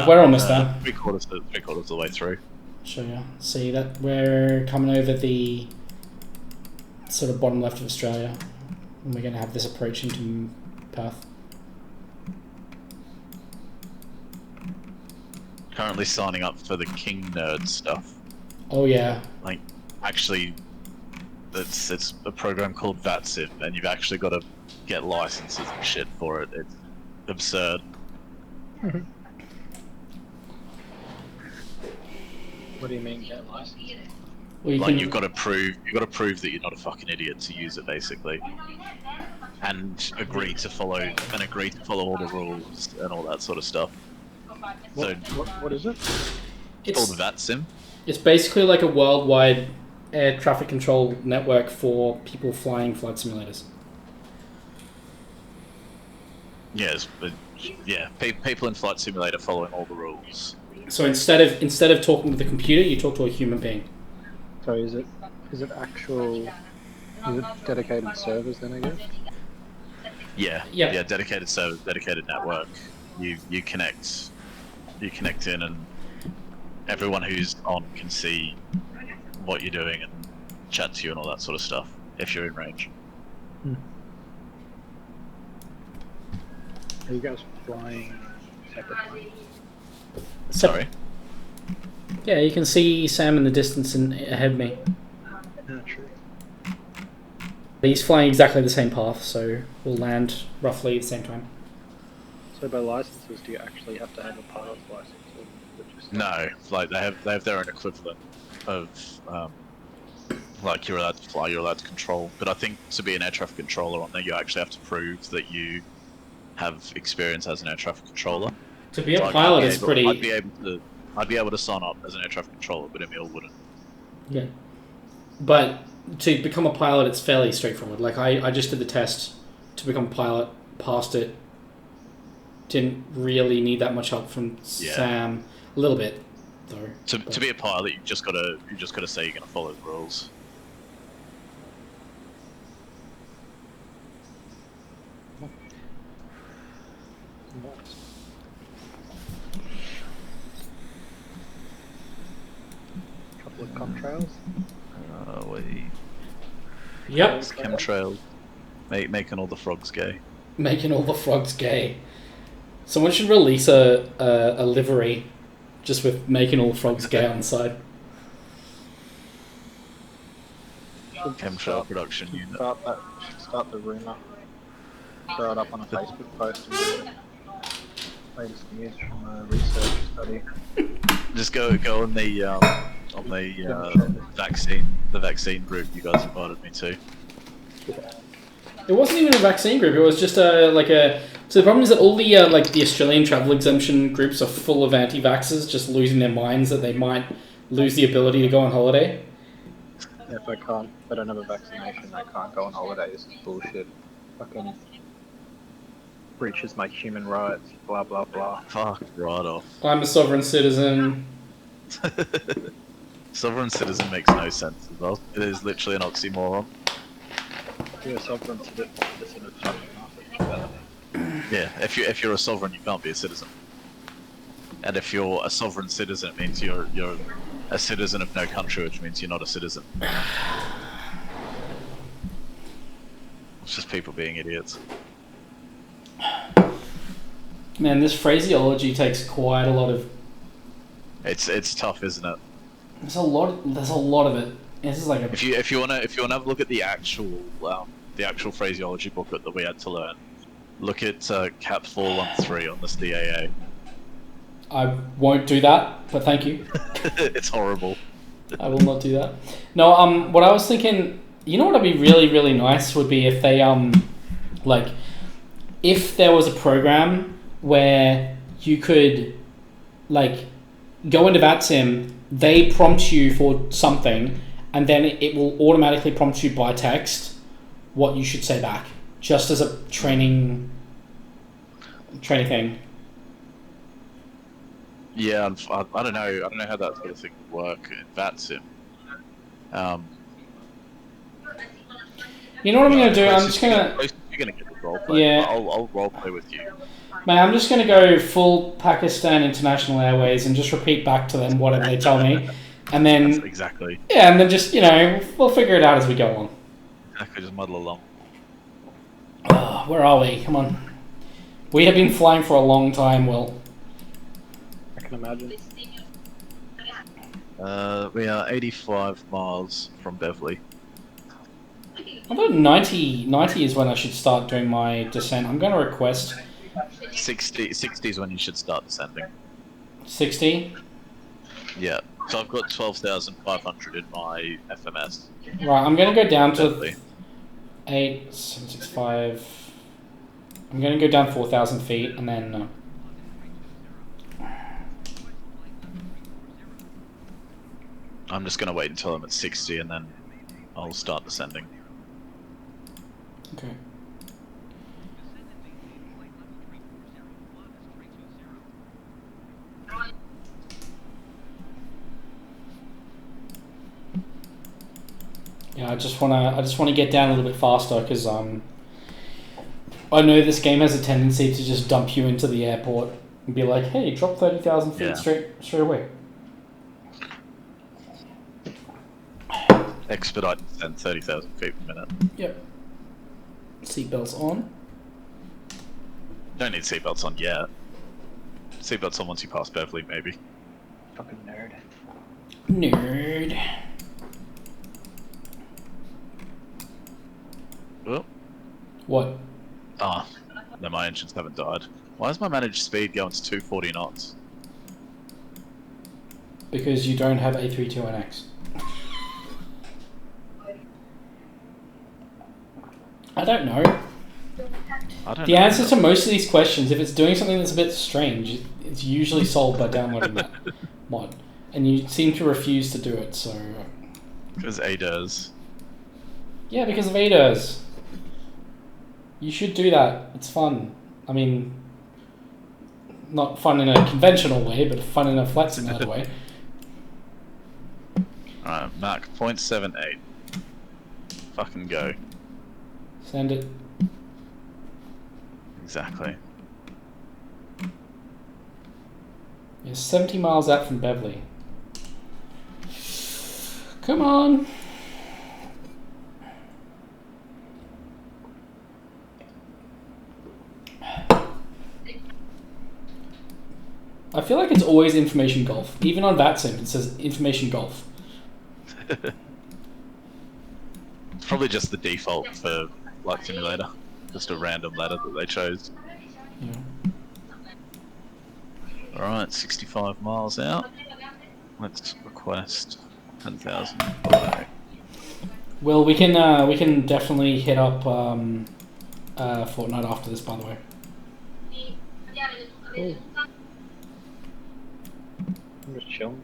We're almost there. Three quarters of the way through. Show you. See that we're coming over the sort of bottom left of Australia, and we're going to have this approach into Perth. Currently signing up for the King Nerd stuff. Oh yeah. Like, actually, it's a program called vatsim, and you've actually got to get licenses and shit for it. It's absurd. What do you mean get license? Well, Like you've got to prove that you're not a fucking idiot to use it, basically, and agree to follow all the rules and all that sort of stuff. What is it? It's called vatsim. It's basically like a worldwide air traffic control network for people flying flight simulators. Yes, but yeah, people in Flight Simulator following all the rules. So instead of talking to the computer, you talk to a human being. So is it dedicated servers then, I guess? Yeah, Yep. yeah, dedicated server, dedicated network. You connect in, and everyone who's on can see what you're doing and chat to you and all that sort of stuff if you're in range. Are you guys flying separately? Sorry. Yeah, you can see Sam in the distance and ahead of me. Yeah, true. He's flying exactly the same path, so we'll land roughly at the same time. So by licenses, do you actually have to have a pilot's license? Or just... No, like they have their own equivalent of like you're allowed to fly, you're allowed to control. But I think to be an air traffic controller on there, you actually have to prove that you have experience as an air traffic controller. To be a pilot is pretty... I'd be able to sign up as an air traffic controller, but Emil wouldn't. Yeah. But to become a pilot, it's fairly straightforward. Like, I just did the test to become a pilot, passed it, didn't really need that much help from Sam. A little bit, though. To be a pilot, you just gotta say you're gonna follow the rules. Couple of contrails. Wait. Yep. It's chemtrails. Making all the frogs gay. Making all the frogs gay. Someone should release a livery just with making all the frogs gay on the side. Chemtrail production unit. Start the rumour. Throw it up on a Facebook post and do it. Latest news from a research study. Just go on the vaccine group you guys invited me to. It wasn't even a vaccine group. It was just So the problem is that all the the Australian travel exemption groups are full of anti-vaxxers, just losing their minds that they might lose the ability to go on holiday. If I don't have a vaccination, I can't go on holiday. This is bullshit. Fucking breaches my human rights. Blah blah blah. Fuck right off. I'm a sovereign citizen. Sovereign citizen makes no sense as well. It is literally an oxymoron. You're a sovereign citizen of fucking Yeah, if you're a sovereign, you can't be a citizen. And if you're a sovereign citizen, it means you're a citizen of no country, which means you're not a citizen. It's just people being idiots. Man, this phraseology takes quite a lot of. It's tough, isn't it? There's a lot of it. This is like a. If you wanna have a look at the actual phraseology booklet that we had to learn, look at Cap 413 on the CAA. I won't do that, but thank you. It's horrible. I will not do that. No, what I was thinking, you know what would be really, really nice would be if they, if there was a program where you could, go into vatsim, they prompt you for something, and then it will automatically prompt you by text what you should say back, just as a training thing. Yeah, I don't know. I don't know how that sort of thing would work in vatsim. You know what I'm gonna do? I'm just gonna. You're gonna get the roleplay. Yeah. I'll roleplay with you. Man, I'm just gonna go full Pakistan International Airways and just repeat back to them whatever they tell me, and then. That's exactly. Yeah, and then just we'll figure it out as we go on. Exactly, just muddle along. Where are we? Come on. We have been flying for a long time, Will. I can imagine. We are 85 miles from Beverley. I thought 90 is when I should start doing my descent. I'm going to request 60 is when you should start descending. 60. Yeah. So I've got 12,500 in my FMS. Right, I'm going to go down to Beverley. 8,765. I'm going to go down 4,000 feet and then. I'm just going to wait until I'm at 60 and then I'll start descending. Okay. Yeah, I just wanna get down a little bit faster because I know this game has a tendency to just dump you into the airport and be like, hey, drop 30,000 feet straight away. Expedite descent 30,000 feet per minute. Yep. Seatbelts on. Don't need seatbelts on yet. Seatbelts on once you pass Beverley, maybe. Fucking nerd. Nerd. Oh. What? Ah, no, my engines haven't died. Why does my managed speed go into 240 knots? Because you don't have A320X. I don't know. The answer to most of these questions, if it's doing something that's a bit strange, it's usually solved by downloading that mod. And you seem to refuse to do it, so... Because A does. Yeah, because of ADAs. You should do that. It's fun. I mean, not fun in a conventional way, but fun in a flight simulator way. Alright, Mach 0.78. Fucking go. Send it. Exactly. You're 70 miles out from Beverley. Come on. feel like it's always information golf. Even on vatsim, it says information golf. It's probably just the default for Flight Simulator. Just a random letter that they chose. Yeah. Alright, 65 miles out. Let's request 10,000. Well, we can definitely hit up Fortnite after this, by the way. Cool. I'm just chilling.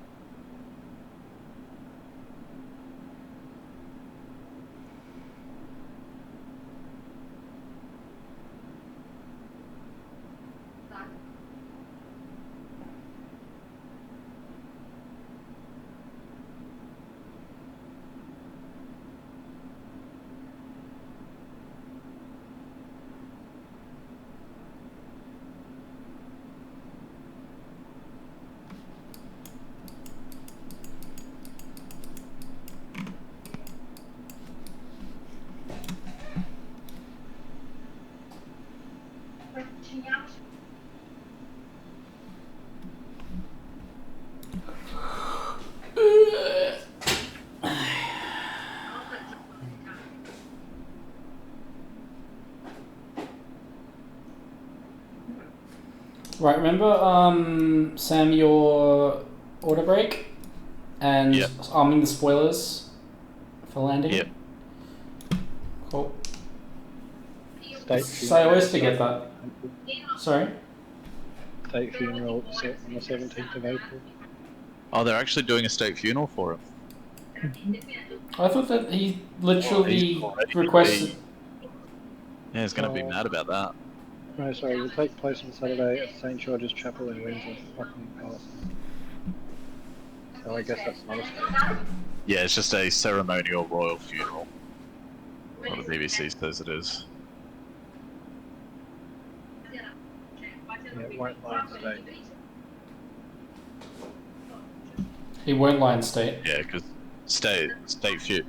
Right, remember, Sam, your auto brake and Yep. arming the spoilers for landing? Yep. Cool. State So I always forget that. Sorry? State funeral on the 17th of April. Oh, they're actually doing a state funeral for him. I thought that he literally He's already requested... Yeah, he's going to be mad about that. No, sorry, it will take place on Saturday at St. George's Chapel in Windsor. Fucking awesome. So I guess that's not a state. Yeah, it's just a ceremonial royal funeral. What the BBC says it is. Yeah, it won't lie in state. He won't lie in state. Yeah, because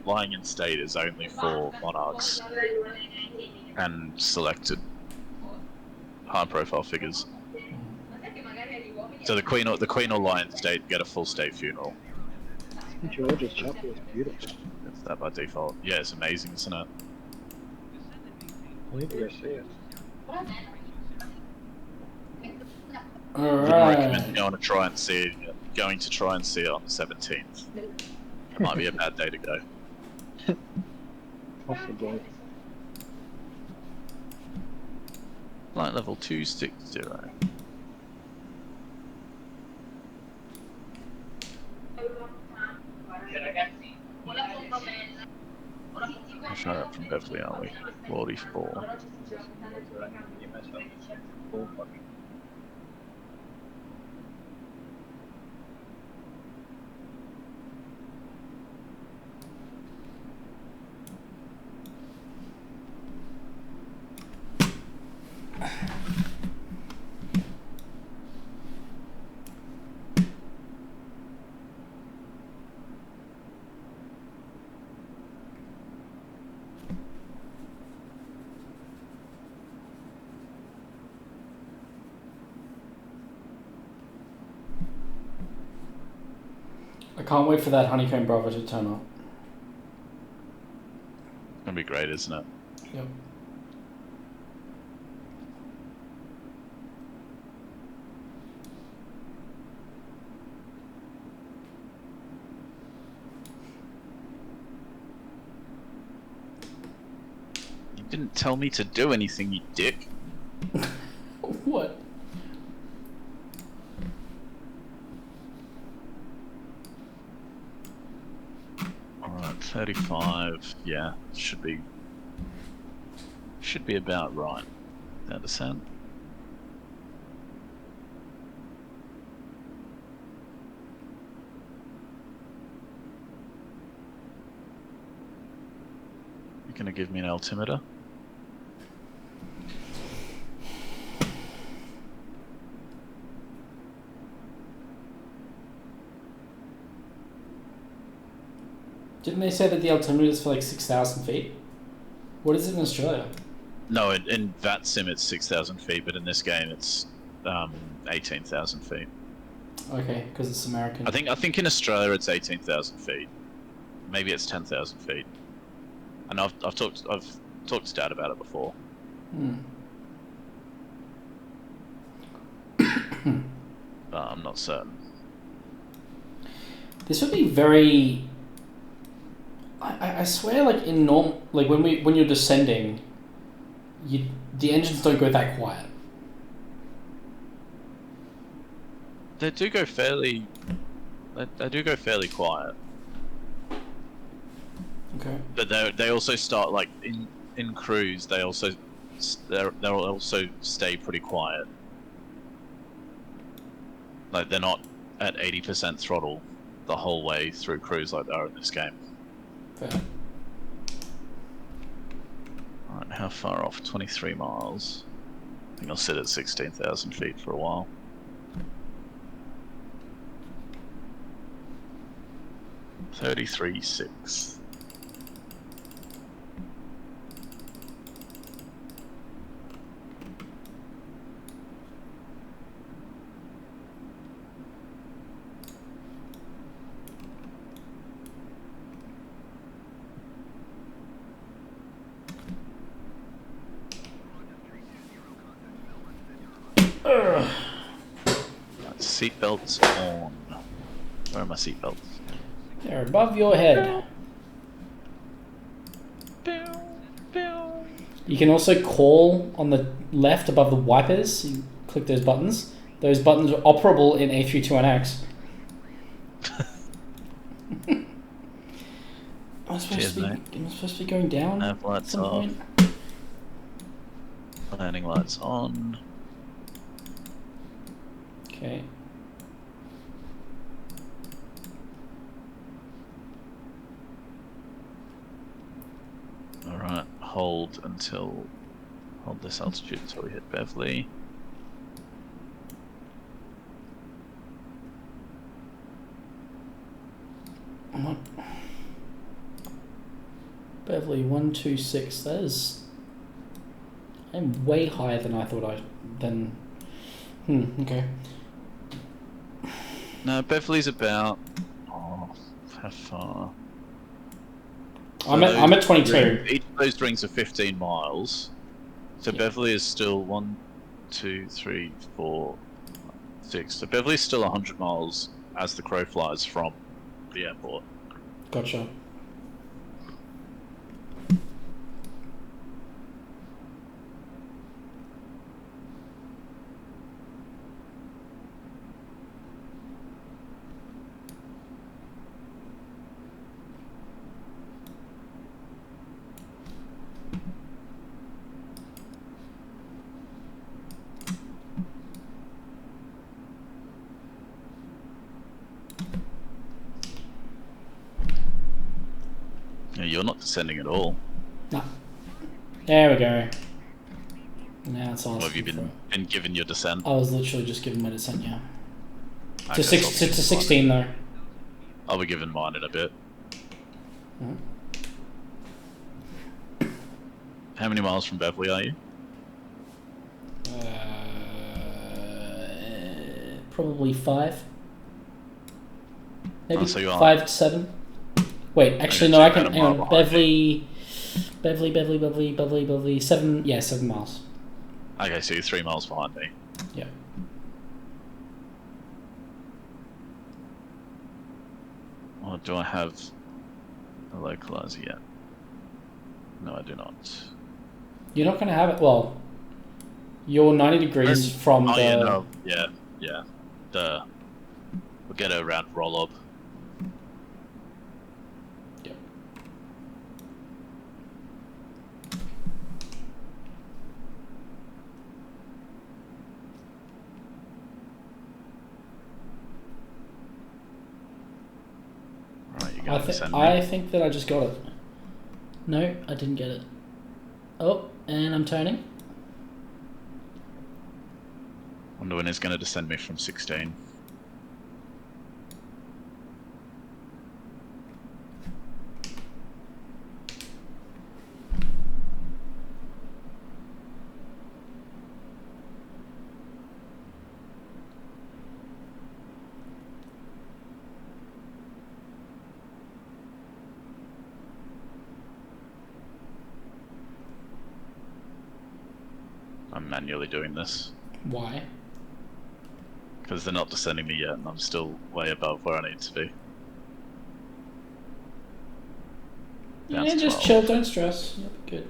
lying in state is only for monarchs and selected high-profile figures. So the Queen will lie in state and get a full state funeral. St. George's Chapel is beautiful. That's that by default. Yeah, it's amazing, isn't it? I need to go see it. Wouldn't Alright. recommend going to try and see it on the 17th. It might be a bad day to go. Possibly. Flight level 260. We're showing up from Beverly, aren't we? 44. I can't wait for that Honeycomb Bravo to turn up. It's gonna be great, isn't it? Yep. You didn't tell me to do anything, you dick. What? Alright, 35. Yeah, should be about right. That descent. You gonna give me an altimeter? Didn't they say that the altimeter is for like 6,000 feet? What is it in Australia? No, in vatsim it's 6,000 feet, but in this game it's 18,000 feet. Okay, because it's American. I think in Australia it's 18,000 feet. Maybe it's 10,000 feet. And I've talked to Dad about it before. But I'm not certain. This would be very. I swear, like in like when you're descending, the engines don't go that quiet. They do go fairly. They do go fairly quiet. Okay. But they also start like in cruise. They'll also stay pretty quiet. Like they're not at 80% throttle the whole way through cruise like they are in this game. Fair. Alright, how far off? 23 miles. I think I'll sit at 16,000 feet for a while. $33,600. Seatbelts on. Where are my seatbelts? They're above your head. You can also call on the left above the wipers. You click those buttons. Those buttons are operable in A321X. Am I supposed to be going down? Nav lights at some off. point? Landing lights on. Okay. Alright, hold this altitude until we hit Beverly. Beverly 126. That is. I'm way higher than I thought okay. No, Beverly's about. Oh, how far? I'm at 22. Each of those rings are 15 miles. So Yeah. Beverly is still 1, 2, 3, 4, 6. So Beverly's still 100 miles as the crow flies from the airport. Gotcha. Yeah, you're not descending at all. No. There we go. Now it's asking Or have you for been it. given your descent? I was literally just given my descent, yeah. Okay, To so I'll be 16 though. I'll be giving mine in a bit. Mhm. How many miles from Beverly are you? Probably 5. Maybe Oh, so you are. 5 to 7. Wait, actually no, I can. Hang on. Beverly. 7. Yeah, 7 miles. Okay, so you're 3 miles behind me. Yeah. Or do I have a localizer yet? No, I do not. You're not going to have it. Well, you're 90 degrees from the. Yeah, no, yeah. We'll get it around Rollob. Yep. Right, you're going to send me. I think that I just got it. No, I didn't get it. Oh, and I'm turning. Wonder when it's going to descend me from 16. I'm manually doing this. Why? Because they're not descending me yet, and I'm still way above where I need to be. Down Yeah, to just 12. chill, don't stress. You'll be good.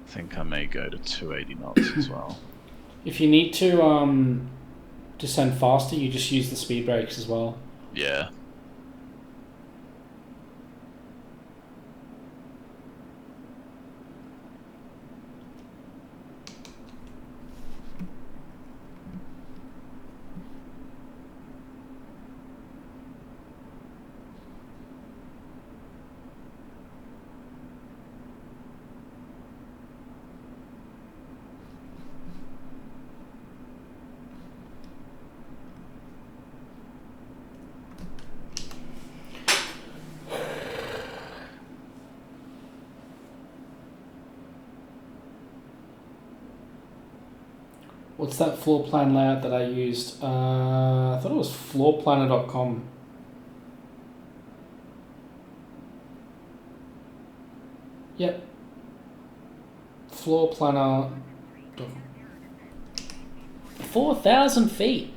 I think I may go to 280 knots as well. If you need to descend faster, you just use the speed brakes as well. Yeah. What's that floor plan layout that I used? I thought it was floorplanner.com. Yep. Floorplanner.com. 4,000 feet.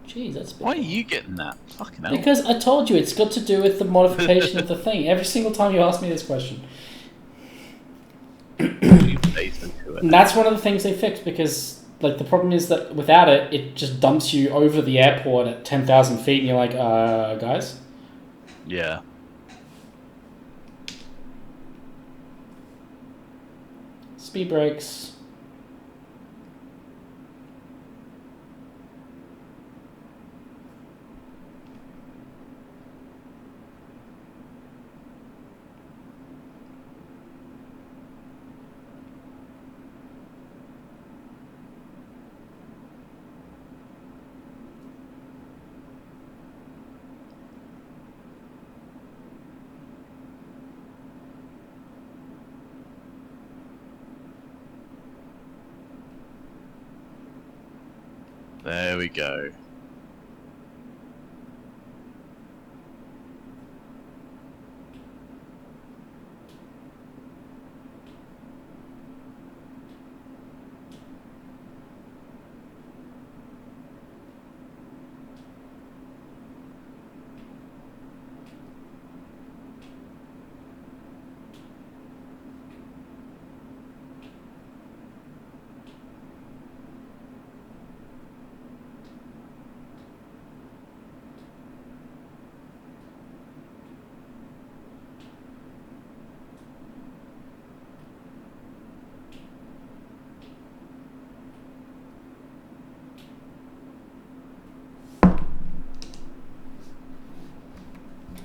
Jeez, that's big. Why are you getting that? Fucking hell. Because I told you it's got to do with the modification of the thing. Every single time you ask me this question. You face into it. And that's one of the things they fixed because, like, the problem is that without it, it just dumps you over the airport at 10,000 feet and you're like, guys? Yeah. Speed brakes. There we go.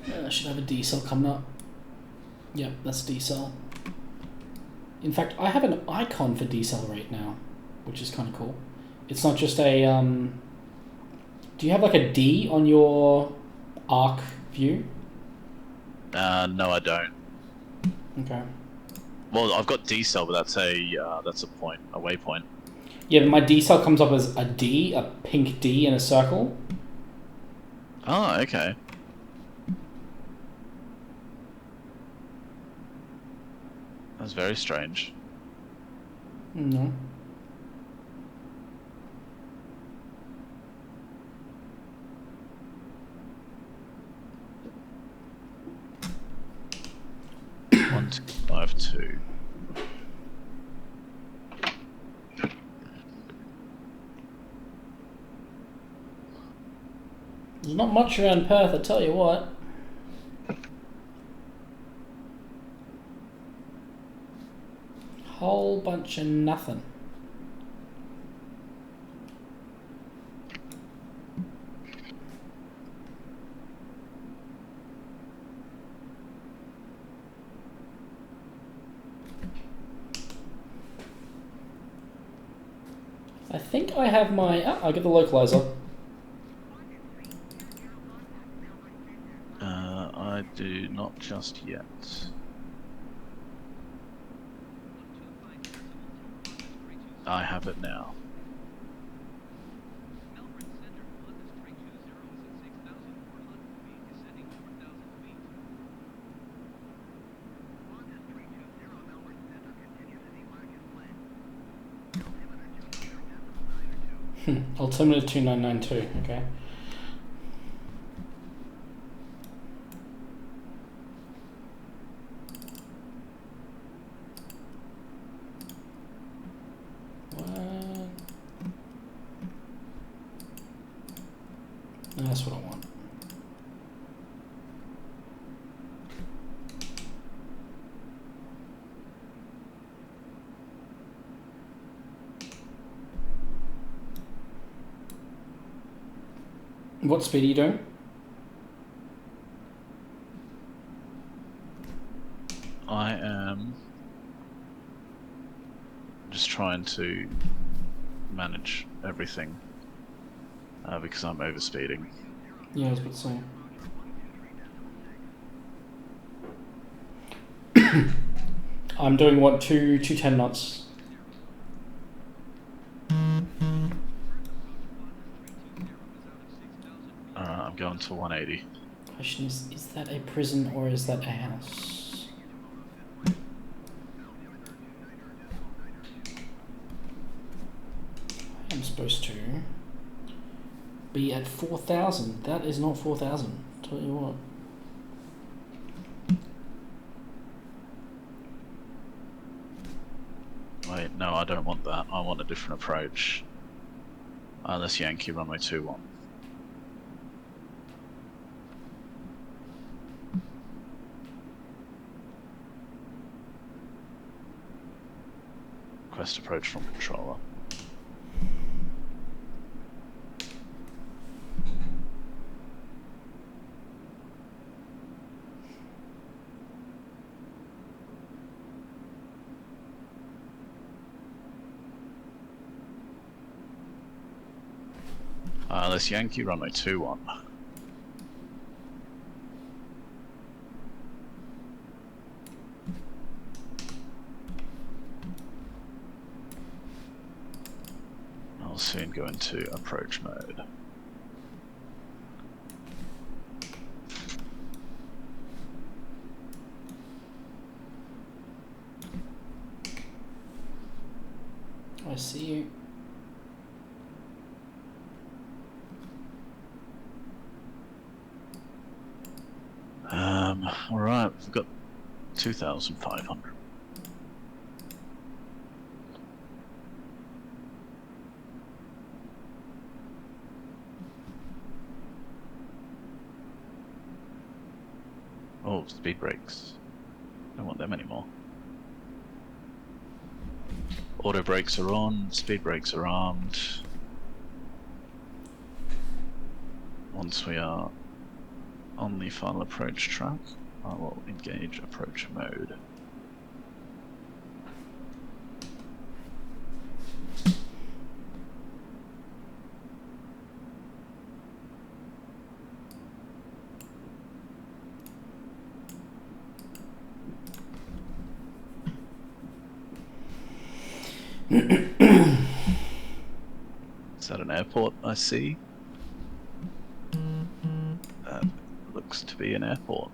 I should have a D-cell coming up. Yep, that's D-cell. In fact, I have an icon for decelerate now, which is kind of cool. It's not just a... do you have like a D on your arc view? No, I don't. Okay. Well, I've got D-cell, but that's a point, a waypoint. Yeah, but my D-cell comes up as a D, a pink D in a circle. Oh, okay. That's very strange. No. One, 2, 5, 2. There's not much around Perth, I tell you what. Whole bunch of nothing. I think I have my... Oh, I get the localizer. I do not just yet. I have it now. Melbourne Center, Qantas 320 is at 6,400 feet, descending 4,000 feet. Qantas 320 Melbourne Center continues to demarc as planned. Altimeter 2992, okay. That's what I want. What speed are you doing? I am just trying to manage everything because I'm overspeeding. Yeah, I was about to say. I'm doing what, 210 knots. I'm going to 180. Question is that a prison or is that a house? I'm supposed to be at 4,000. That is not 4,000. Tell you what. Wait, no, I don't want that. I want a different approach. That's Yankee runway 21. Request approach from controller. That's Yankee runway 21. I'll soon go into approach mode. I see you. Alright, we've got 2,500. Oh, speed brakes. Don't want them anymore. Auto brakes are on, speed brakes are armed. Once we are on the final approach track, I will engage approach mode. Is that an airport I see? That looks to be an airport.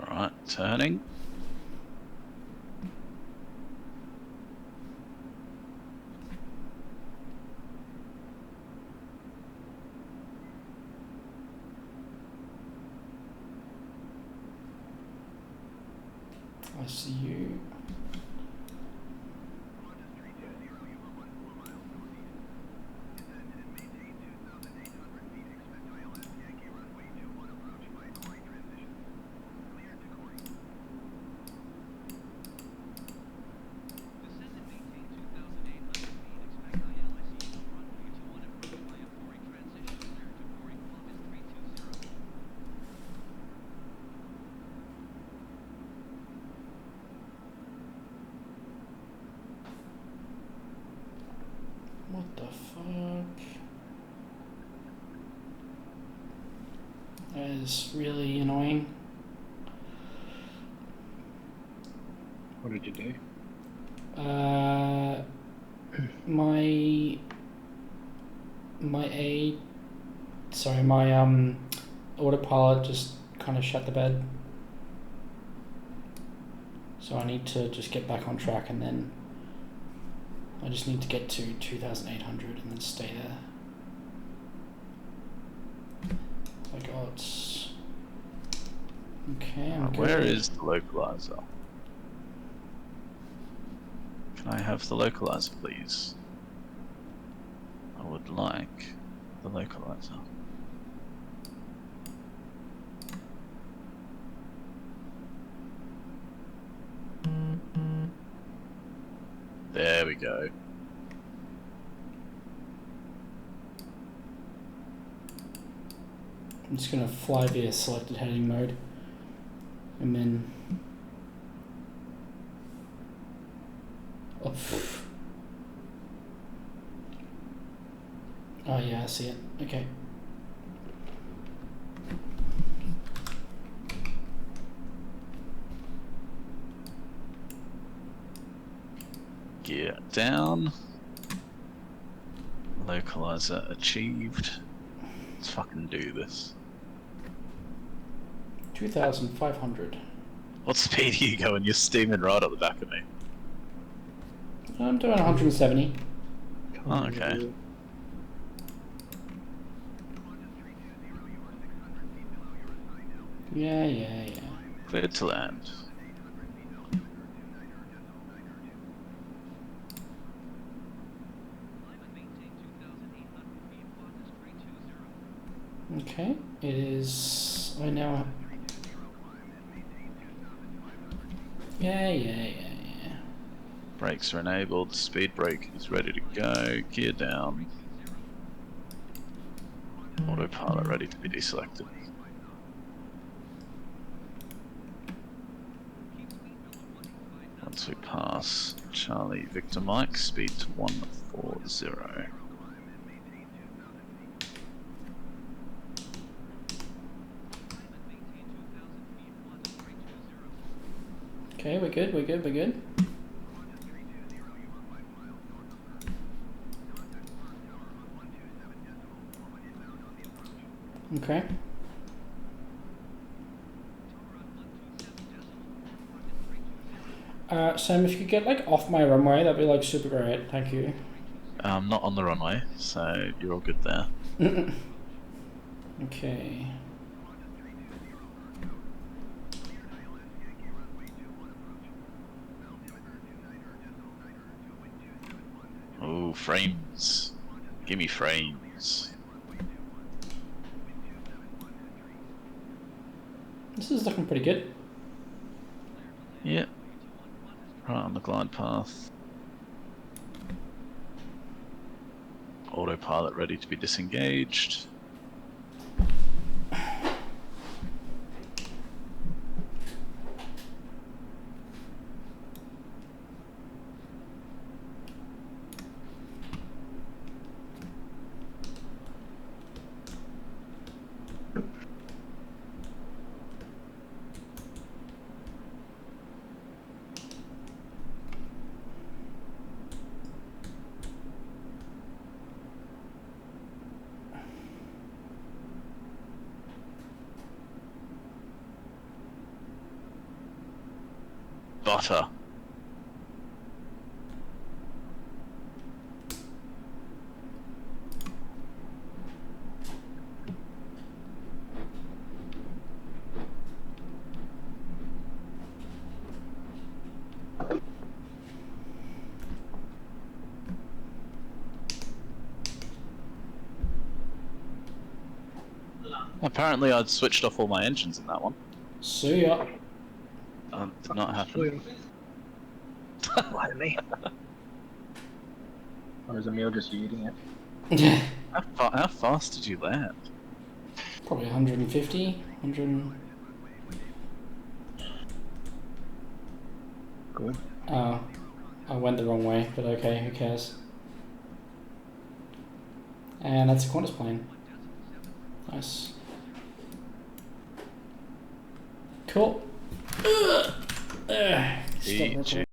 Alright, turning. I see you. What the fuck? That is really annoying. What did you do? My autopilot just kind of shut the bed. So I need to just get back on track, and then I just need to get to 2,800 and then stay there. I got... Okay, I'm good. Where is the localizer? Can I have the localizer, please? I would like the localizer. There we go. I'm just going to fly via selected heading mode. And then... Oh, oh yeah, I see it. Okay. Gear down. Localizer achieved. Let's fucking do this. 2,500. What speed are you going? You're steaming right at the back of me. I'm doing 170. Oh, okay. Yeah. Cleared to land. Okay, it is... I now... Yeah. Brakes are enabled. Speed brake is ready to go. Gear down. Autopilot ready to be deselected. Once we pass Charlie Victor Mike, speed to 140. Okay, we're good. Okay. Sam, if you could get like off my runway, that'd be like super great. Thank you. Not on the runway, so you're all good there. Okay. Oh, frames. Give me frames. This is looking pretty good. Yeah. Right on the glide path. Autopilot ready to be disengaged. Butter. Apparently I'd switched off all my engines in that one. See ya. Did not happen. Why me? Or is Emil just eating it? Yeah. How fast did you land? Probably 150, 100. Good. Oh, I went the wrong way, but okay, who cares? And that's a Qantas plane. Nice. Cool. Stop recording.